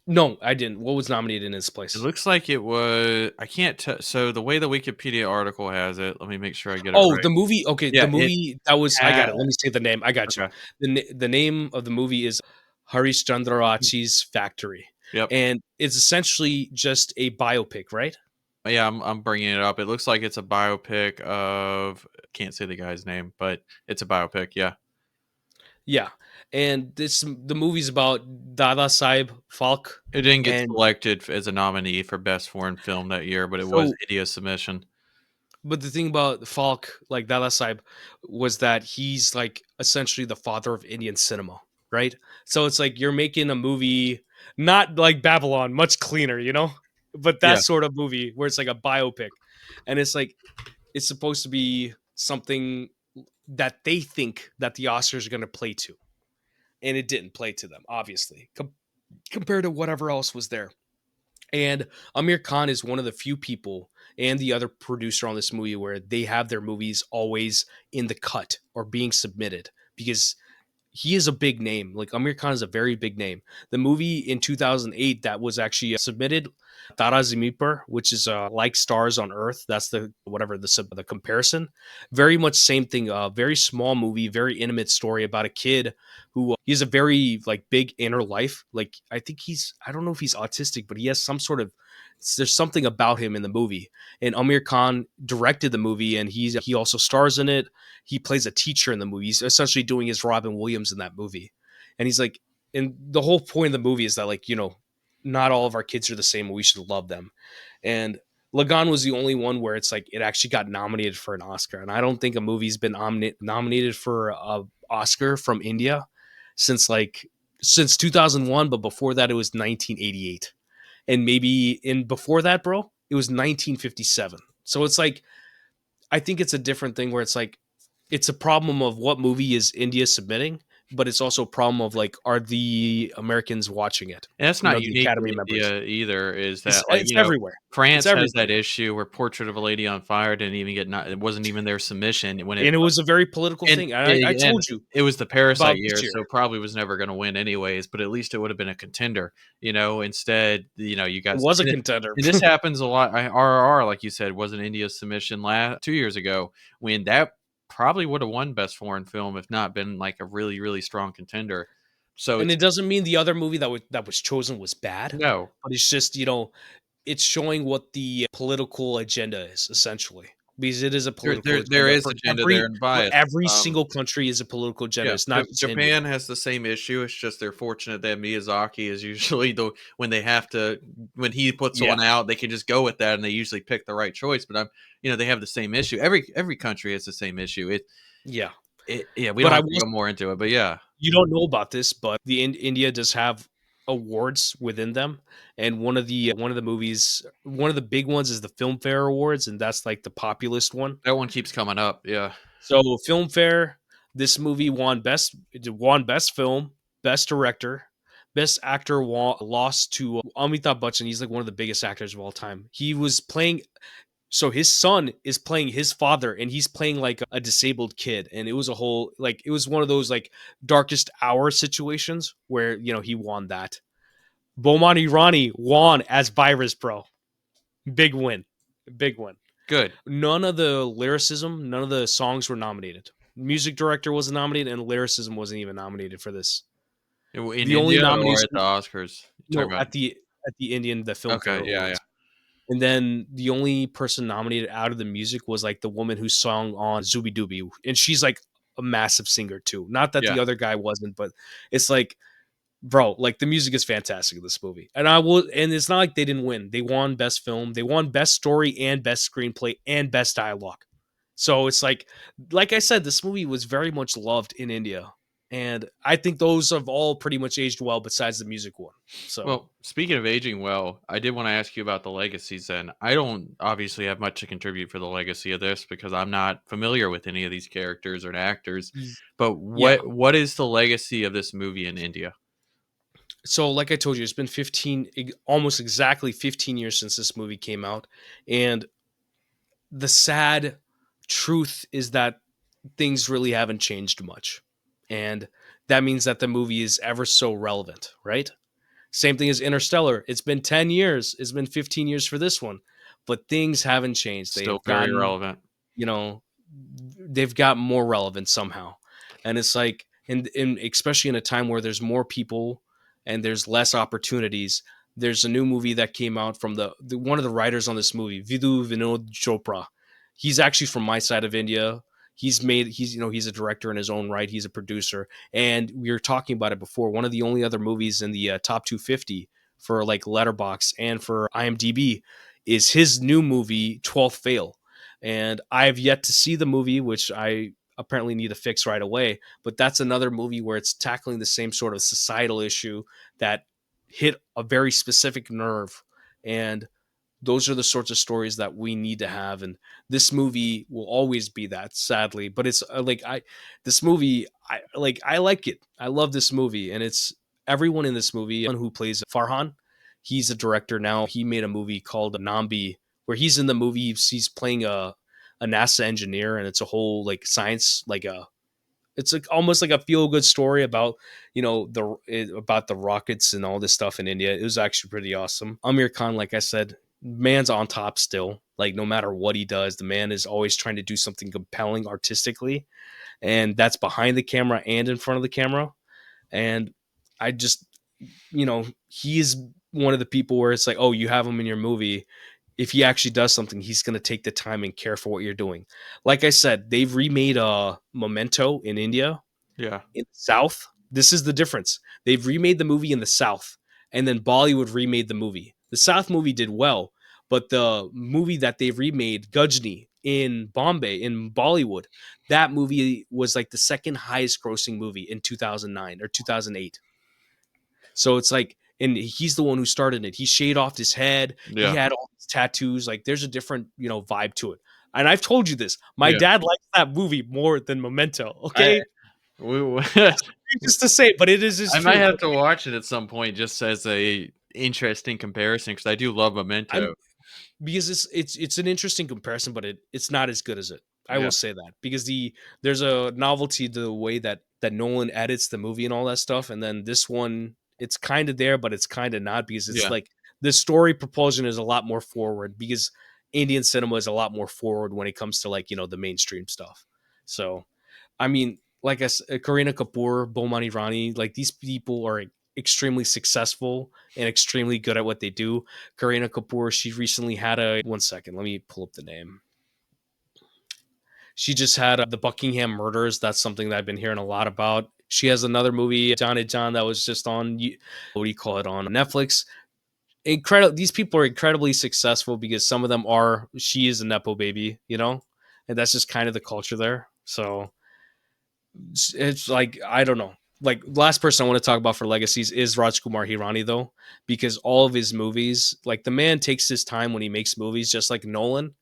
Speaker 1: No, I didn't. What was nominated in his
Speaker 2: It
Speaker 1: place?
Speaker 2: looks like it was. I can't tell. So the way the Wikipedia article has it, let me make sure I get it
Speaker 1: Oh,
Speaker 2: right.
Speaker 1: the movie. Okay, the
Speaker 2: Yeah, it
Speaker 1: movie that was. I got
Speaker 2: had.
Speaker 1: it. Let me say the name. I got you.
Speaker 2: Okay.
Speaker 1: The name of the movie is Harish Chandra Achi's Factory,
Speaker 2: Yep.
Speaker 1: and it's essentially just a biopic, right?
Speaker 2: Yeah, I'm bringing it up. It looks like it's a biopic of. Can't say the guy's name, but it's a biopic. Yeah.
Speaker 1: Yeah, and the movie's about Dada Saib Falk,
Speaker 2: It didn't get
Speaker 1: and
Speaker 2: selected as a nominee for best foreign film that year, but it was
Speaker 1: so.
Speaker 2: India's submission.
Speaker 1: But the thing about Falk, like Dada Saib, was that he's like essentially the father of Indian cinema, right? So it's like you're making a movie, not like Babylon, much cleaner, but that
Speaker 2: Yeah.
Speaker 1: sort of movie where it's like a biopic, and it's like it's supposed to be something that they think that the Oscars are going to play to, and it didn't play to them, obviously, compared to whatever else was there. And Amir Khan is one of the few people and the other producer on this movie where they have their movies always in the cut or being submitted because he is a big name. Like Amir Khan is a very big name. The movie in 2008 that was actually submitted, Tara Zamipur, which is like Stars on Earth. That's the whatever the comparison. Very much same thing. Very small movie, very intimate story about a kid who he has a very like big inner life. Like I think I don't know if he's autistic, but he has some sort of there's something about him in the movie. And Amir Khan directed the movie, and he also stars in it. He plays a teacher in the movie. He's essentially doing his Robin Williams in that movie. And he's like, and the whole point of the movie is that like, not all of our kids are the same and we should love them. And Lagan was the only one where it's like it actually got nominated for an Oscar. And I don't think a movie's been nominated for a Oscar from India since 2001, but before that it was 1988. And maybe in before that, bro, it was 1957. So it's like I think it's a different thing where it's like it's a problem of what movie is India submitting, but it's also a problem of like are the Americans watching it?
Speaker 2: And that's not
Speaker 1: The
Speaker 2: unique
Speaker 1: Academy
Speaker 2: to
Speaker 1: members.
Speaker 2: India either, is
Speaker 1: It's
Speaker 2: that, like,
Speaker 1: it's everywhere. It's
Speaker 2: France has
Speaker 1: everywhere.
Speaker 2: that issue where Portrait of a Lady on Fire didn't even get not it wasn't even their submission when it
Speaker 1: And it was a very political
Speaker 2: and
Speaker 1: thing. I
Speaker 2: and
Speaker 1: told you
Speaker 2: it was the Parasite
Speaker 1: about this
Speaker 2: year,
Speaker 1: year.
Speaker 2: so probably was never gonna win anyways, but at least it would have been a contender, instead, you
Speaker 1: It
Speaker 2: guys
Speaker 1: was a contender.
Speaker 2: and this happens a lot. RRR, like you said, was an India's submission 2 years ago when that probably would have won Best Foreign Film if not been, like, a really, really strong contender. So
Speaker 1: And
Speaker 2: it's
Speaker 1: it doesn't mean the other movie that was chosen was bad,
Speaker 2: no.
Speaker 1: but it's just, it's showing what the political agenda is essentially because it is a
Speaker 2: There
Speaker 1: political
Speaker 2: there there
Speaker 1: agenda
Speaker 2: is agenda there and
Speaker 1: for
Speaker 2: bias.
Speaker 1: every single country is a political agenda.
Speaker 2: Yeah,
Speaker 1: It's not just India.
Speaker 2: Japan has the same issue. It's just they're fortunate that Miyazaki is usually the when they have to when he puts
Speaker 1: Yeah,
Speaker 2: one out, they can just go with that and they usually pick the right choice. But they have the same issue. Every country has the same issue.
Speaker 1: yeah.
Speaker 2: Yeah, we
Speaker 1: But
Speaker 2: don't
Speaker 1: I
Speaker 2: have to
Speaker 1: will.
Speaker 2: go more into it, but yeah.
Speaker 1: You don't know about this, but India does have awards within them, and one of the movies, one of the big ones is the Filmfare Awards, and that's like the populist one.
Speaker 2: That one keeps coming up. Yeah.
Speaker 1: So Filmfare, this movie won best film, best director, best actor. Lost to Amitabh Bachchan. He's like one of the biggest actors of all time. He was playing. So his son is playing his father, and he's playing like a disabled kid, and it was a whole like it was one of those like darkest hour situations where he won that. Bomani Rani won as Virus Pro. Big win, big win.
Speaker 2: Good.
Speaker 1: None of the lyricism, none of the songs were nominated. Music director wasn't nominated, and lyricism wasn't even nominated for this.
Speaker 2: In
Speaker 1: The only
Speaker 2: India or at the
Speaker 1: nomination,
Speaker 2: Oscars? You're
Speaker 1: no,
Speaker 2: talking about?
Speaker 1: at the Indian the film fair
Speaker 2: Okay, yeah, yeah.
Speaker 1: awards. And then the only person nominated out of the music was like the woman who sung on Zooby Dooby, and she's like a massive singer too. Not that
Speaker 2: Yeah.
Speaker 1: the other guy wasn't, but it's like, bro, like the music is fantastic in this movie. And I will, and it's not like they didn't win. They won best film, they won best story and best screenplay and best dialogue. So it's like I said, this movie was very much loved in India. And I think those have all pretty much aged well besides the music one. So
Speaker 2: Well, speaking of aging well, I did want to ask you about the legacies then. I don't obviously have much to contribute for the legacy of this because I'm not familiar with any of these characters or actors. But
Speaker 1: yeah.
Speaker 2: what is the legacy of this movie in India?
Speaker 1: So like I told you, it's been 15, almost exactly 15 years since this movie came out. And the sad truth is that things really haven't changed much. And that means that the movie is ever so relevant, right? Same thing as Interstellar. It's been 10 years. It's been 15 years for this one, but things haven't changed. They
Speaker 2: Still
Speaker 1: have
Speaker 2: very
Speaker 1: gotten,
Speaker 2: relevant.
Speaker 1: you know, they've got more relevant somehow. And it's like, in especially in a time where there's more people and there's less opportunities. There's a new movie that came out from the one of the writers on this movie, Vidhu Vinod Chopra. He's actually from my side of India. He's a director in his own right. He's a producer, and we were talking about it before. One of the only other movies in the top 250 for like Letterbox and for IMDb is his new movie 12th Fail. And I have yet to see the movie, which I apparently need to fix right away. But that's another movie where it's tackling the same sort of societal issue that hit a very specific nerve. And those are the sorts of stories that we need to have. And this movie will always be that, sadly. But it's this movie, I like it. I love this movie. And it's everyone in this movie who plays Farhan. He's a director now. He made a movie called Nambi, where he's in the movie. He's playing a NASA engineer, and it's a whole like science, it's like almost like a feel good story about about the rockets and all this stuff in India. It was actually pretty awesome. Amir Khan, like I said, man's on top still. Like no matter what he does, the man is always trying to do something compelling artistically, and that's behind the camera and in front of the camera. And I just, he is one of the people where it's like, oh, you have him in your movie. If he actually does something, he's going to take the time and care for what you're doing. Like I said, they've remade Memento in India,
Speaker 2: Yeah.
Speaker 1: in the South. This is the difference. They've remade the movie in the South, and then Bollywood remade the movie. The South movie did well, but the movie that they remade, Gujni, in Bombay, in Bollywood, that movie was like the second highest grossing movie in 2009 or 2008. So it's like, and he's the one who started it. He shaved off his head. He
Speaker 2: Yeah.
Speaker 1: had all these tattoos. Like there's a different, vibe to it. And I've told you this. My
Speaker 2: Yeah.
Speaker 1: dad likes that movie more than Memento.
Speaker 2: I
Speaker 1: Okay,
Speaker 2: we,
Speaker 1: just to say, but it is
Speaker 2: I
Speaker 1: just
Speaker 2: might
Speaker 1: true.
Speaker 2: have to watch it at some point just as a interesting comparison because I do love
Speaker 1: I'm
Speaker 2: Memento.
Speaker 1: because it's an interesting comparison, but it's not as good as it. I
Speaker 2: Yeah.
Speaker 1: will say that because there's a novelty to the way that Nolan edits the movie and all that stuff, and then this one it's kind of there, but it's kind of not because it's
Speaker 2: Yeah.
Speaker 1: like the story propulsion is a lot more forward because Indian cinema is a lot more forward when it comes to like the mainstream stuff. So I mean, like Karina Kapoor, Bomani Rani, like these people are extremely successful and extremely good at what they do. Karina Kapoor, she recently had a one second, let me pull up the name. She just had the Buckingham Murders. That's something that I've been hearing a lot about. She has another movie, Johnny John, that was just on what do you call it, on Netflix. Incredible. These people are incredibly successful because some of them are. She is a nepo baby, and that's just kind of the culture there. So it's like I don't know. Like last person I want to talk about for legacies is Rajkumar Hirani though, because all of his movies, like the man takes his time when he makes movies, just like Nolan.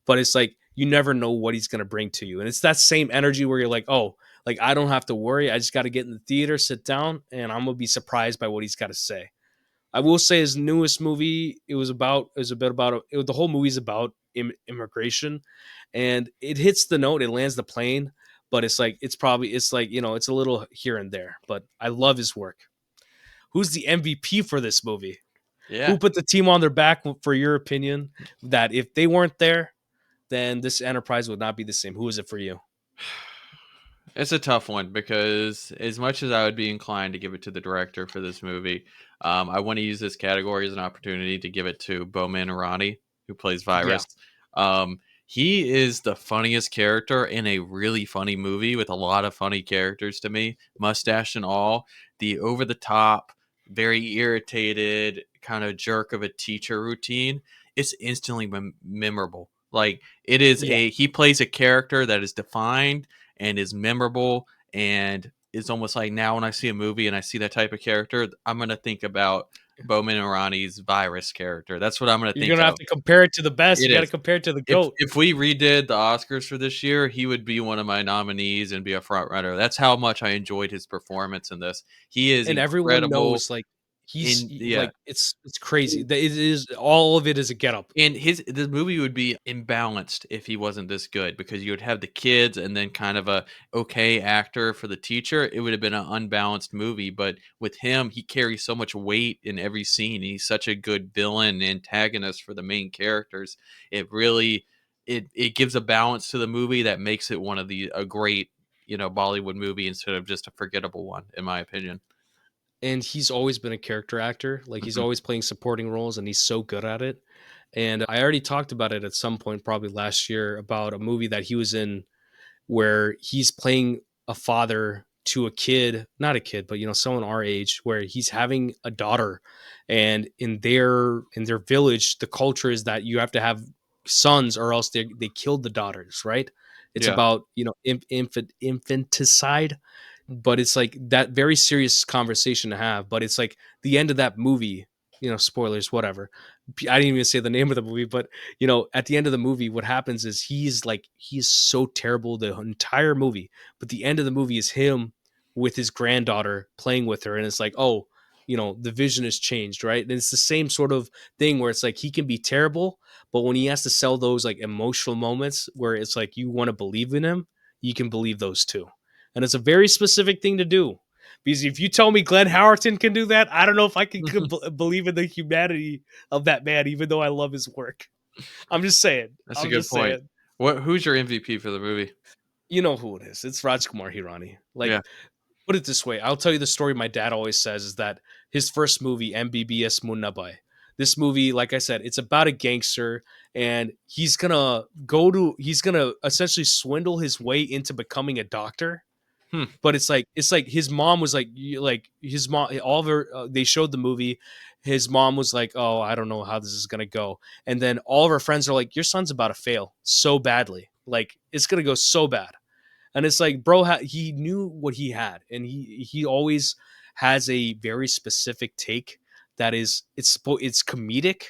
Speaker 1: But it's like you never know what he's gonna bring to you, and it's that same energy where you're like, oh, like I don't have to worry. I just got to get in the theater, sit down, and I'm gonna be surprised by what he's got to say. I will say his newest movie, the whole movie's about immigration, and it hits the note, it lands the plane, but it's like it's a little here and there. But I love his work. Who's the MVP for this movie?
Speaker 2: Yeah.
Speaker 1: Who put the team on their back for your opinion? That if they weren't there, then this enterprise would not be the same. Who is it for you?
Speaker 2: It's a tough one because as much as I would be inclined to give it to the director for this movie, I want to use this category as an opportunity to give it to Bowman Irani, who plays
Speaker 1: Yeah.
Speaker 2: Virus. Um, he is the funniest character in a really funny movie with a lot of funny characters to me, mustache and all. The over the top, very irritated kind of jerk of a teacher routine. It's instantly memorable. Like it is
Speaker 1: Yeah.
Speaker 2: he plays a character that is defined and is memorable and it's almost like now when I see a movie and I see that type of character, I'm gonna think about Bowman Irani's Virus character. That's what I'm gonna
Speaker 1: You're
Speaker 2: think
Speaker 1: gonna have
Speaker 2: of.
Speaker 1: to compare it to the best.
Speaker 2: It
Speaker 1: You got to
Speaker 2: is.
Speaker 1: compare it to the
Speaker 2: If
Speaker 1: goat.
Speaker 2: if we redid the Oscars for this year, he would be one of my nominees and be a front runner. That's how much I enjoyed his performance in this. He is
Speaker 1: And everyone
Speaker 2: incredible
Speaker 1: knows like
Speaker 2: in yeah.
Speaker 1: like it's crazy. It is all of it is a get up.
Speaker 2: And the movie would be imbalanced if he wasn't this good because you would have the kids and then kind of a okay actor for the teacher. It would have been an unbalanced movie, but with him, he carries so much weight in every scene. He's such a good villain and antagonist for the main characters. It really it gives a balance to the movie that makes it one of the a great, Bollywood movie instead of just a forgettable one in my opinion.
Speaker 1: And he's always been a character actor. Like he's
Speaker 2: Mhm.
Speaker 1: always playing supporting roles and he's so good at it. And I already talked about it at some point probably last year about a movie that he was in where he's playing a father to a kid, not a kid, but someone our age, where he's having a daughter, and in their village, the culture is that you have to have sons or else they killed the daughters, right? It's
Speaker 2: Yeah.
Speaker 1: about infanticide, but it's like that very serious conversation to have. But it's like the end of that movie, spoilers, whatever. I didn't even say the name of the movie, but at the end of the movie, what happens is he's so terrible the entire movie, but the end of the movie is him with his granddaughter playing with her, and it's like, oh, the vision has changed, right? And it's the same sort of thing where it's like he can be terrible, but when he has to sell those like emotional moments where it's like you want to believe in him, you can believe those too. And it's a very specific thing to do. Because if you tell me Glenn Howerton can do that, I don't know if I can believe in the humanity of that man, even though I love his work. I'm just saying.
Speaker 2: That's a
Speaker 1: I'm
Speaker 2: good
Speaker 1: just
Speaker 2: point.
Speaker 1: saying.
Speaker 2: Who's your MVP for the movie?
Speaker 1: You know who it is. It's Rajkumar Hirani.
Speaker 2: Yeah.
Speaker 1: Like, put it this way. I'll tell you the story my dad always says is that his first movie, MBBS Munnabai, this movie, like I said, it's about a gangster and he's gonna essentially swindle his way into becoming a doctor,
Speaker 2: Hmm.
Speaker 1: but it's like his mom was like his mom, all of her they showed the movie, his mom was like, oh, I don't know how this is gonna go, and then all of her friends are like, your son's about to fail so badly, like it's gonna go so bad. And it's like, bro, he knew what he had, and he always has a very specific take that is it's comedic,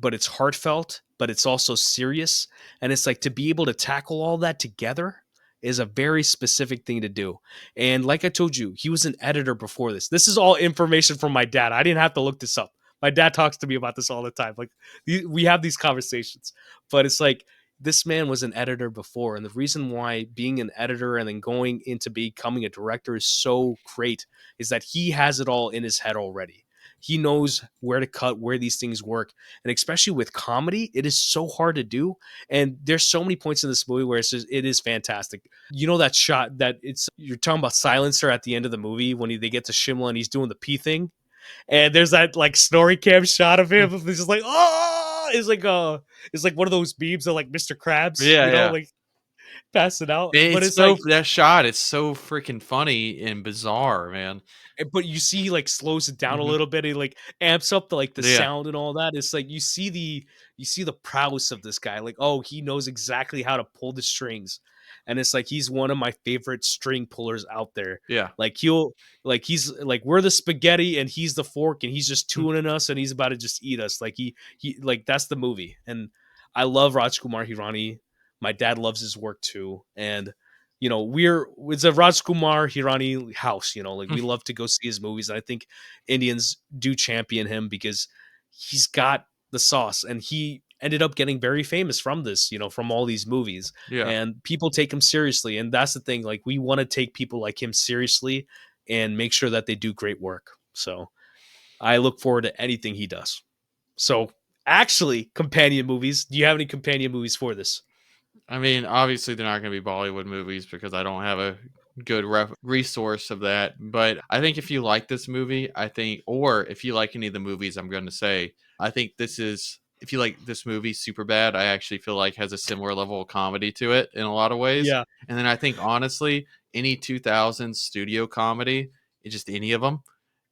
Speaker 1: but it's heartfelt, but it's also serious. And it's like to be able to tackle all that together is a very specific thing to do. And like I told you, he was an editor before this. This is all information from my dad. I didn't have to look this up. My dad talks to me about this all the time. Like we have these conversations, but it's like this man was an editor before, and the reason why being an editor and then going into becoming a director is so great is that he has it all in his head already. He knows where to cut, where these things work, and especially with comedy, it is so hard to do. And there's so many points in this movie where it is fantastic. You know that shot that it's you're talking about Silencer at the end of the movie when they get to Shimla and he's doing the pee thing, and there's that like snorri cam shot of him. It's just like, oh, it's like one of those memes of like Mr. Krabs,
Speaker 2: Yeah, yeah.
Speaker 1: like passing out. But
Speaker 2: It's
Speaker 1: it's like,
Speaker 2: so that shot is so freaking funny and bizarre, man.
Speaker 1: but you see, he like slows it down a
Speaker 2: Mhm.
Speaker 1: little bit. He like amps up the
Speaker 2: Yeah,
Speaker 1: sound and all that. It's like you see the prowess of this guy. Like, oh, he knows exactly how to pull the strings, and it's like he's one of my favorite string pullers out there.
Speaker 2: yeah.
Speaker 1: Like he's like we're the spaghetti and he's the fork and he's just
Speaker 2: Mm.
Speaker 1: tuning us and he's about to just eat us. Like he like that's the movie. And I love Rajkumar Hirani. My dad loves his work too, and it's a Rajkumar Hirani house. Like we love to go see his movies, and I think Indians do champion him because he's got the sauce, and he ended up getting very famous from this, from all these movies,
Speaker 2: Yeah.
Speaker 1: and people take him seriously, and that's the thing. Like we want to take people like him seriously and make sure that they do great work. So I look forward to anything he does. So actually, companion movies. Do you have any companion movies for this?
Speaker 2: I mean, obviously they're not gonna be Bollywood movies because I don't have a good resource of that. But I think if you like this movie, I think, or if you like any of the movies I'm going to say, I think this is, if you like this movie, super bad, I actually feel like has a similar level of comedy to it in a lot of ways.
Speaker 1: Yeah.
Speaker 2: And then I think, honestly, any 2000s studio comedy, just any of them,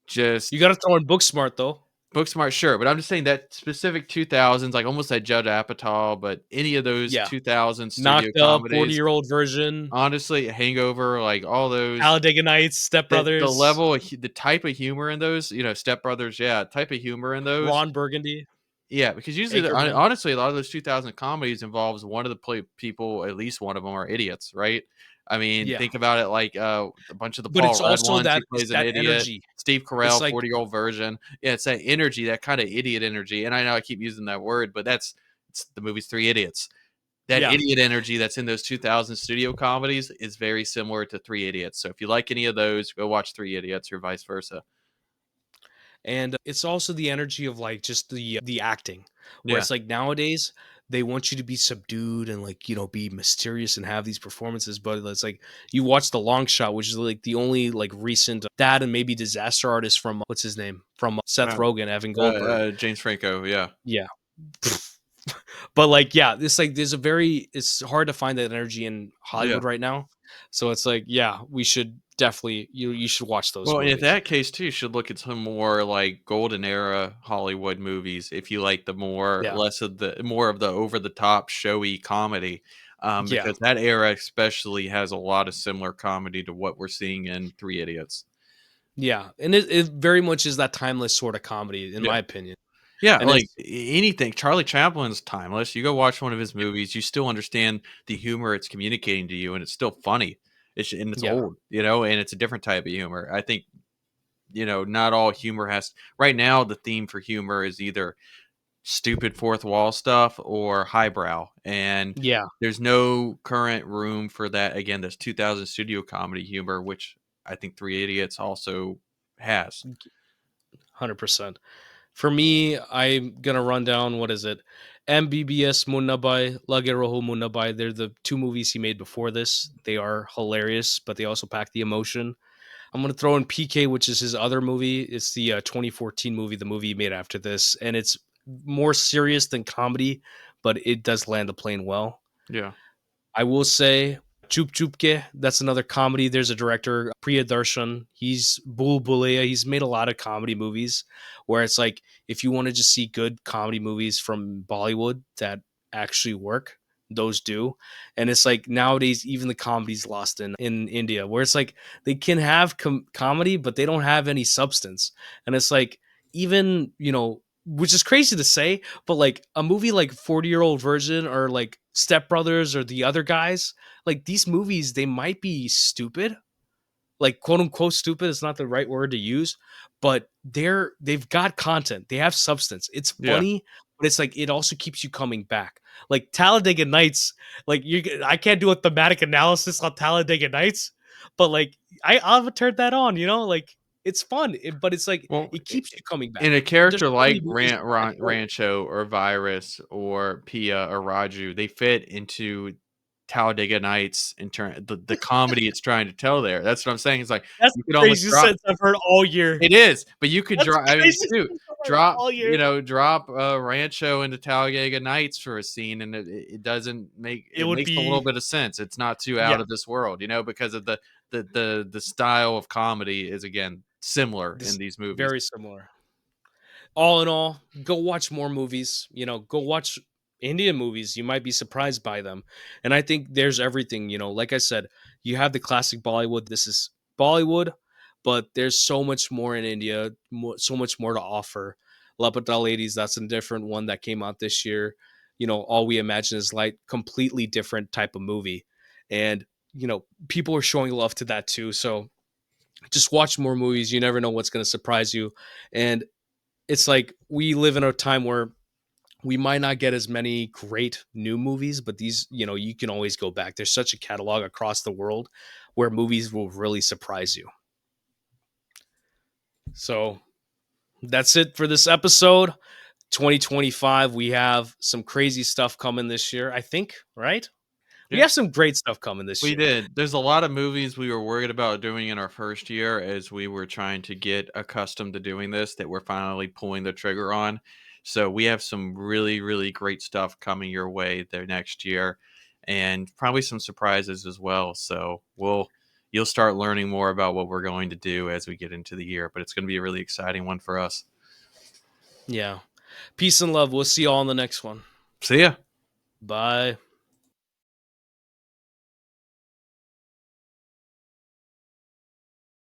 Speaker 2: just
Speaker 1: You got to throw in Booksmart though.
Speaker 2: Booksmart, sure, but I'm just saying that specific 2000s, like almost like Judd Apatow, but any of those
Speaker 1: Yeah.
Speaker 2: 2000s studio
Speaker 1: Knocked Up,
Speaker 2: comedies,
Speaker 1: 40-Year-Old Virgin,
Speaker 2: honestly, Hangover, like all those,
Speaker 1: Talladega Nights, Step
Speaker 2: the
Speaker 1: Brothers,
Speaker 2: level of the type of humor in those, Step Brothers, yeah, type of humor in those,
Speaker 1: Ron Burgundy,
Speaker 2: yeah, because usually,
Speaker 1: Anchorman.
Speaker 2: honestly, a lot of those 2000 comedies involves one of the people, at least one of them are idiots, right? I mean,
Speaker 1: Yeah.
Speaker 2: think about it like a bunch of the
Speaker 1: But
Speaker 2: Paul
Speaker 1: it's
Speaker 2: Rudd
Speaker 1: also
Speaker 2: ones. He
Speaker 1: that it's
Speaker 2: plays an
Speaker 1: that
Speaker 2: idiot.
Speaker 1: energy.
Speaker 2: Steve
Speaker 1: It's
Speaker 2: Carell,
Speaker 1: like
Speaker 2: 40-year-old version. Yeah, it's that energy, that kind of idiot energy. And I know I keep using that word, but it's the movie's Three Idiots. That
Speaker 1: yeah.
Speaker 2: idiot energy that's in those 2000 studio comedies is very similar to Three Idiots. So if you like any of those, go watch Three Idiots or vice versa.
Speaker 1: And it's also the energy of like just the acting, where
Speaker 2: Yeah.
Speaker 1: it's like nowadays they want you to be subdued and like be mysterious and have these performances, but it's like you watch The Long Shot, which is like the only like recent that and maybe Disaster Artist from what's his name from Seth
Speaker 2: Uh,
Speaker 1: Rogen, Evan Goldberg.
Speaker 2: James Franco. Yeah.
Speaker 1: Yeah. But like yeah, it's like it's hard to find that energy in
Speaker 2: Yeah.
Speaker 1: Hollywood right now, so it's like yeah, we should definitely you should watch those
Speaker 2: Well, and in
Speaker 1: movies.
Speaker 2: that case too, you should look at some more like golden era Hollywood movies if you like the
Speaker 1: Yeah.
Speaker 2: more of the over the top showy comedy.
Speaker 1: Yeah.
Speaker 2: Because that era especially has a lot of similar comedy to what we're seeing in Three Idiots.
Speaker 1: Yeah, and it very much is that timeless sort of comedy, in
Speaker 2: Yeah.
Speaker 1: my opinion.
Speaker 2: Yeah,
Speaker 1: And
Speaker 2: like
Speaker 1: it's
Speaker 2: anything. Charlie Chaplin's timeless. You go watch one of his movies, you still understand the humor it's communicating to you, and it's still funny. And it's
Speaker 1: yeah,
Speaker 2: old, and it's a different type of humor. I think not all humor has. Right now, the theme for humor is either stupid fourth wall stuff or highbrow, and
Speaker 1: yeah,
Speaker 2: there's no current room for that. Again, this 2000 studio comedy humor, which I think Three Idiots also has.
Speaker 1: 100%. For me, I'm gonna run down what is it? MBBS Munabay, Lage Rojo Munabay. They're the two movies he made before this. They are hilarious, but they also pack the emotion. I'm gonna throw in PK, which is his other movie. It's the 2014 movie, the movie he made after this, and it's more serious than comedy, but it does land the plane well.
Speaker 2: Yeah,
Speaker 1: I will say Chup Chupke, that's another comedy. There's a director, Priya Darshan. He's Bul Bulaya. He's made a lot of comedy movies where it's like if you want to just see good comedy movies from Bollywood that actually work, those do. And it's like nowadays even the comedy's lost in India where it's like they can have comedy but they don't have any substance. And it's like even, which is crazy to say, but like a movie like 40-Year-Old Virgin or like Step Brothers or the other guys, like these movies, they might be stupid, like quote unquote stupid is not the right word to use, but they've got content, they have substance, it's
Speaker 2: yeah.
Speaker 1: funny, but it's like it also keeps you coming back. Like Talladega Nights, like I can't do a thematic analysis on Talladega Nights, but like I'll turn that on, like it's fun, but it's like
Speaker 2: Well,
Speaker 1: it keeps you coming
Speaker 2: in
Speaker 1: back.
Speaker 2: a
Speaker 1: There's
Speaker 2: character
Speaker 1: so many
Speaker 2: like
Speaker 1: movies that don't.
Speaker 2: Rancho or Virus or Pia or Raju, they fit into Talladega Nights in turn the comedy it's trying to tell there. That's what I'm saying. It's like
Speaker 1: That's
Speaker 2: you
Speaker 1: the
Speaker 2: could almost
Speaker 1: craziest
Speaker 2: drop.
Speaker 1: sentence I've heard all year.
Speaker 2: It is, but you could
Speaker 1: That's
Speaker 2: drop.
Speaker 1: the
Speaker 2: I mean,
Speaker 1: craziest
Speaker 2: shoot,
Speaker 1: sentence I've heard all year.
Speaker 2: drop Rancho into Talladega Nights for a scene, and it doesn't make
Speaker 1: It
Speaker 2: it
Speaker 1: would
Speaker 2: makes a little
Speaker 1: be
Speaker 2: bit of sense. It's not too out
Speaker 1: yeah,
Speaker 2: of this world, because of the style of comedy is again similar in
Speaker 1: this
Speaker 2: these movies.
Speaker 1: very similar. All in all, go watch more movies. Go watch Indian movies. You might be surprised by them. And I think there's everything. Like I said, you have the classic Bollywood. This is Bollywood, but there's so much more in India. So much more to offer. Lapata Ladies, that's a different one that came out this year. All we imagine is like completely different type of movie, and people are showing love to that too. So just watch more movies. You never know what's going to surprise you. And it's like we live in a time where we might not get as many great new movies, but these, you can always go back. There's such a catalog across the world where movies will really surprise you. So that's it for this episode. 2025, we have some crazy stuff coming this year, I think, right? We
Speaker 2: Yeah.
Speaker 1: have some great stuff coming this
Speaker 2: We
Speaker 1: year.
Speaker 2: did. There's a lot of movies we were worried about doing in our first year as we were trying to get accustomed to doing this that we're finally pulling the trigger on. So we have some really, really great stuff coming your way there next year and probably some surprises as well. So you'll start learning more about what we're going to do as we get into the year, but it's going to be a really exciting one for us.
Speaker 1: Yeah. Peace and love. We'll see you all in the next one.
Speaker 2: See ya.
Speaker 1: Bye.